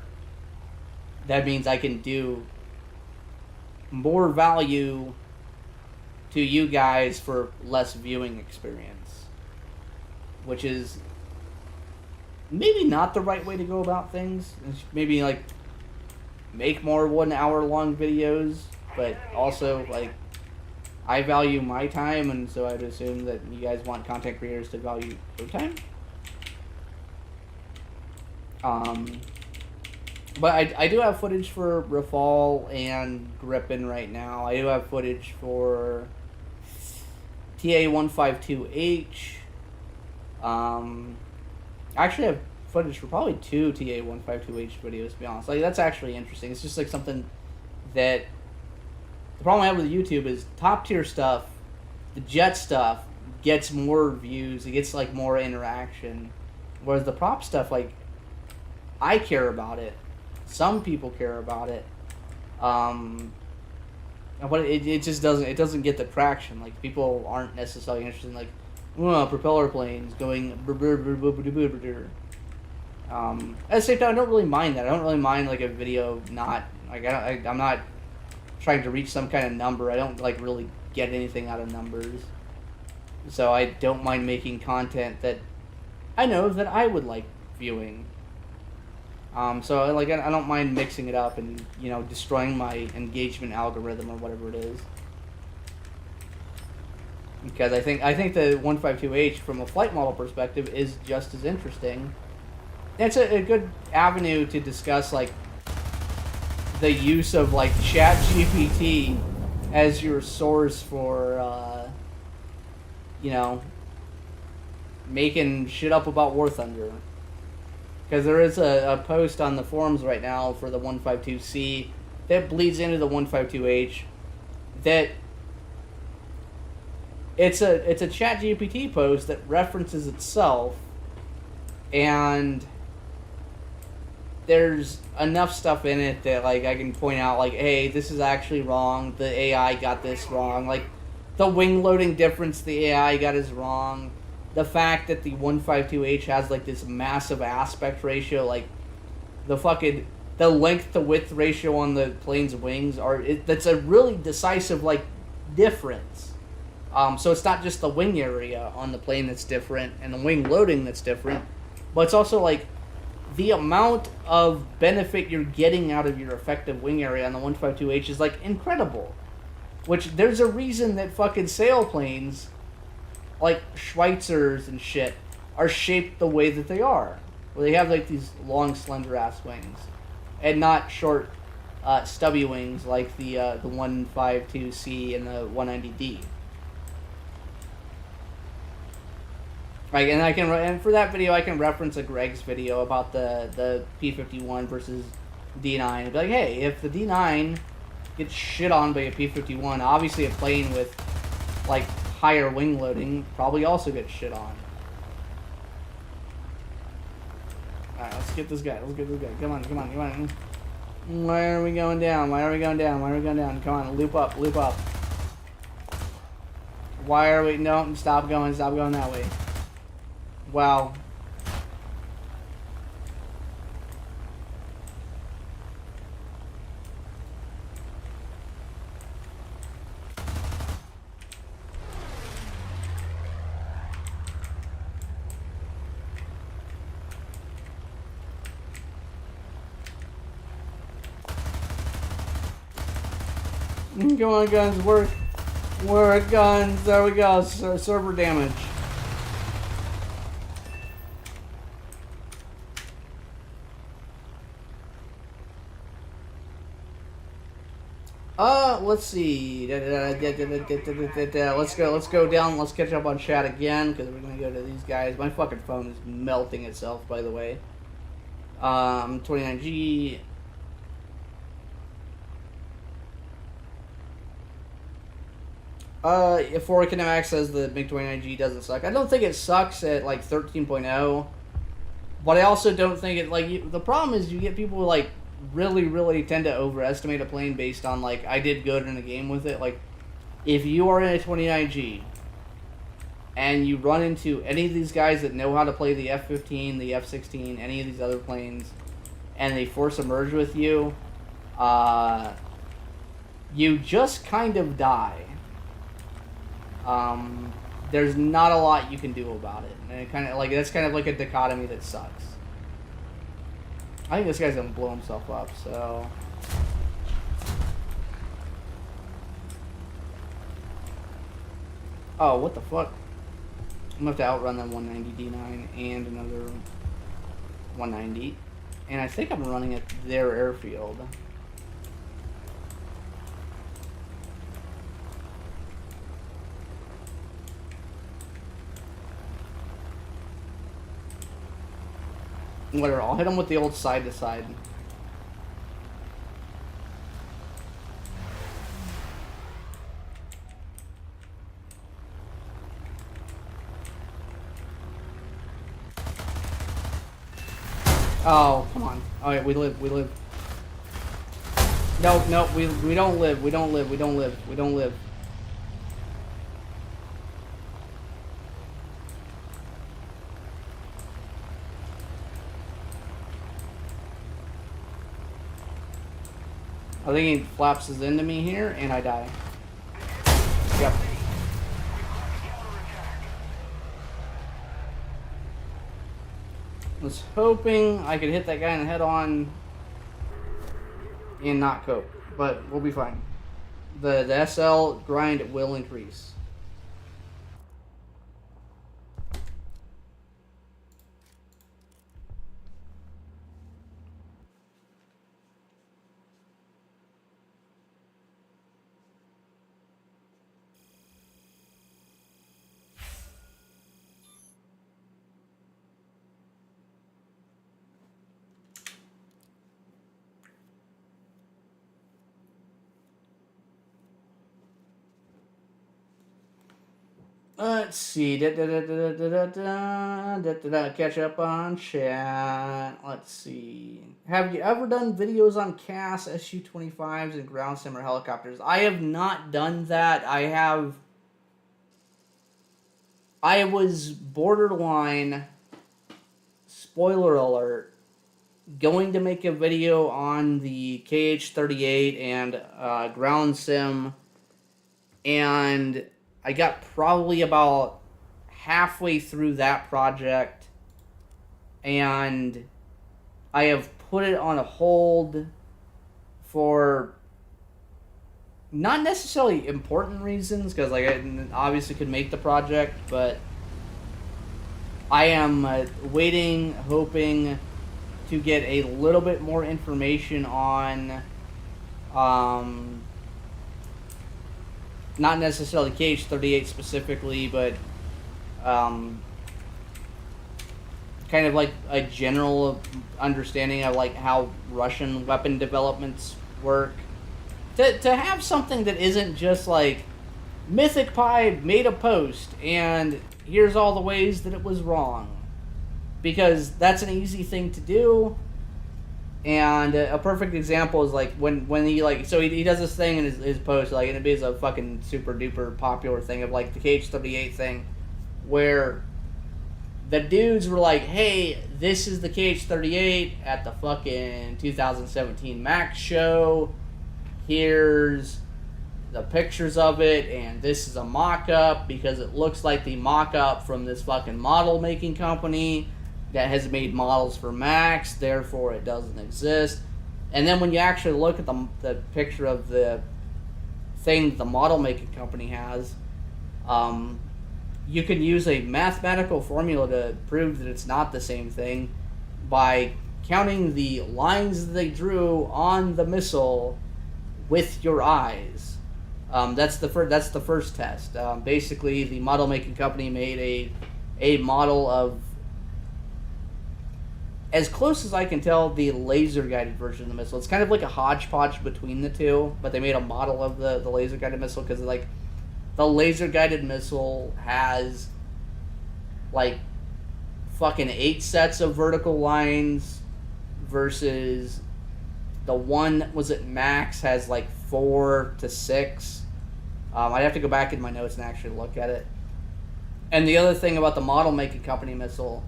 that means I can do more value to you guys for less viewing experience, which is maybe not the right way to go about things. Maybe like make more 1 hour long videos, but also like I value my time, and so I'd assume that you guys want content creators to value your time. But I do have footage for Rafale and Gripen right now. I do have footage for TA-152H. I actually have footage for probably 2 TA-152H videos, to be honest. Like, that's actually interesting. It's just like something that... The problem I have with YouTube is top tier stuff, the jet stuff, gets more views. It gets, like, more interaction. Whereas the prop stuff, like, I care about it. Some people care about it, but it just doesn't get the traction. Like people aren't necessarily interested in like, propeller planes going. At the same time, I don't really mind that. I don't really mind like a video not like I'm not trying to reach some kind of number. I don't like really get anything out of numbers, so I don't mind making content that I know that I would like viewing. So like I don't mind mixing it up and destroying my engagement algorithm or whatever it is, because I think the 152H from a flight model perspective is just as interesting. It's a good avenue to discuss like the use of like ChatGPT as your source for making shit up about War Thunder. Because there is a post on the forums right now for the 152C that bleeds into the 152H. That it's a ChatGPT post that references itself, and there's enough stuff in it that like I can point out like, hey, this is actually wrong. The AI got this wrong. Like the wing loading difference the AI got is wrong. The fact that the 152H has like this massive aspect ratio, like the length to width ratio on the plane's wings that's a really decisive like difference. So it's not just the wing area on the plane that's different and the wing loading that's different, but it's also like the amount of benefit you're getting out of your effective wing area on the 152H is like incredible. Which there's a reason that fucking sailplanes like Schweitzers and shit are shaped the way that they are, where they have like these long slender ass wings and not short stubby wings like the 152C and the 190D. Like, and for that video I can reference a Greg's video about the P-51 versus D9 and be like, hey, if the D9 gets shit on by a P-51, obviously a plane with like higher wing loading probably also gets shit on. Alright, let's get this guy. Come on. Why are we going down? Come on, loop up. Why are we... No, stop going that way. Wow. Come on, guns, work. Work, guns. There we go. Server damage. Let's see. Let's go down. Let's catch up on chat again because we're gonna go to these guys. My fucking phone is melting itself, by the way. 29G. If 4 Kinemax says the MiG-29G doesn't suck, I don't think it sucks at like 13.0. But I also don't think it like the problem is you get people who like really tend to overestimate a plane based on like I did good in a game with it. Like if you are in a 29G and you run into any of these guys that know how to play the F-15, the F-16, any of these other planes, and they force a merge with you, you just kind of die. There's not a lot you can do about it, and it kind of like that's kind of like a dichotomy that sucks. I think this guy's gonna blow himself up, so. Oh, what the fuck? I'm gonna have to outrun that 190 D9 and another 190. And I think I'm running at their airfield. Whatever, I'll hit him with the old side to side. Oh, come on. Oh yeah, we live. No, we don't live. We don't live. I think he flapses into me here, and I die. Yep. Was hoping I could hit that guy in the head on and not cope, but we'll be fine. The SL grind will increase. Let's see. Catch up on chat. Let's see. Have you ever done videos on CAS, Su-25s, and ground simmer helicopters? I have not done that. I was borderline, spoiler alert, going to make a video on the KH-38 and ground sim, and I got probably about halfway through that project, and I have put it on a hold for not necessarily important reasons, because like I obviously could make the project, but I am waiting, hoping to get a little bit more information on not necessarily KH-38 specifically, but kind of like a general understanding of like how Russian weapon developments work. To have something that isn't just like Mythic Pi made a post and here's all the ways that it was wrong, because that's an easy thing to do. And a perfect example is like when he like, so he does this thing in his post, like, and it is a fucking super duper popular thing of like the KH-38 thing, where the dudes were like, hey, this is the KH-38 at the fucking 2017 Max show, here's the pictures of it, and this is a mock-up because it looks like the mock-up from this fucking model making company that has made models for Max, therefore it doesn't exist. And then when you actually look at the picture of the thing the model making company has, you can use a mathematical formula to prove that it's not the same thing by counting the lines that they drew on the missile with your eyes. That's the first test. Basically, the model making company made a model of, as close as I can tell, the laser guided version of the missile. It's kind of like a hodgepodge between the two, but they made a model of the laser guided missile because like the laser guided missile has like fucking 8 sets of vertical lines versus the one that was at max has like 4 to 6. I'd have to go back in my notes and actually look at it. And the other thing about the model making company missile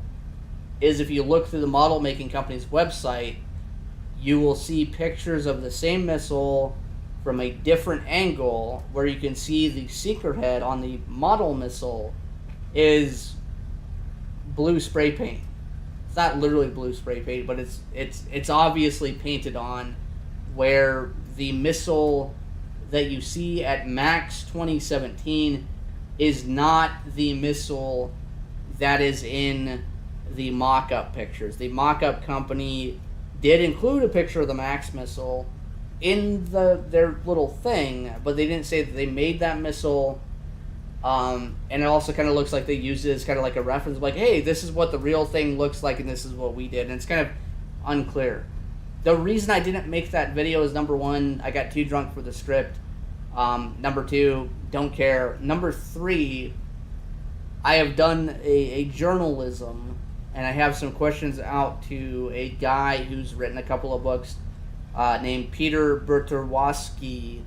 is if you look through the model making company's website, you will see pictures of the same missile from a different angle where you can see the seeker head on the model missile is blue spray paint. It's not literally blue spray paint, but it's obviously painted on, where the missile that you see at Max 2017 is not the missile that is in the mock-up pictures. The mock-up company did include a picture of the Max missile in their little thing, but they didn't say that they made that missile. And it also kind of looks like they used it as kind of like a reference, like, hey, this is what the real thing looks like, and this is what we did. And it's kind of unclear. The reason I didn't make that video is, number one, I got too drunk for the script. Number two, don't care. Number three, I have done a journalism, and I have some questions out to a guy who's written a couple of books named Peter Berterwowski,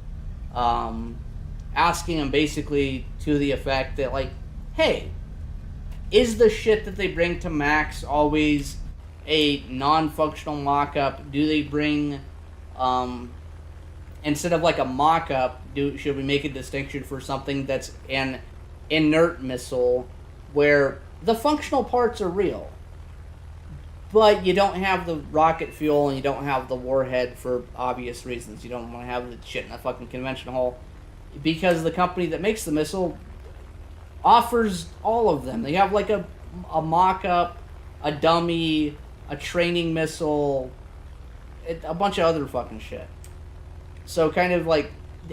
asking him basically to the effect that, like, hey, is the shit that they bring to Max always a non-functional mock-up? Do they bring, instead of like a mock-up, should we make a distinction for something that's an inert missile where the functional parts are real, but you don't have the rocket fuel and you don't have the warhead for obvious reasons? You don't want to have the shit in a fucking convention hall, because the company that makes the missile offers all of them. They have like a mock-up, a dummy, a training missile, a bunch of other fucking shit. So kind of like,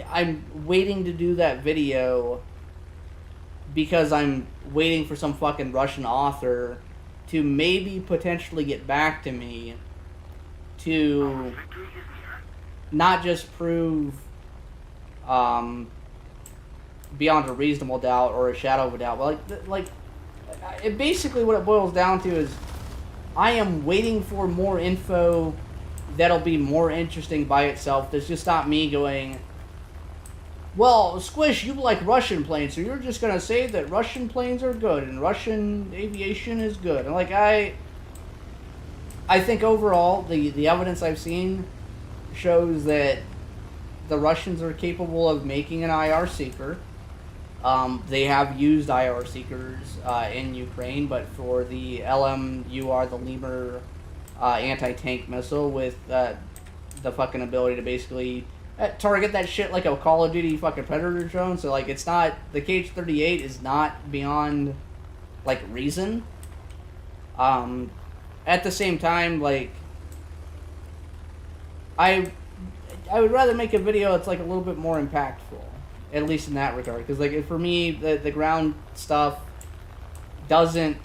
I'm waiting to do that video because I'm waiting for some fucking Russian author to maybe potentially get back to me to not just prove beyond a reasonable doubt or a shadow of a doubt, but like it basically what it boils down to is I am waiting for more info that'll be more interesting by itself. There's just not me going, well, Squish, you like Russian planes, so you're just going to say that Russian planes are good and Russian aviation is good. And like, I think overall, the evidence I've seen shows that the Russians are capable of making an IR seeker. They have used IR seekers in Ukraine, but for the LMUR, the Lemur anti-tank missile with the fucking ability to basically target that shit like a Call of Duty fucking Predator drone. So like, it's not, the KH-38 is not beyond like reason. At the same time, like, I would rather make a video that's like a little bit more impactful, at least in that regard, because like for me the ground stuff doesn't,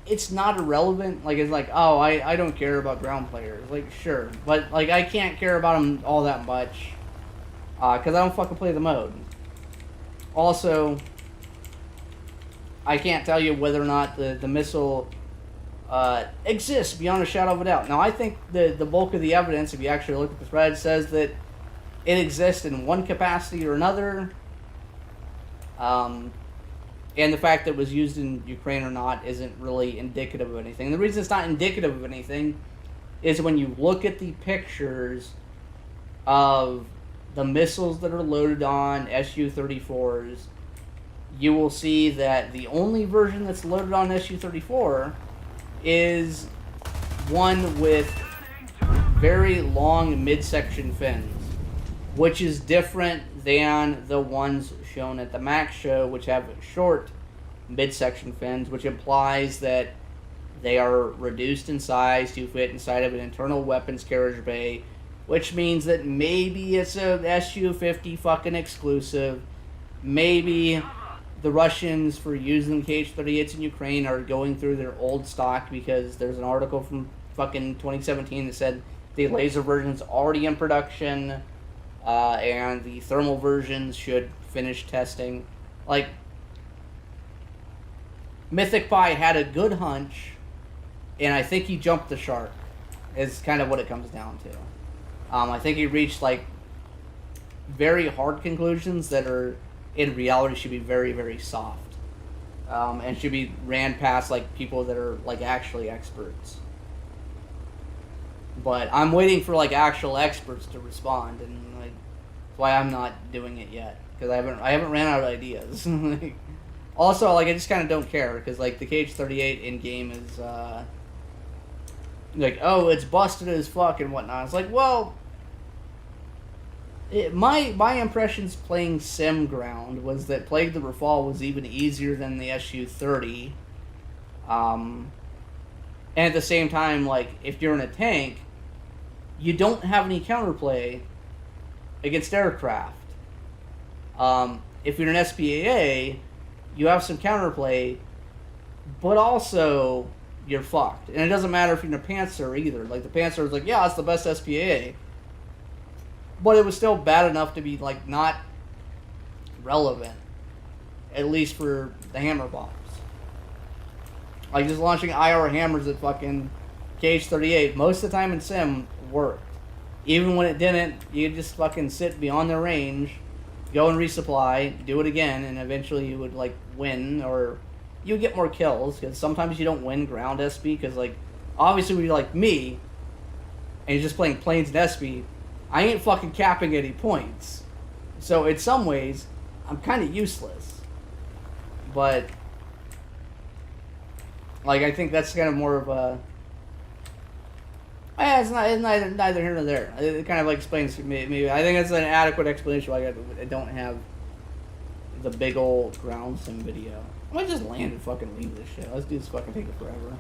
it's not irrelevant. Like, it's like, oh, I don't care about ground players. Like, sure, but like I can't care about them all that much because I don't fucking play the mode. Also, I can't tell you whether or not the missile exists beyond a shadow of a doubt. Now, I think the bulk of the evidence, if you actually look at the thread, says that it exists in one capacity or another. And the fact that it was used in Ukraine or not isn't really indicative of anything. And the reason it's not indicative of anything is when you look at the pictures of the missiles that are loaded on Su-34s, you will see that the only version that's loaded on Su-34 is one with very long midsection fins. which is different than the ones shown at the Max show, which have short midsection fins, which implies that they are reduced in size to fit inside of an internal weapons carriage bay, which means that maybe it's a Su-50 fucking exclusive. Maybe the Russians, for using Kh-38s in Ukraine, are going through their old stock because there's an article from fucking 2017 that said the laser version's already in production, and the thermal versions should finish testing. Like, Mythic Pie had a good hunch, and I think he jumped the shark, is kind of what it comes down to. I think he reached, like, very hard conclusions that are, in reality, should be very, very soft. And should be ran past, like, people that are, like, actually experts. But I'm waiting for, like, actual experts to respond, and, like, that's why I'm not doing it yet. Because I haven't ran out of ideas. Also, like, I just kind of don't care, because, like, the Kh-38 in-game is, like, oh, it's busted as fuck and whatnot. It's like, well, my impressions playing Sim Ground was that Plague the Rafal was even easier than the Su-30. And at the same time, like, if you're in a tank, you don't have any counterplay against aircraft. If you're an SPAA, you have some counterplay, but also you're fucked. And it doesn't matter if you're in a Panzer either. Like, the Panzer is like, yeah, it's the best SPAA. But it was still bad enough to be, like, not relevant. At least for the hammer bombs. Like, just launching IR hammers at fucking Kh-38, most of the time in Sim, worked. Even when it didn't, you could just fucking sit beyond their range, go and resupply, do it again, and eventually you would, like, win, or you would get more kills, because sometimes you don't win ground SP, because, like, obviously when you're like me, and you're just playing planes and SP, I ain't fucking capping any points. So, in some ways, I'm kind of useless. But, like, I think that's kind of more of a... it's neither here nor there. It kind of, like, explains me. I think it's an adequate explanation why I don't have the big old ground sim video. I might just land and fucking leave this shit. Let's do this fucking take it forever.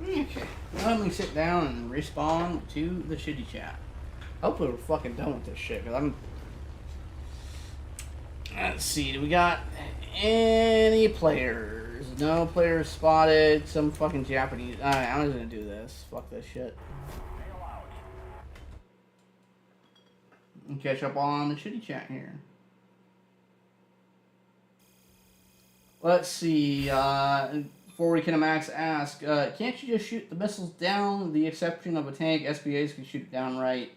Okay, now let me sit down and respawn to the shitty chat. Hopefully we're fucking done with this shit, because I'm... Let's see, do we got any players? No players spotted. Some fucking Japanese... Alright, I'm just gonna do this. Fuck this shit. And catch up on the shitty chat here. Let's see, before Kinemax ask, can't you just shoot the missiles down? The exception of a tank, SPAs can shoot it down right.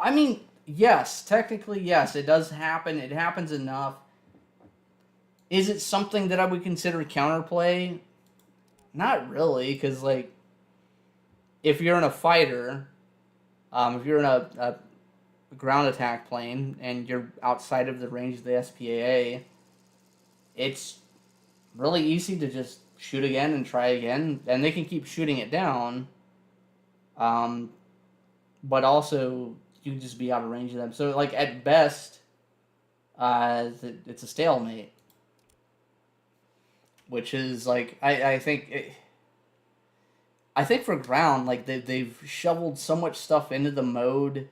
I mean, yes, technically yes, it does happen. It happens enough. Is it something that I would consider counterplay? Not really, because, like, if you're in a fighter, if you're in a ground attack plane, and you're outside of the range of the SPAA, it's really easy to just shoot again and try again, and they can keep shooting it down. But also, you can just be out of range of them. So like at best, it's a stalemate, which is like I think. I think for ground, like they've shoveled so much stuff into the mode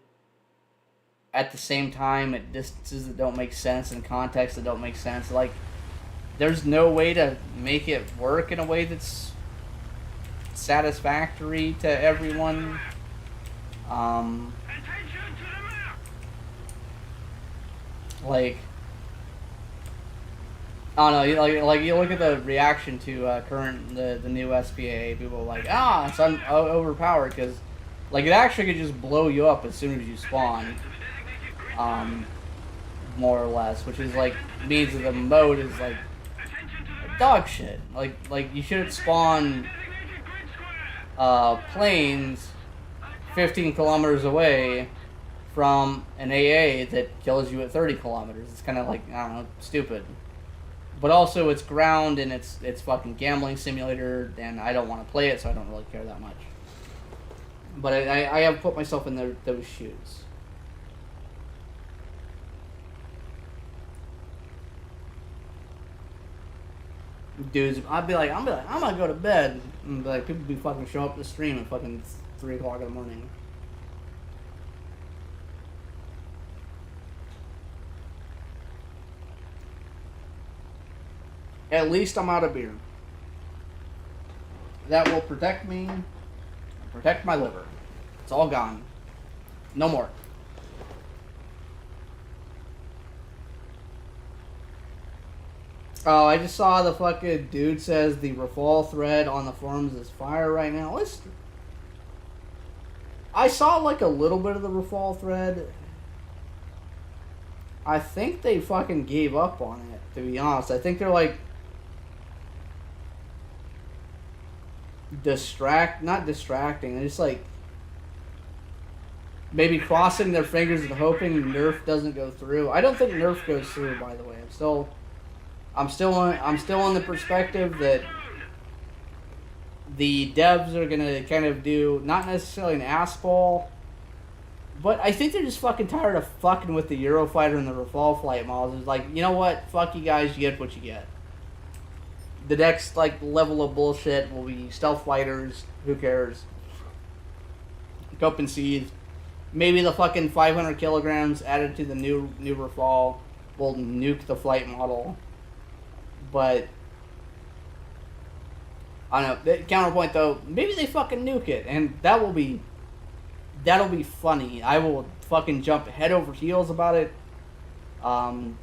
at the same time at distances that don't make sense and contexts that don't make sense. Like, there's no way to make it work in a way that's satisfactory to everyone. Like, I don't know. You look at the reaction to the new SPA. People are like, it's overpowered because, like, it actually could just blow you up as soon as you spawn. More or less, which is like means that the mode is like dog shit. Like you should spawn planes 15 kilometers away from an AA that kills you at 30 kilometers. It's kind of like, I don't know, stupid. But also it's ground and it's fucking gambling simulator, and I don't want to play it, so I don't really care that much. But I have put myself in those shoes. Dudes, I'm gonna go to bed. And like, people be fucking show up to the stream at fucking 3 o'clock in the morning. At least I'm out of beer. That will protect me, protect my liver. It's all gone. No more. Oh, I just saw the fucking dude says the Rafal thread on the forums is fire right now. I saw like a little bit of the Rafal thread. I think they fucking gave up on it, to be honest. I think they're like not distracting. They're just like maybe crossing their fingers and hoping Nerf doesn't go through. I don't think Nerf goes through, by the way. I'm still on the perspective that the devs are gonna kind of do not necessarily an ass ball, but I think they're just fucking tired of fucking with the Eurofighter and the Rafale flight models. It's like, you know what? Fuck you guys. You get what you get. The next like level of bullshit will be stealth fighters. Who cares? Cope and seethe. Maybe the fucking 500 kilograms added to the new Rafale will nuke the flight model. But I don't know. Counterpoint though, maybe they fucking nuke it, and that'll be funny. I will fucking jump head over heels about it,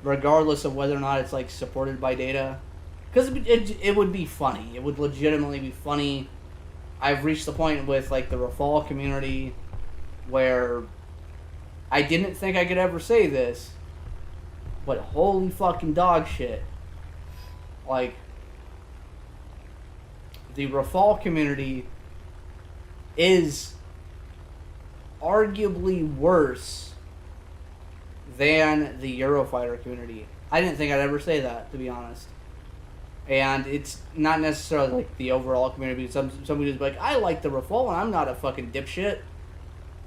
regardless of whether or not it's like supported by data, because it would be funny. It would legitimately be funny. I've reached the point with like the Rafale community where I didn't think I could ever say this, but holy fucking dog shit. Like, the Rafale community is arguably worse than the Eurofighter community. I didn't think I'd ever say that, to be honest. And it's not necessarily like the overall community. Somebody who's like, I like the Rafale and I'm not a fucking dipshit.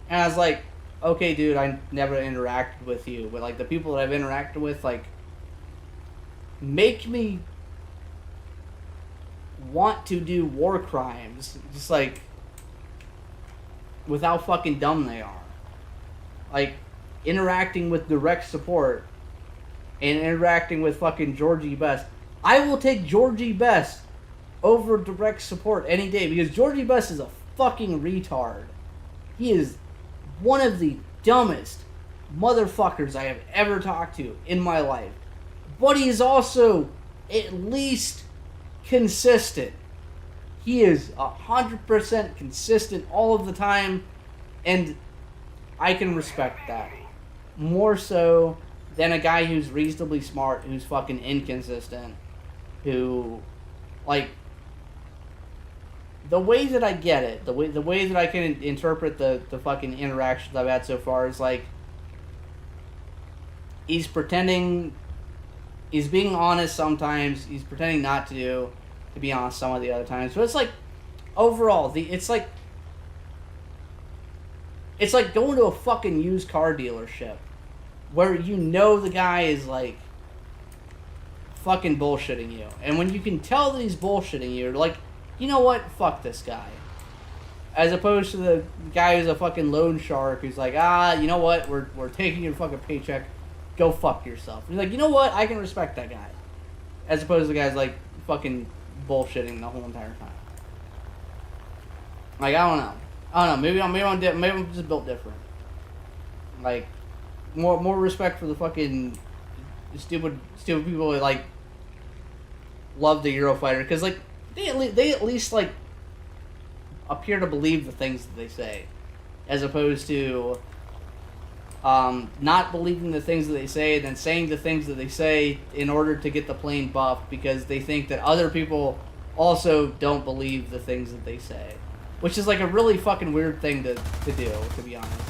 And I was like, okay, dude, I never interacted with you. But like the people that I've interacted with, like, make me want to do war crimes, just like with how fucking dumb they are. Like interacting with direct support and interacting with fucking Georgie Best. I will take Georgie Best over direct support any day because Georgie Best is a fucking retard. He is one of the dumbest motherfuckers I have ever talked to in my life. But he is also at least consistent. He is 100% consistent all of the time, and I can respect that. More so than a guy who's reasonably smart, who's fucking inconsistent, who, like, the way that I get it, the way that I can interpret the fucking interactions I've had so far is like, he's pretending. He's being honest sometimes. He's pretending not to be honest some of the other times. But it's like, overall, it's like, It's like going to a fucking used car dealership where you know the guy is like fucking bullshitting you. And when you can tell that he's bullshitting you, you're like, you know what? Fuck this guy. As opposed to the guy who's a fucking loan shark who's like, you know what? We're taking your fucking paycheck. Go fuck yourself. You're like, you know what? I can respect that guy. As opposed to the guy's like fucking bullshitting the whole entire time. Like, I don't know. Maybe I'm just built different. Like, more respect for the fucking stupid people that like love the Eurofighter, because like they at least like appear to believe the things that they say, as opposed to not believing the things that they say and then saying the things that they say in order to get the plane buffed because they think that other people also don't believe the things that they say, which is like a really fucking weird thing to do, to be honest.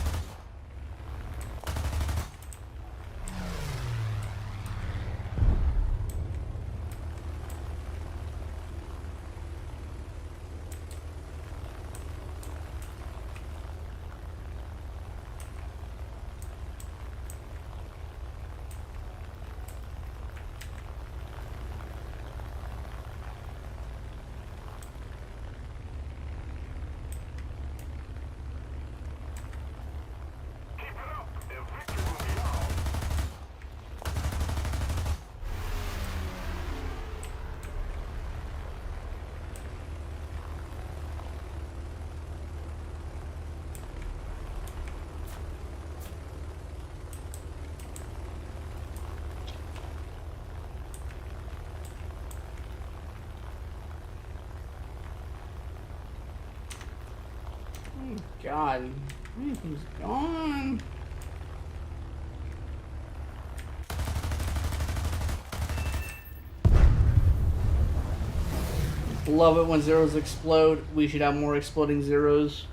God, he's gone. Love it when zeros explode. We should have more exploding zeros.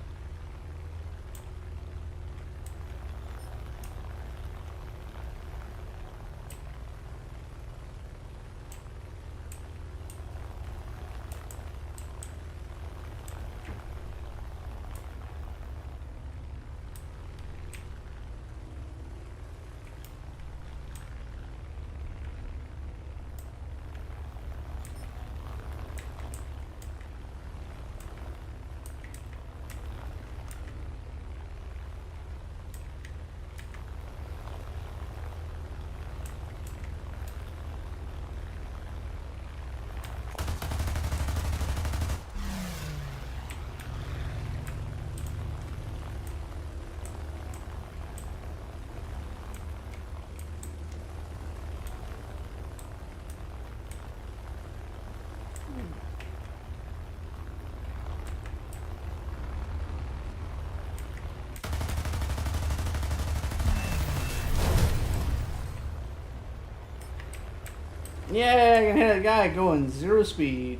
Yeah, I can hit a guy going 0 speed.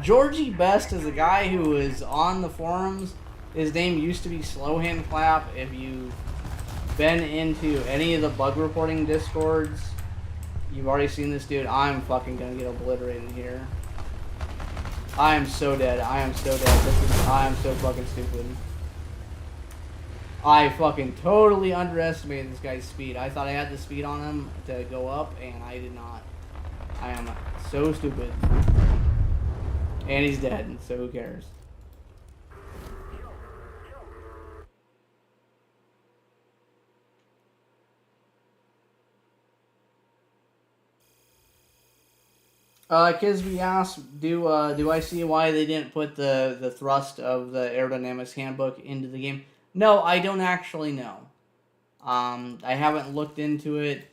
Georgie Best is a guy who is on the forums. His name used to be Slowhand Clap. If you've been into any of the bug reporting discords, you've already seen this dude. I'm fucking gonna get obliterated here. I am so dead. I am so dead. I am so fucking stupid. I fucking totally underestimated this guy's speed. I thought I had the speed on him to go up, and I did not. I am so stupid. And he's dead, so who cares? Kisby asked, do I see why they didn't put the thrust of the aerodynamics handbook into the game? No, I don't actually know. I haven't looked into it.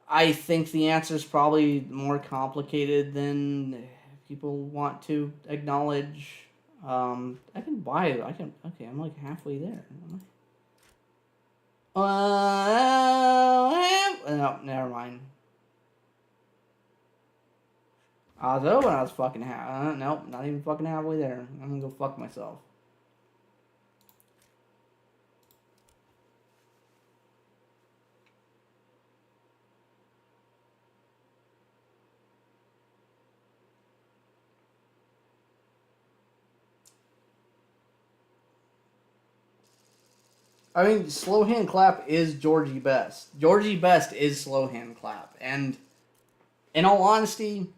I think the answer is probably more complicated than people want to acknowledge. I can buy it. Okay, I'm like halfway there. No, never mind. Although when I was fucking nope, not even fucking halfway there. I'm gonna go fuck myself. I mean, slow hand clap is Georgie Best. Georgie Best is slow hand clap. And in all honesty,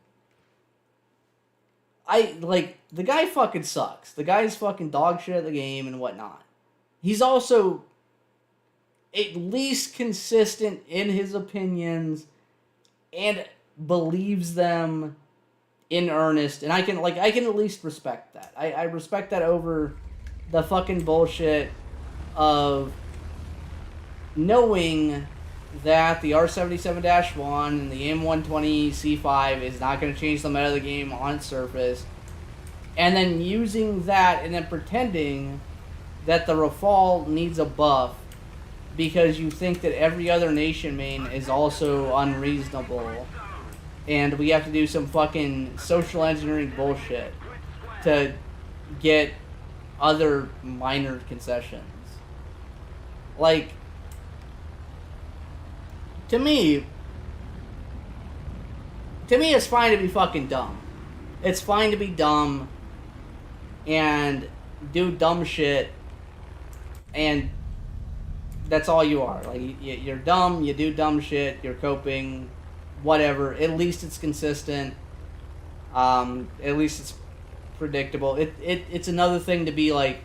the guy fucking sucks. The guy's fucking dog shit at the game and whatnot. He's also at least consistent in his opinions and believes them in earnest. And I can at least respect that. I respect that over the fucking bullshit of knowing that the R77-1 and the M120C5 is not going to change the meta of the game on its surface, and then using that and then pretending that the Rafale needs a buff because you think that every other nation main is also unreasonable, and we have to do some fucking social engineering bullshit to get other minor concessions. Like, to me, it's fine to be fucking dumb. It's fine to be dumb and do dumb shit, and that's all you are. Like, you're dumb, you do dumb shit, you're coping, whatever. At least it's consistent. At least it's predictable. It's another thing to be, like,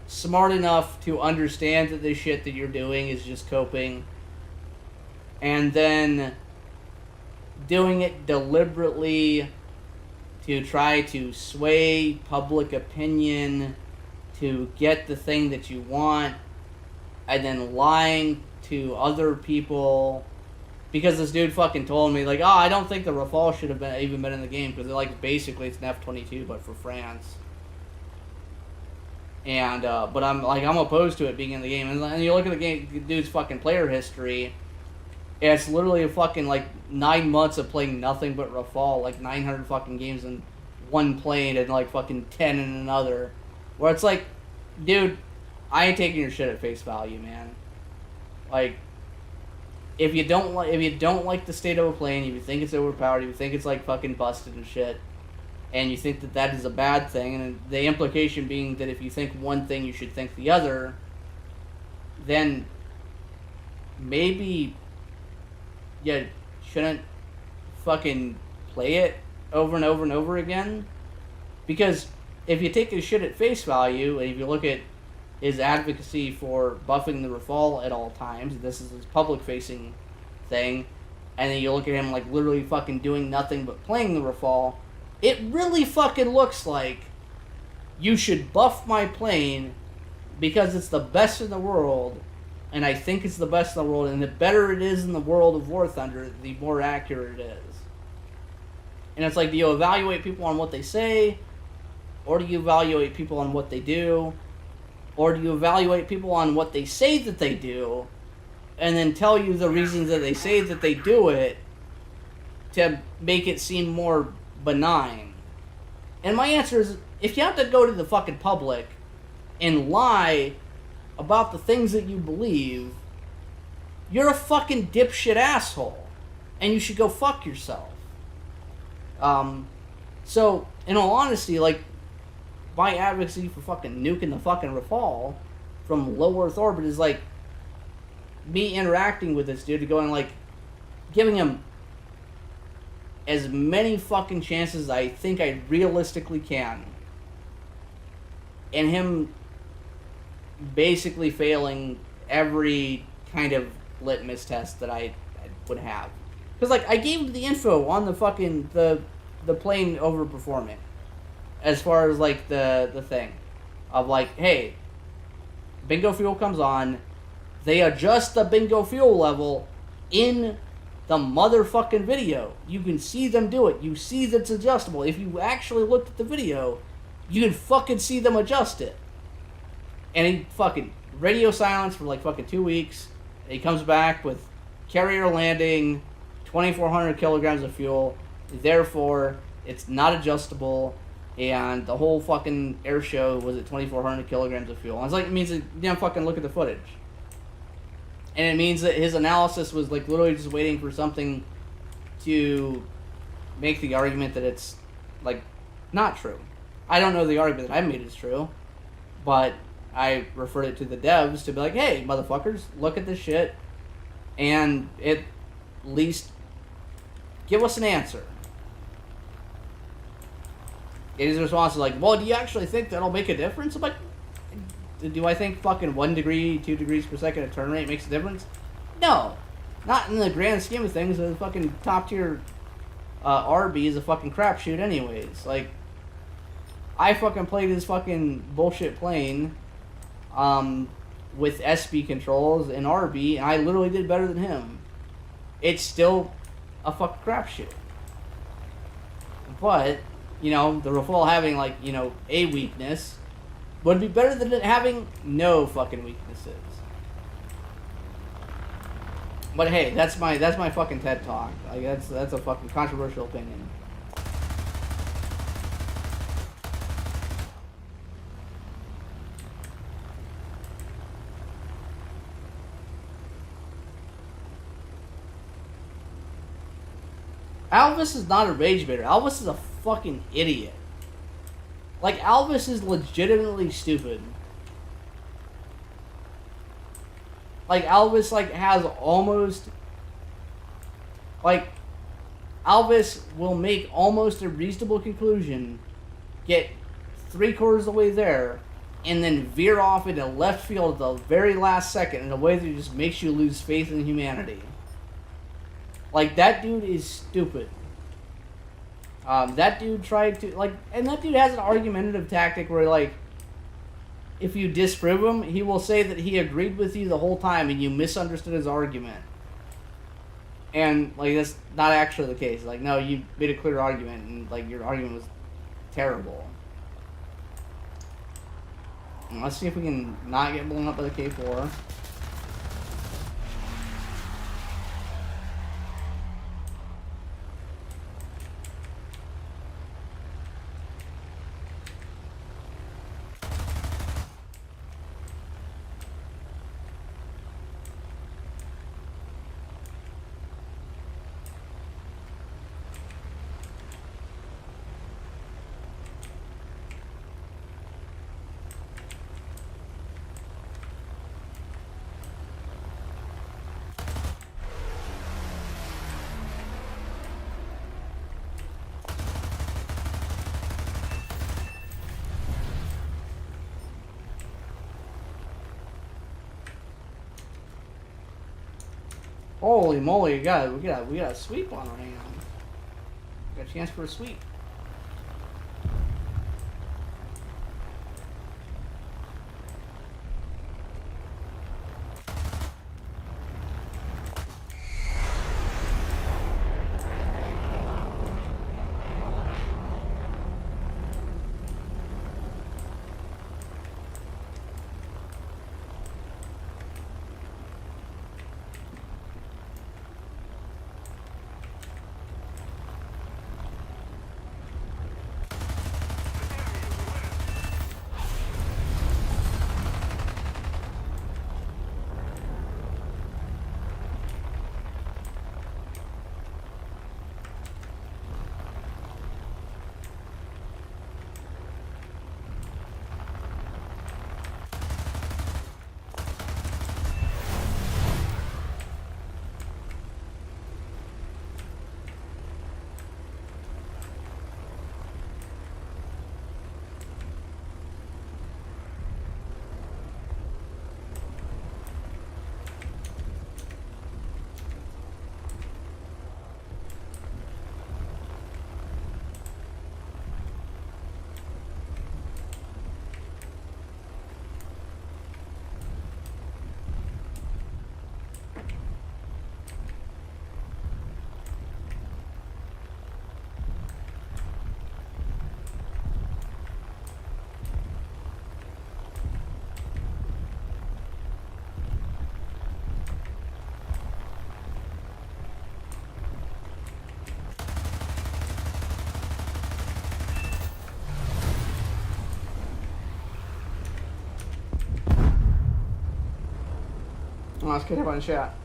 smart enough to understand that the shit that you're doing is just coping, and then doing it deliberately to try to sway public opinion to get the thing that you want, and then lying to other people because this dude fucking told me, like, oh, I don't think the Rafale should have even been in the game because, like, basically it's an F-22 but for France. And but I'm opposed to it being in the game. And you look at the dude's fucking player history. It's literally a fucking, like, 9 months of playing nothing but Rafale, like 900 fucking games in one plane and like fucking 10 in another. Where it's like, dude, I ain't taking your shit at face value, man. Like, if you don't like the state of a plane, if you think it's overpowered, if you think it's like fucking busted and shit, and you think that that is a bad thing, and the implication being that if you think one thing, you should think the other, then maybe you shouldn't fucking play it over and over and over again. Because if you take his shit at face value, and if you look at his advocacy for buffing the Rafale at all times, this is his public-facing thing, and then you look at him like literally fucking doing nothing but playing the Rafale, it really fucking looks like you should buff my plane because it's the best in the world, and I think it's the best in the world, and the better it is in the world of War Thunder, the more accurate it is. And it's like, do you evaluate people on what they say, or do you evaluate people on what they do, or do you evaluate people on what they say that they do, and then tell you the reasons that they say that they do it to make it seem more benign? And my answer is, if you have to go to the fucking public and lie about the things that you believe, you're a fucking dipshit asshole, and you should go fuck yourself. So, in all honesty, like, my advocacy for fucking nuking the fucking Rafale from low Earth orbit is like me interacting with this dude, going like, giving him as many fucking chances as I think I realistically can, and him basically failing every kind of litmus test that I would have. Because, like, I gave him the info on the fucking, the plane overperforming. As far as, like, the thing. Of, like, hey, bingo fuel comes on, they adjust the bingo fuel level in the motherfucking video. You can see them do it. You see that it's adjustable. If you actually looked at the video, you can fucking see them adjust it. And he fucking radio silence for like fucking 2 weeks. And he comes back with carrier landing, 2,400 kilograms of fuel. Therefore, it's not adjustable. And the whole fucking air show was at 2,400 kilograms of fuel. And it's like, it means that you don't fucking look at the footage. And it means that his analysis was like literally just waiting for something to make the argument that it's like not true. I don't know the argument that I made is true, but I referred it to the devs to be like, hey, motherfuckers, look at this shit, and at least give us an answer. And his response is like, well, do you actually think that'll make a difference? I'm like, do I think fucking 1 degree, 2 degrees per second of turn rate makes a difference? No. Not in the grand scheme of things. The fucking top tier RB is a fucking crapshoot anyways. Like, I fucking played his fucking bullshit plane with SB controls and RB, and I literally did better than him. It's still a fucking crapshoot. But, you know, the Rafale having, like, you know, a weakness would be better than it having no fucking weaknesses. But hey, that's my fucking TED talk. Like, that's a fucking controversial opinion. Alvis is not a rage baiter. Alvis is a fucking idiot. Like, Alvis is legitimately stupid. Like, Alvis, like, has almost... Like, Alvis will make almost a reasonable conclusion, get 3/4 of the way there, and then veer off into left field at the very last second in a way that just makes you lose faith in humanity. Like, that dude is stupid. That dude tried to, like, and that dude has an argumentative tactic where, like, if you disprove him, he will say that he agreed with you the whole time and you misunderstood his argument. And, like, that's not actually the case. Like, no, you made a clear argument and, like, your argument was terrible. And let's see if we can not get blown up by the K4. Holy moly, we got a sweep on our hand. We got a chance for a sweep. Oh, let's get everyone in chat.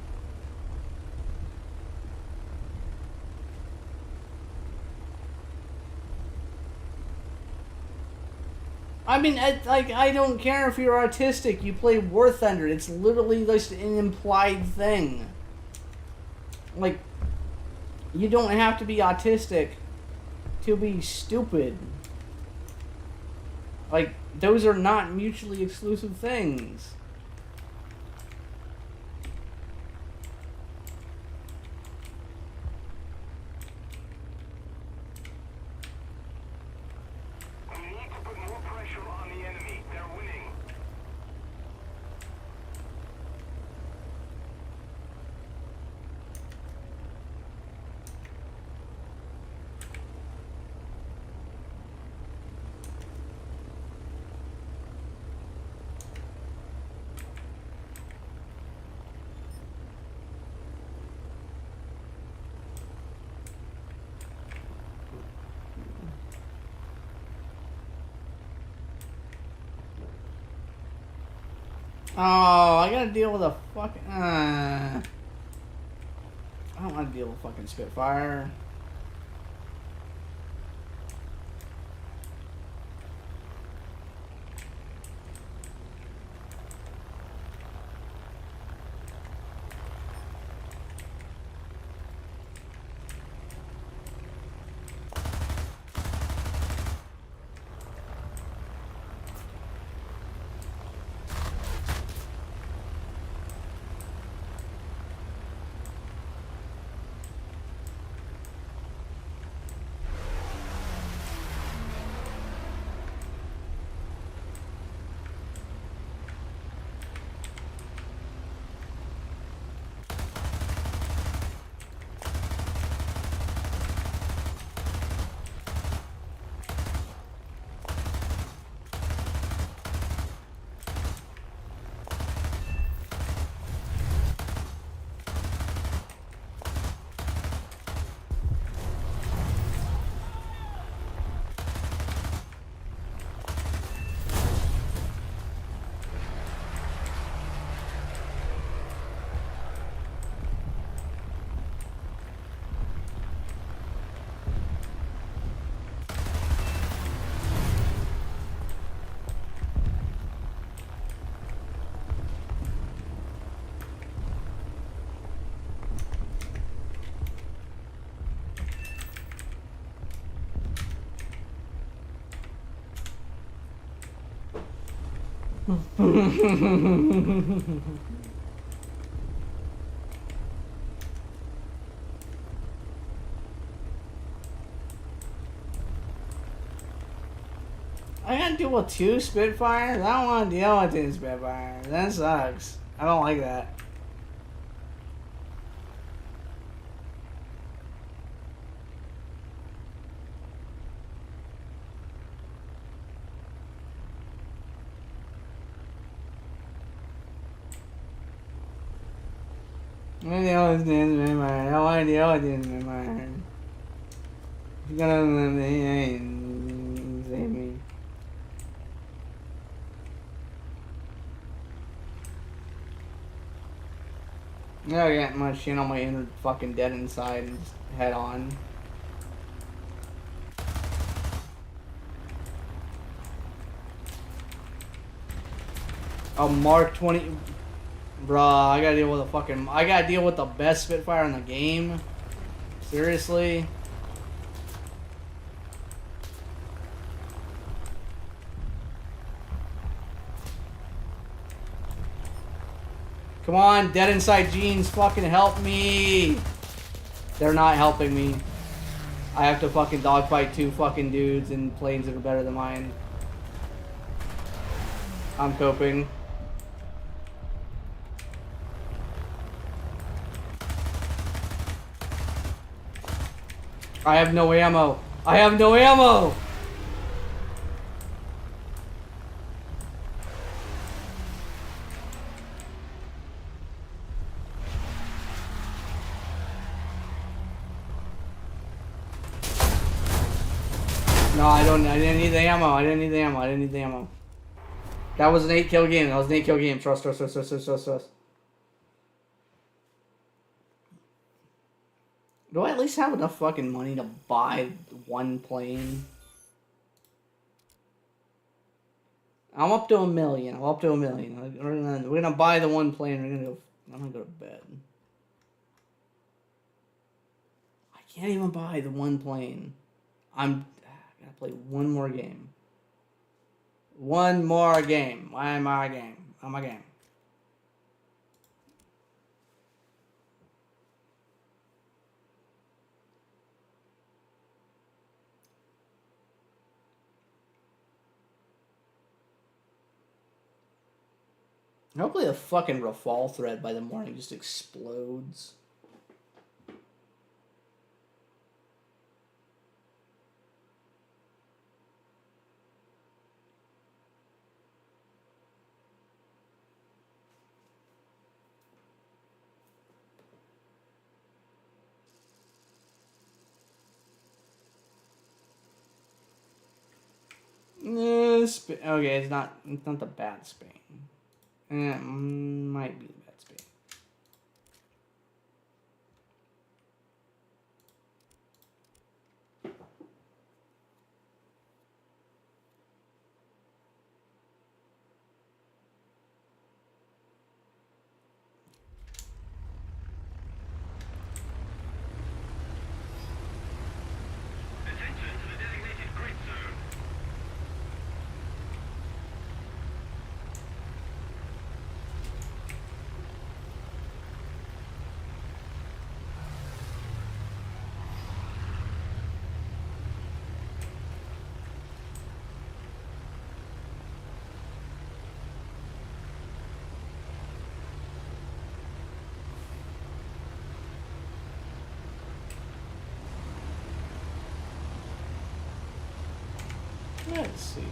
I mean, I don't care if you're autistic. You play War Thunder. It's literally just an implied thing. Like, you don't have to be autistic to be stupid. Like, those are not mutually exclusive things. We need to put more pressure on the enemy. They're winning. Oh, I gotta deal with a fucking. I don't want to deal with fucking Spitfire. I gotta deal with 2 Spitfires? I don't want to deal with 2 Spitfires. That sucks. I don't like that. I don't deal with 2 Spitfires. I don't want to deal with 2 Spitfires. You gotta save me. I got my shit on my inner fucking dead inside and just head on. A Mark 20. Bruh, I gotta deal with a fucking. I gotta deal with the best Spitfire in the game. Seriously? Come on, Dead Inside Jeans, fucking help me! They're not helping me. I have to fucking dogfight 2 fucking dudes in planes that are better than mine. I'm coping. I have no ammo. I have no ammo! No, I didn't need the ammo. I didn't need the ammo. I didn't need the ammo. That was an 8-kill game. That was an 8-kill game. Trust. Do I at least have enough fucking money to buy 1 plane? I'm up to 1 million. I'm up to 1 million. We're gonna buy the one plane. I'm gonna go to bed. I can't even buy the one plane. I gotta play one more game. One more game. One more game. One more game. Hopefully the fucking Rafal thread by the morning just explodes. Okay, it's not the bad Spain. It might be the bad Spain. Attention to the designated grid zone. Let's see.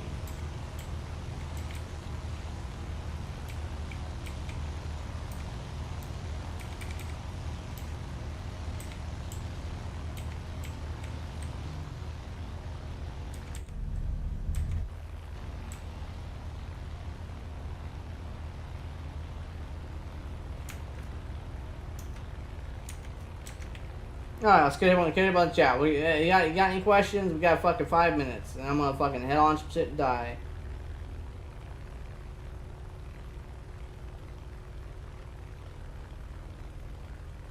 Alright, let's get it about the chat. You got any questions? We got fucking 5 minutes, and I'm gonna fucking head on some shit and die.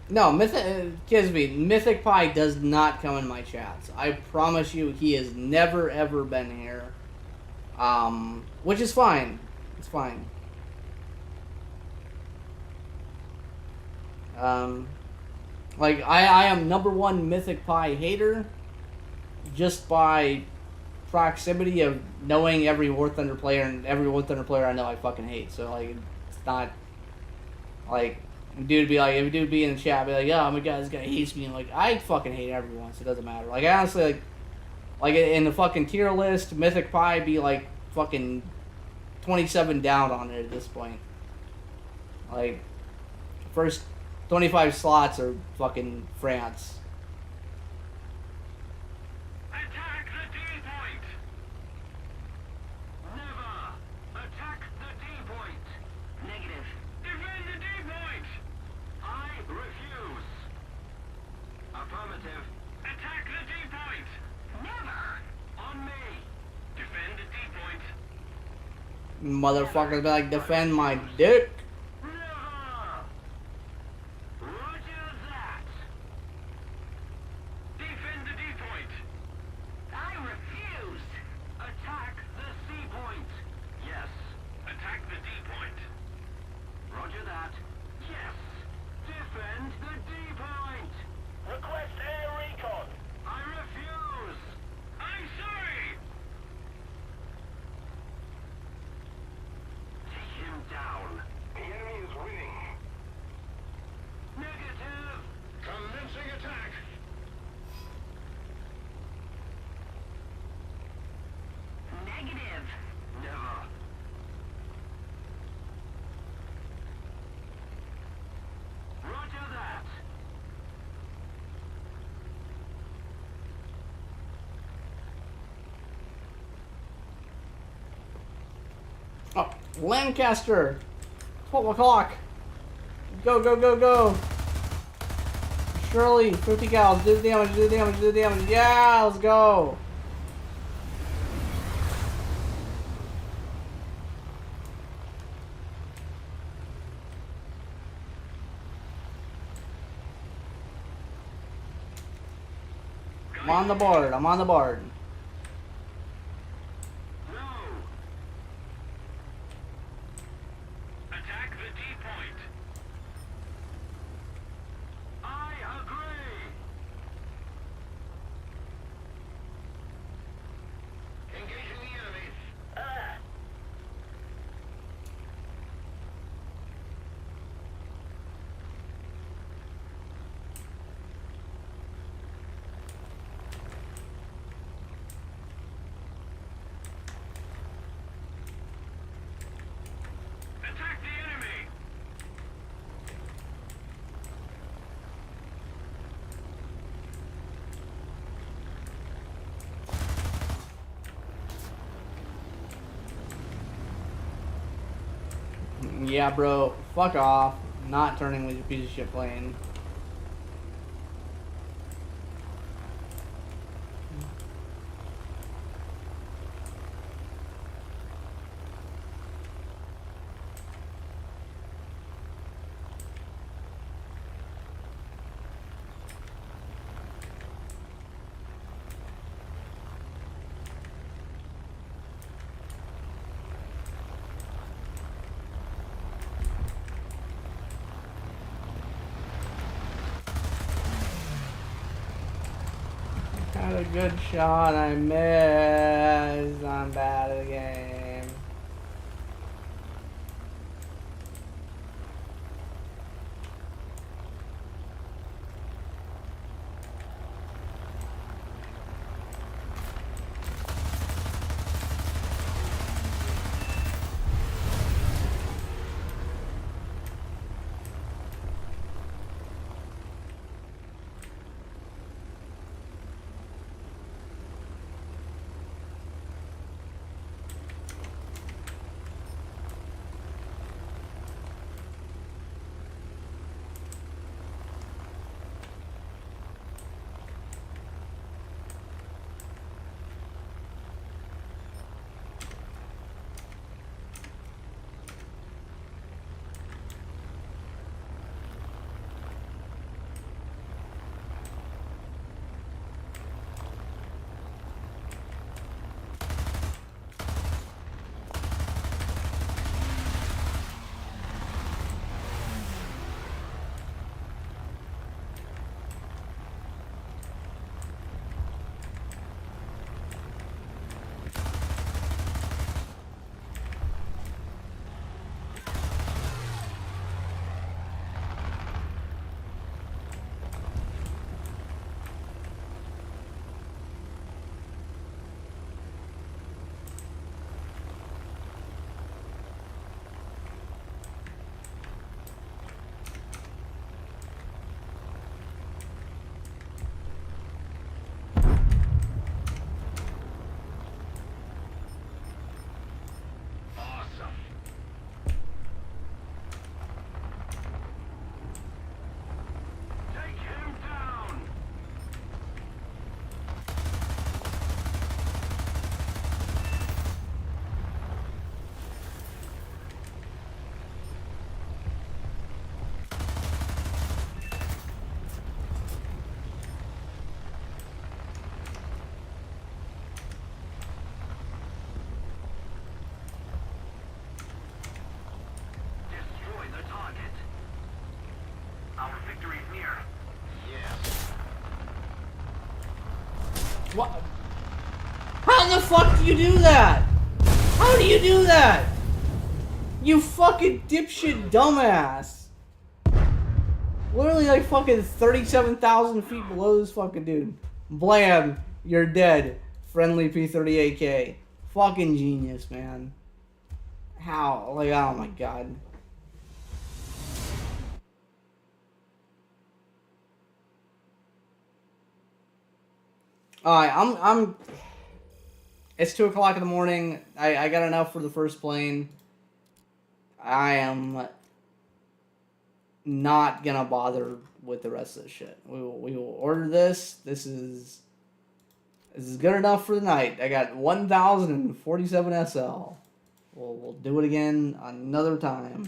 No, Mythic Pie does not come in my chats. I promise you, he has never ever been here. Which is fine. It's fine. Like, I am #1 Mythic Pie hater just by proximity of knowing every War Thunder player, and every War Thunder player I know I fucking hate. So, like, it's not, like, if dude be in the chat, be like, oh my god, this guy hates me. And, like, I fucking hate everyone, so it doesn't matter. Like, I honestly, like in the fucking tier list, Mythic Pie be, like, fucking 27 down on it at this point. Like, first 25 slots are fucking France. Attack the D point. Never attack the D point. Negative. Defend the D point. I refuse. Affirmative. Attack the D point. Never. On me. Defend the D point. Motherfuckers be like, defend my dick. Oh, Lancaster! 12 o'clock! Go, go, go, go! Shirley, 50 cows, do the damage, do the damage, do the damage. Yeah, let's go! I'm on the board. I'm on the board. No. Attack the D point. I agree. Engaging the enemies. Attack the enemy. Yeah, bro. Fuck off. Not turning with your piece of shit plane. Had a good shot, I missed. I'm bad at the game. Awesome. Take him down. Destroy the target. Our victory is near. Yes. What? How the fuck do you do that? How do you do that? You fucking dipshit dumbass. Literally like fucking 37,000 feet below this fucking dude. Blam, you're dead. Friendly P-38K. Fucking genius, man. How? Like, oh my god. Alright, I'm it's 2 o'clock in the morning. I got enough for the first plane. I am not gonna bother with the rest of this shit. We will order this. This is good enough for the night. I got 1,047 SL. We'll do it again another time.